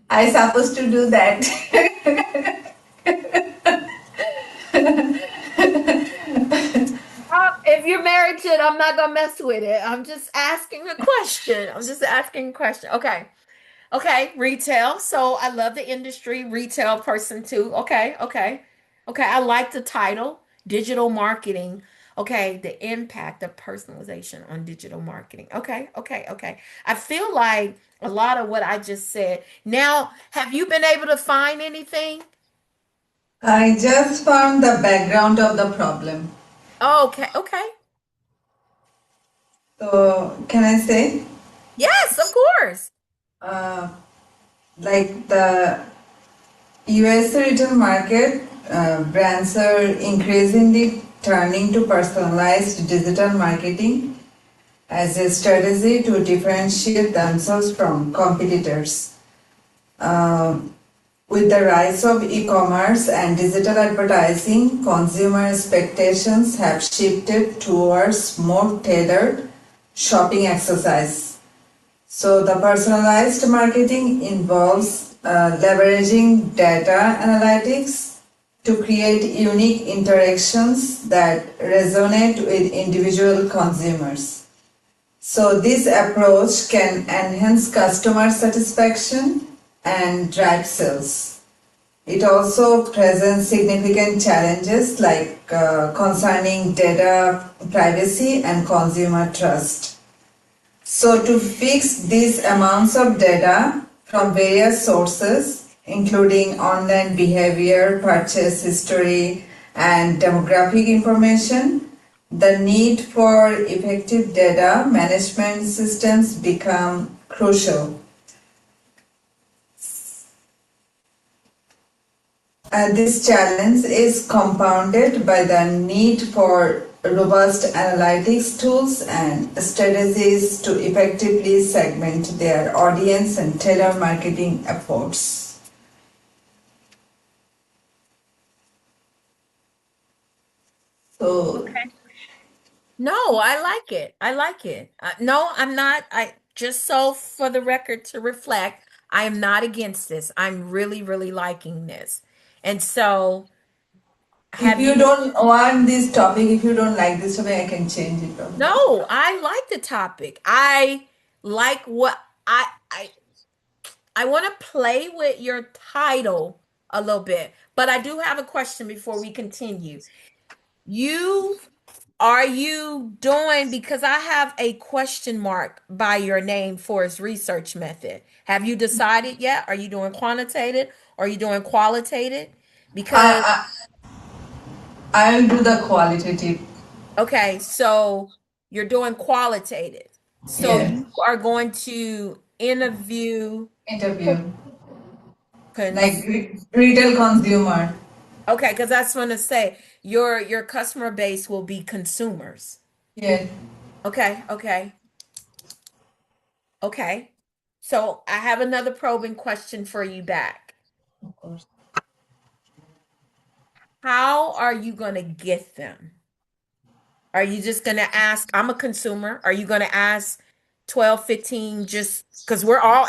I supposed to do that. If you're married to it, I'm not gonna mess with it. I'm just asking a question. Okay. Retail. So I love the industry, retail person too. Okay. I like the title, digital marketing. Okay, the impact of personalization on digital marketing. Okay. I feel like a lot of what I just said. Now, have you been able to find anything? I just found the background of the problem. Okay. So, can I say? Yes, of course. Like the US retail market, brands are increasingly turning to personalized digital marketing as a strategy to differentiate themselves from competitors. With the rise of e-commerce and digital advertising, consumer expectations have shifted towards more tailored shopping exercise. So the personalized marketing involves leveraging data analytics to create unique interactions that resonate with individual consumers. So this approach can enhance customer satisfaction and drive sales. It also presents significant challenges like concerning data privacy and consumer trust. So to fix these amounts of data from various sources, including online behavior, purchase history, and demographic information, the need for effective data management systems become crucial. This challenge is compounded by the need for robust analytics tools and strategies to effectively segment their audience and tailor marketing efforts. So, No, I like it. I like it. No, I'm not. Just so for the record to reflect, I am not against this. I'm really, really liking this. And so, if have you you? don't want this topic, if you don't like this topic, I can change it. No, I like the topic. I like what I I want to play with your title a little bit, but I do have a question before we continue. You Are you doing, because I have a question mark by your name for its research method. Have you decided yet? Are you doing quantitative or are you doing qualitative? Because, I, I'll do the qualitative. okay, so you're doing qualitative. So Yes. you are going to interview, Interview. Like cons retail consumer. okay, because that's going to say your customer base will be consumers. Yes. Okay, okay. Okay. So I have another probing question for you back. Of course. How are you going to get them? Are you just going to ask, I'm a consumer. Are you going to ask 12, 15, just because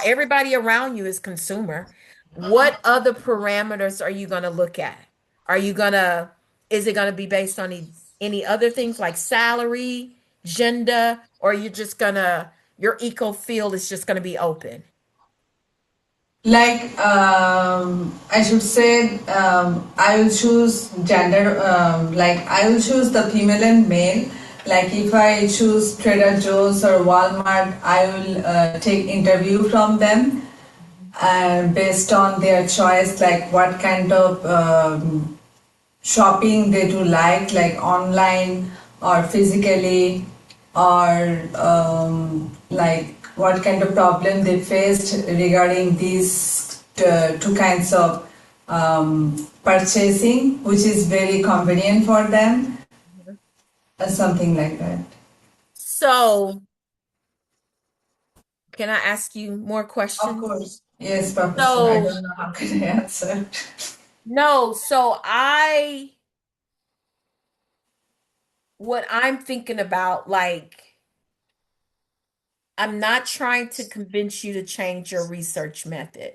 everybody around you is consumer. What other parameters are you going to look at? Are you going to, is it going to be based on any other things like salary, gender, or you just going to, your eco field is just going to be open? Like I should say, I will choose gender. Like I will choose the female and male. Like if I choose Trader Joe's or Walmart, I will take interview from them, and based on their choice, like what kind of shopping they do like online or physically, or like what kind of problem they faced regarding these two kinds of purchasing, which is very convenient for them, or something like that. So, can I ask you more Of questions? course. Yes, Professor. I So, don't know how can I answer. no, what I'm thinking about, like, I'm not trying to convince you to change your research method,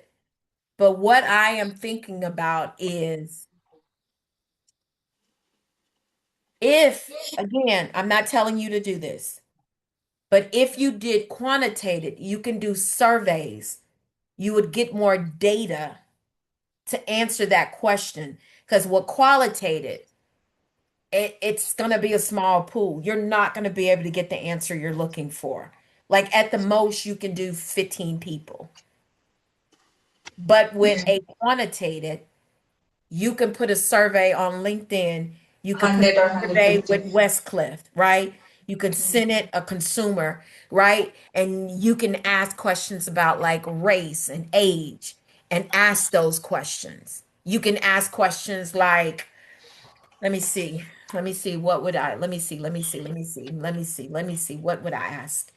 but what I am thinking about is if, again, I'm not telling you to do this, but if you did quantitative, you can do surveys, you would get more data to answer that question. Because what qualitative, it's going to be a small pool. You're not going to be able to get the answer you're looking for. Like at the most, you can do 15 people. But with a quantitative, you can put a survey on LinkedIn. You could put 100 or a survey 150. with Westcliff, right? You could send it a consumer, right? And you can ask questions about like race and age and ask those questions. You can ask questions like, let me see. Let me see. What would I? Let me see. Let me see. Let me see. Let me see. Let me see. What would I ask?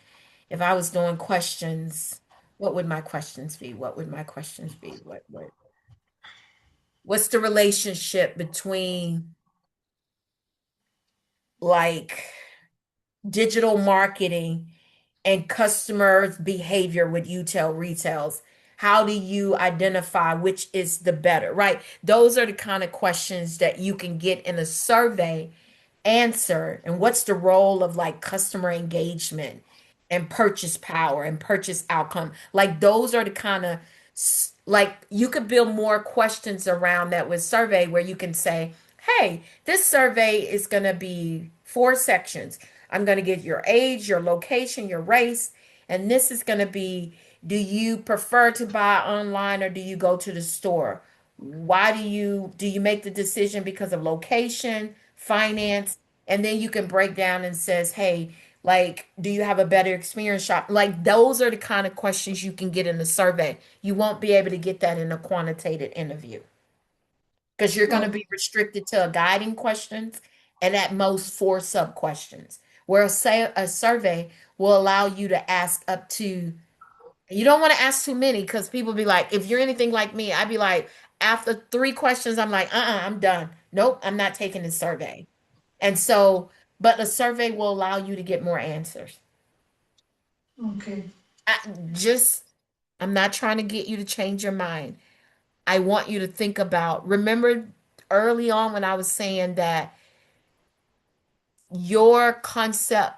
If I was doing questions, what would my questions be? What would my questions be? What? what's the relationship between like digital marketing and customers' behavior with retails? How do you identify which is the better, right? Those are the kind of questions that you can get in a survey answer. And what's the role of like customer engagement and purchase power and purchase outcome? Like those are the kind of like you could build more questions around that with survey where you can say, hey, this survey is going to be 4 sections. I'm going to get your age, your location, your race, and this is going to be, do you prefer to buy online or do you go to the store? Why do you make the decision because of location, finance, and then you can break down and says, hey, like, do you have a better experience shop? Like those are the kind of questions you can get in the survey. You won't be able to get that in a quantitative interview because you're going to Oh, be restricted to a guiding questions and at most 4 sub questions. Where say a survey will allow you to ask up to, you don't want to ask too many because people be like, if you're anything like me, I'd be like, after 3 questions, I'm like, I'm done. Nope, I'm not taking this survey. And so, but a survey will allow you to get more answers. okay. I just, I'm not trying to get you to change your mind. I want you to think about, remember early on when I was saying that your concept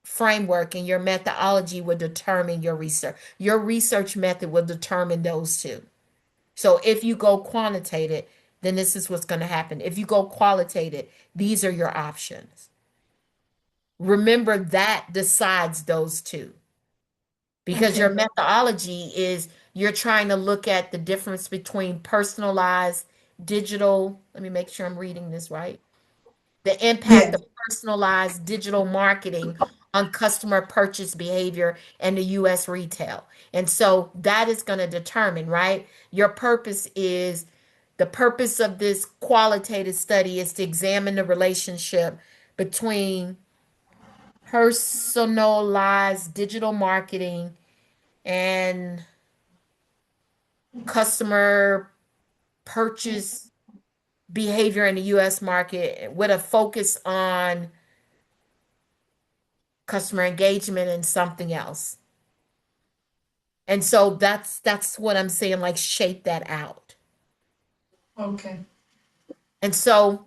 framework and your methodology will determine your research. Your research method will determine those two. So if you go quantitative, then this is what's going to happen. If you go qualitative, these are your options. Remember that decides those two because your Okay. methodology is you're trying to look at the difference between personalized digital. Let me make sure I'm reading this right. The impact Yes. of personalized digital marketing on customer purchase behavior and the US retail. And so that is going to determine, right? Your purpose is the purpose of this qualitative study is to examine the relationship between personalized digital marketing and customer purchase behavior in the US market with a focus on customer engagement and something else. And so that's what I'm saying, like shape that out. Okay. And so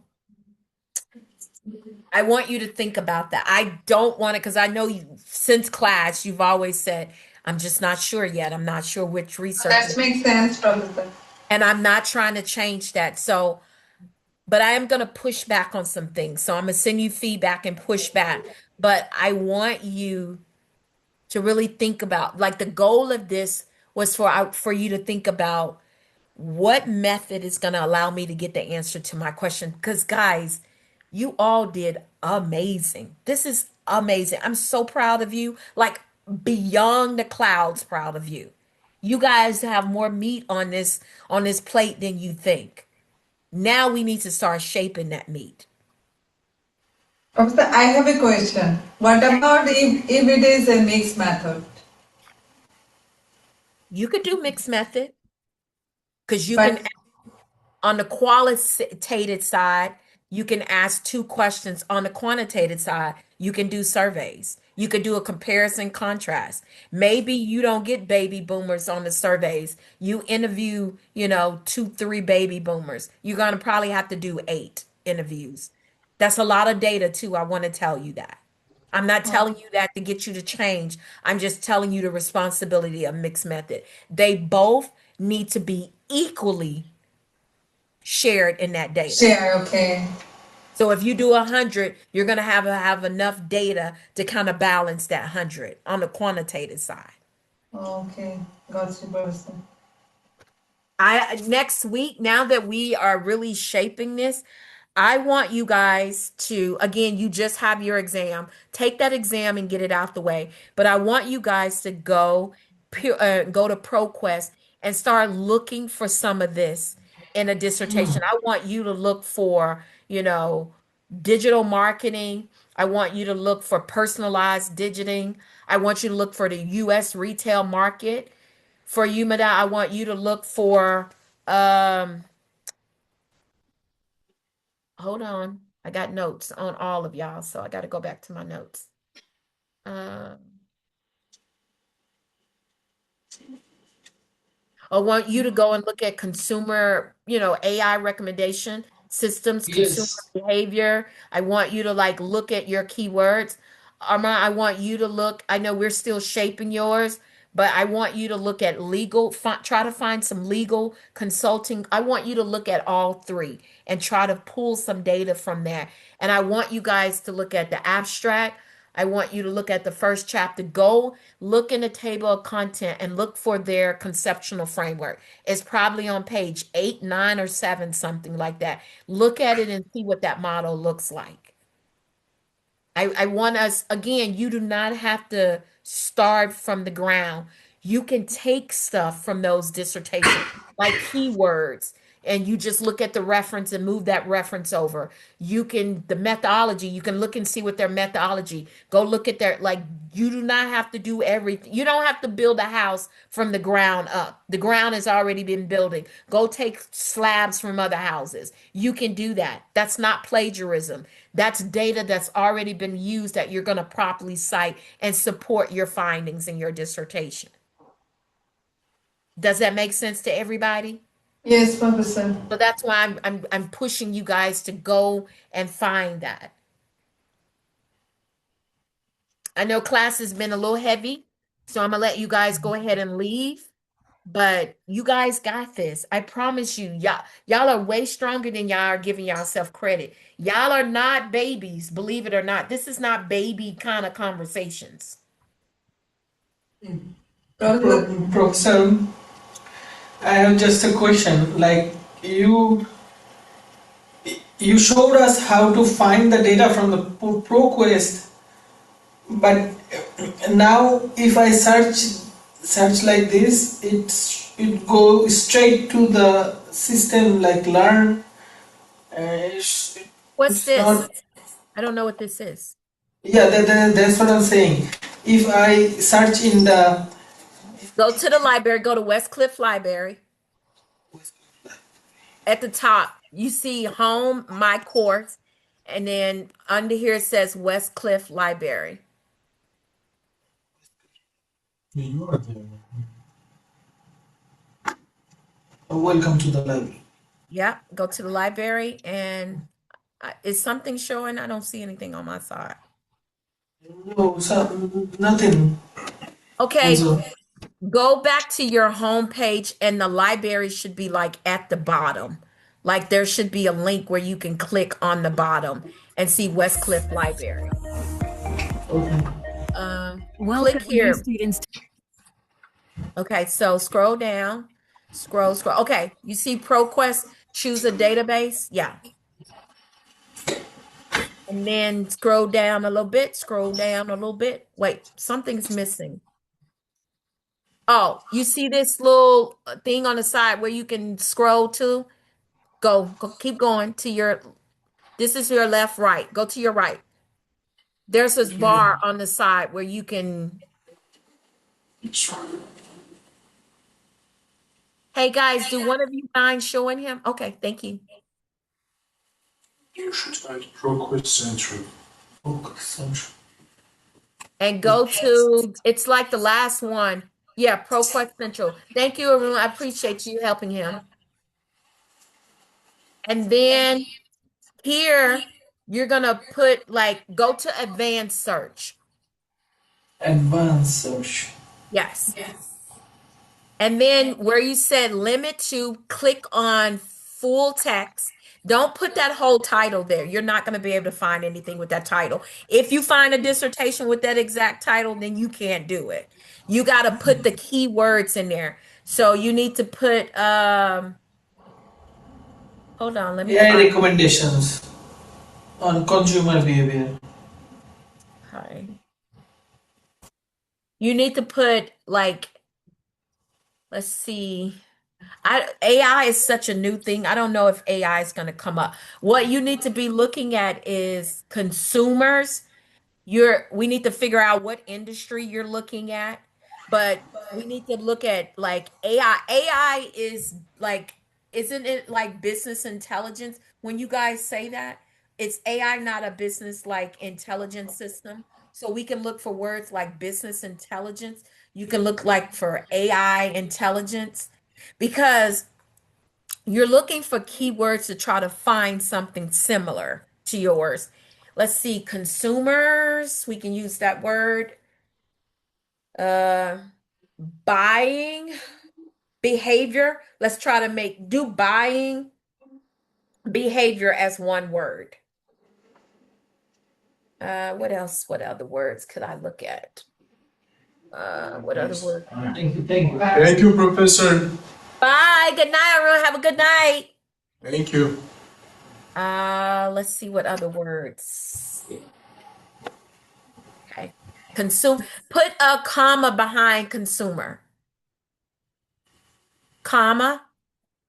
I want you to think about that. I don't want it because I know you since class you've always said, I'm just not sure yet. I'm not sure which research That makes sense, Professor. and I'm not trying to change that. So, but I am going to push back on some things. So I'm going to send you feedback and push back. But I want you to really think about like the goal of this was for you to think about what method is going to allow me to get the answer to my question because guys, you all did amazing. This is amazing. I'm so proud of you, like beyond the clouds proud of you. You guys have more meat on this plate than you think. Now we need to start shaping that meat. Professor, I have a question. What about if it is a mixed method? You could do mixed method because you can But on the qualitative side, you can ask 2 questions. On the quantitative side, you can do surveys. You could do a comparison contrast. Maybe you don't get baby boomers on the surveys. You interview, 2, 3 baby boomers. You're going to probably have to do 8 interviews. That's a lot of data, too. I want to tell you that. I'm not telling you that to get you to change. I'm just telling you the responsibility of mixed method. They both need to be equally shared in that data. share, okay. So if you do 100, you're going to have enough data to kind of balance that 100 on the quantitative side. Okay. Got you, Professor. I next week, now that we are really shaping this, I want you guys to, again, you just have your exam. Take that exam and get it out the way. But I want you guys to go to ProQuest and start looking for some of this in a dissertation. I want you to look for, digital marketing. I want you to look for personalized digiting. I want you to look for the US retail market. For you, Madam, I want you to look for um hold on. I got notes on all of y'all, so I got to go back to my notes. I want you to go and look at consumer, AI recommendation systems, consumer Yes. behavior. I want you to like look at your keywords. Arma, I want you to look, I know we're still shaping yours, but I want you to look at legal, try to find some legal consulting. I want you to look at all three and try to pull some data from there. And I want you guys to look at the abstract. I want you to look at the first chapter. Go look in the table of content and look for their conceptual framework. It's probably on page 8, 9, or 7, something like that. Look at it and see what that model looks like. I want us, again, you do not have to start from the ground. You can take stuff from those dissertations, like keywords, and you just look at the reference and move that reference over. The methodology, you can look and see what their methodology, go look at their, like, you do not have to do everything. You don't have to build a house from the ground up. The ground has already been building. Go take slabs from other houses. You can do that. That's not plagiarism. That's data that's already been used that you're going to properly cite and support your findings in your dissertation. Does that make sense to everybody? Yes, Professor. So that's why I'm pushing you guys to go and find that. I know class has been a little heavy, so I'm gonna let you guys go ahead and leave. But you guys got this. I promise you, y'all are way stronger than y'all are giving yourself credit. Y'all are not babies, believe it or not. This is not baby kind of conversations. Professor, I have just a question. Like you showed us how to find the data from the ProQuest, but now if I search like this, it go straight to the system like learn. What's It's this? not. I don't know what this is. Yeah, that's what I'm saying. If I search in the Go to the library, go to Westcliff Library. At the top, you see home, my course, and then under here it says Westcliff Library. Yeah, you are there. welcome to the library. Yeah, go to the library and is something showing? I don't see anything on my side. No, nothing. Okay, Also, go back to your home page and the library should be like at the bottom. Like there should be a link where you can click on the bottom and see Westcliff Library. okay. Click here. Okay, so scroll down, scroll. Okay, you see ProQuest, choose a database. Yeah. And then scroll down a little bit, scroll down a little bit. Wait, something's missing. Oh, you see this little thing on the side where you can scroll to? Go, keep going to this is your left, right. Go to your right. There's this bar on the side where you can. Hey guys, do one of you mind showing him? Okay, thank you. You should write ProQuest Central. And go to, it's like the last one. Yeah, ProQuest Central. Thank you, Arun. I appreciate you helping him. And then here, you're gonna put go to advanced search. Advanced search. Yes. And then where you said limit to, click on full text. Don't put that whole title there. You're not going to be able to find anything with that title. If you find a dissertation with that exact title, then you can't do it. You got to put the keywords in there. So you need to put, hold on, let me AI find. recommendations on consumer behavior. Hi. You need to put let's see. AI is such a new thing. I don't know if AI is going to come up. What you need to be looking at is consumers. We need to figure out what industry you're looking at, but we need to look at AI. AI is isn't it like business intelligence? When you guys say that, it's AI not a business like intelligence system? So we can look for words like business intelligence. You can look like for AI intelligence because you're looking for keywords to try to find something similar to yours. Let's see, consumers, we can use that word. Uh, buying behavior. Let's try to do buying behavior as one word. What else? What other words could I look at? What other words? Thank you. Thank you. Thank you, Professor. Bye. Good night, everyone. Have a good night. Thank you. Let's see what other words. Okay. Consume. Put a comma behind consumer. Comma.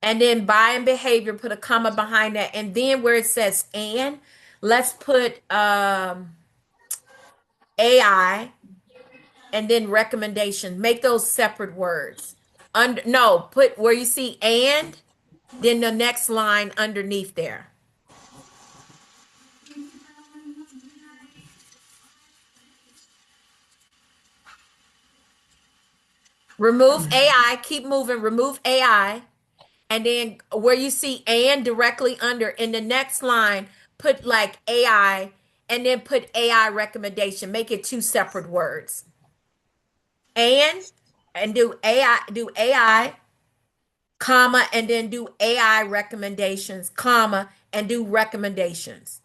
And then buying behavior, put a comma behind that. And then where it says and, let's put AI and then recommendation. Make those separate words. No, put where you see and, then the next line underneath there. Remove AI, keep moving, remove AI. And then where you see and directly under in the next line, put like AI and then put AI recommendation. Make it two separate words. And do AI, comma, and then do AI recommendations, comma, and do recommendations.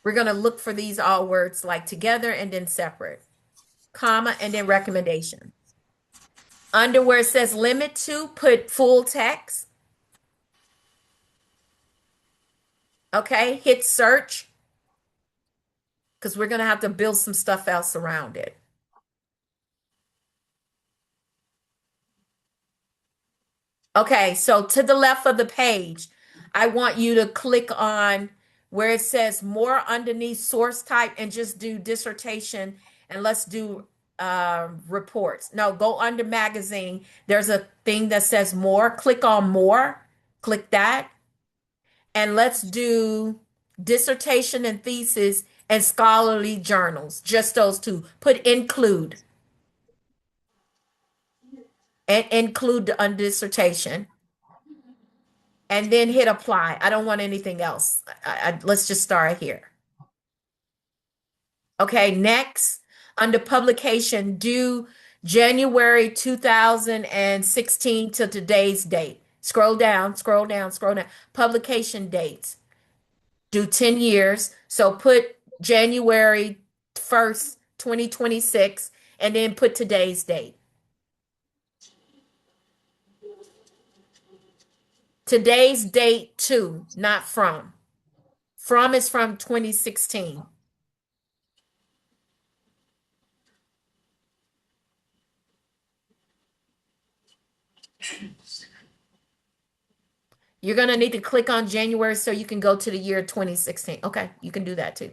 We're going to look for these all words like together and then separate, comma, and then recommendation. Under where it says limit to, put full text. Okay, hit search because we're going to have to build some stuff else around it. Okay, so to the left of the page, I want you to click on where it says more underneath source type and just do dissertation and let's do reports. No, go under magazine. There's a thing that says more. Click on more. Click that. And let's do dissertation and thesis and scholarly journals. Just those two. Put include. And include the dissertation. And then hit apply. I don't want anything else. Let's just start here. Okay, next, under publication, do January 2016 to today's date. Scroll down, scroll down, scroll down. Publication dates. Do 10 years. So put January 1st, 2026, and then put today's date. Today's date to, not from. From is from 2016. You're going to need to click on January so you can go to the year 2016. Okay, you can do that too.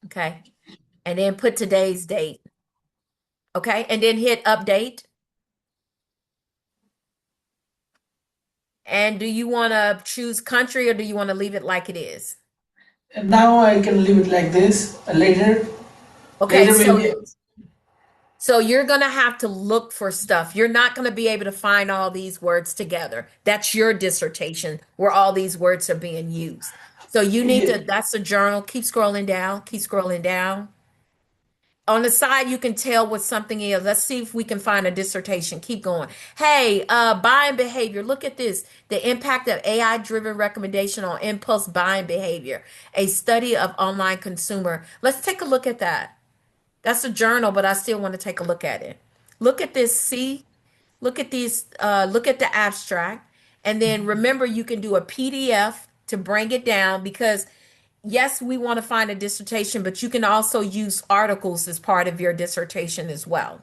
Okay, and then put today's date. Okay, and then hit update. And do you want to choose country or do you want to leave it like it is? And now I can leave it like this. Later. Okay, Later maybe. so you're going to have to look for stuff. You're not going to be able to find all these words together. That's your dissertation where all these words are being used. So you need to, that's a journal. Keep scrolling down, keep scrolling down. On the side, you can tell what something is. Let's see if we can find a dissertation. Keep going. Hey, buying behavior. Look at this. The impact of AI-driven recommendation on impulse buying behavior. A study of online consumer. Let's take a look at that. That's a journal, but I still want to take a look at it. Look at this. See? Look at these. Look at the abstract. And then remember, you can do a PDF to bring it down because yes, we want to find a dissertation, but you can also use articles as part of your dissertation as well.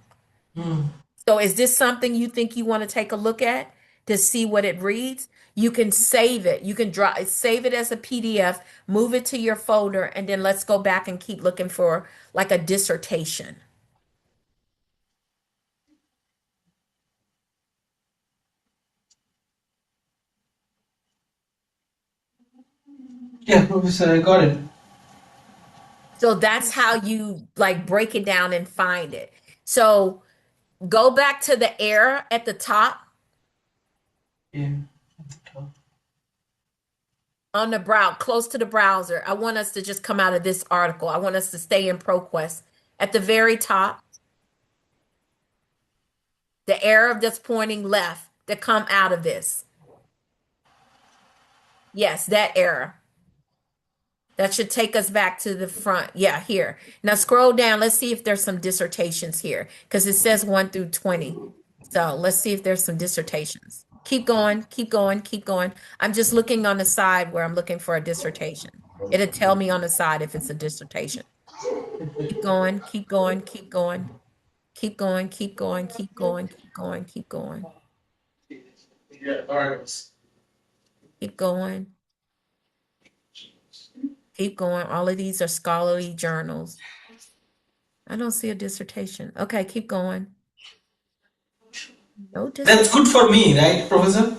So is this something you think you want to take a look at to see what it reads? you can save it. You can save it as a PDF, move it to your folder, and then let's go back and keep looking for like a dissertation. Yeah, Professor, I got it. So that's how you like break it down and find it. So go back to the error at the top Yeah. on the close to the browser. I want us to just come out of this article. I want us to stay in ProQuest. At the very top, the arrow that's pointing left that come out of this. Yes, that arrow. That should take us back to the front. Yeah, here. Now scroll down. Let's see if there's some dissertations here because it says 1 through 20. So let's see if there's some dissertations. Keep going, keep going, keep going. I'm just looking on the side where I'm looking for a dissertation. It'll tell me on the side if it's a dissertation. Keep going, keep going, keep going. Keep going, keep going, keep going, keep going, keep going. Yeah, articles. Keep going. Keep going. All of these are scholarly journals. I don't see a dissertation. Okay, keep going. No dissertation. That's good for me, right, Professor?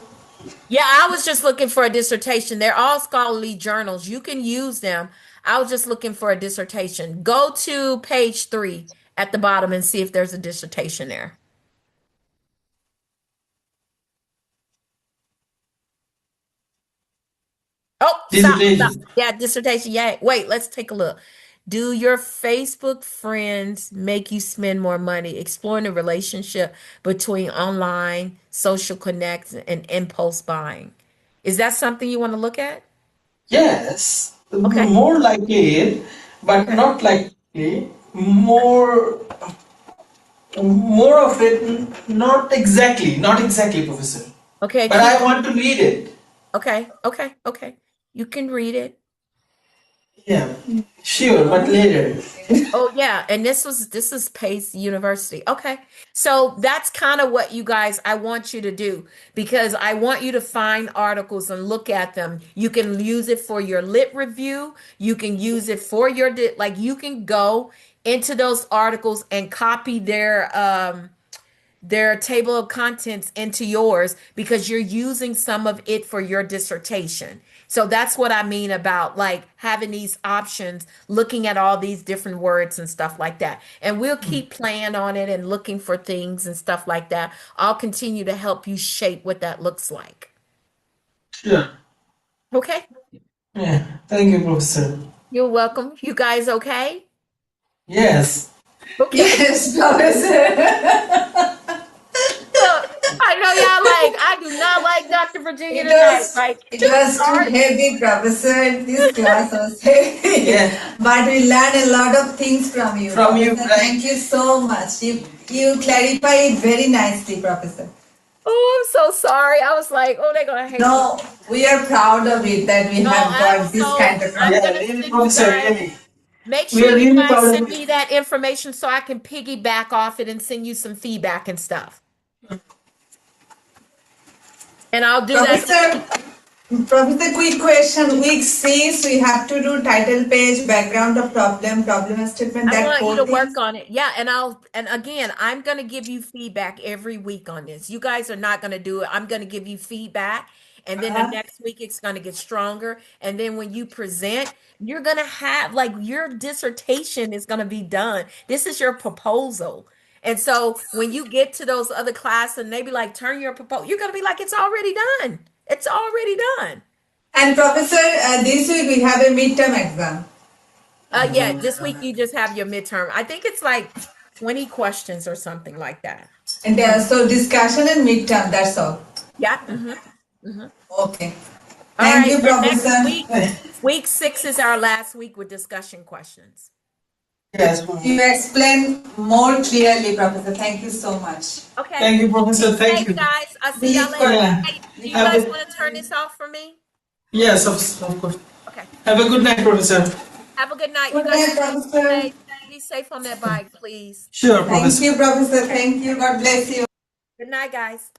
Yeah, I was just looking for a dissertation. They're all scholarly journals. You can use them. I was just looking for a dissertation. Go to page 3 at the bottom and see if there's a dissertation there. Oh, stop. Dissertation. Yeah, dissertation. Yeah. Wait, let's take a look. Do your Facebook friends make you spend more money? Exploring the relationship between online, social connects, and impulse buying. Is that something you want to look at? Yes, Okay. more likely, but Okay. not likely. More of it, not exactly, Professor. Okay. But I want to read it. Okay. Okay. Okay. You can read it. Yeah, sure, but later. Oh yeah, and this is Pace University. Okay. So that's kind of what you guys I want you to do because I want you to find articles and look at them. You can use it for your lit review. You can use it for your like you can go into those articles and copy their table of contents into yours because you're using some of it for your dissertation. So that's what I mean about like having these options, looking at all these different words and stuff like that. And we'll keep playing on it and looking for things and stuff like that. I'll continue to help you shape what that looks like. Sure. Okay? Yeah, thank you, Professor. You're welcome. You guys okay? Yes. Okay. Yes, Professor. Look, I know y'all I do not like Dr. Virginia It tonight. was, Like, it was too sorry. heavy, Professor. This class was heavy. Yeah. But we learned a lot of things from you. From you, Professor. right. Thank you so much. You clarify it very nicely, Professor. Oh, I'm so sorry. I was like, oh, they're gonna hate me. No, we are proud of it that we No, have got I'm this so- kind of I'm Yeah, gonna really, send you Professor, guys- really. Make We are sure you really guys proud of send you. me that information so I can piggyback off it and send you some feedback and stuff. And I'll do that. Professor, quick question. Week 6, we have to do title page, background of problem statement. I That want you whole to thing. work on it. Yeah, and again, I'm gonna give you feedback every week on this. You guys are not gonna do it. I'm gonna give you feedback, and then the next week it's gonna get stronger. And then when you present, you're gonna have like your dissertation is gonna be done. This is your proposal. And so when you get to those other classes and they be like, turn your proposal, you're gonna be like, it's already done. It's already done. And Professor, this week we have a midterm exam. Yeah, this week you just have your midterm. I think it's like 20 questions or something like that. And so discussion and midterm, that's all. Yeah. Okay. All Thank right, you, and next Professor. week 6 is our last week with discussion questions. Yes. You explained more clearly, Professor. Thank you so much. Okay. Thank you, Professor. Thank Thanks, you. guys. I'll see y'all later. Yeah. Hey, do you Have guys a- want to turn this off for me? Yes, of course. Okay. Have a good night, Professor. Have a good night. Good You guys night, Professor. be safe on that bike, please. Sure, Thank Professor. you, Professor. Thank you. God bless you. Good night, guys.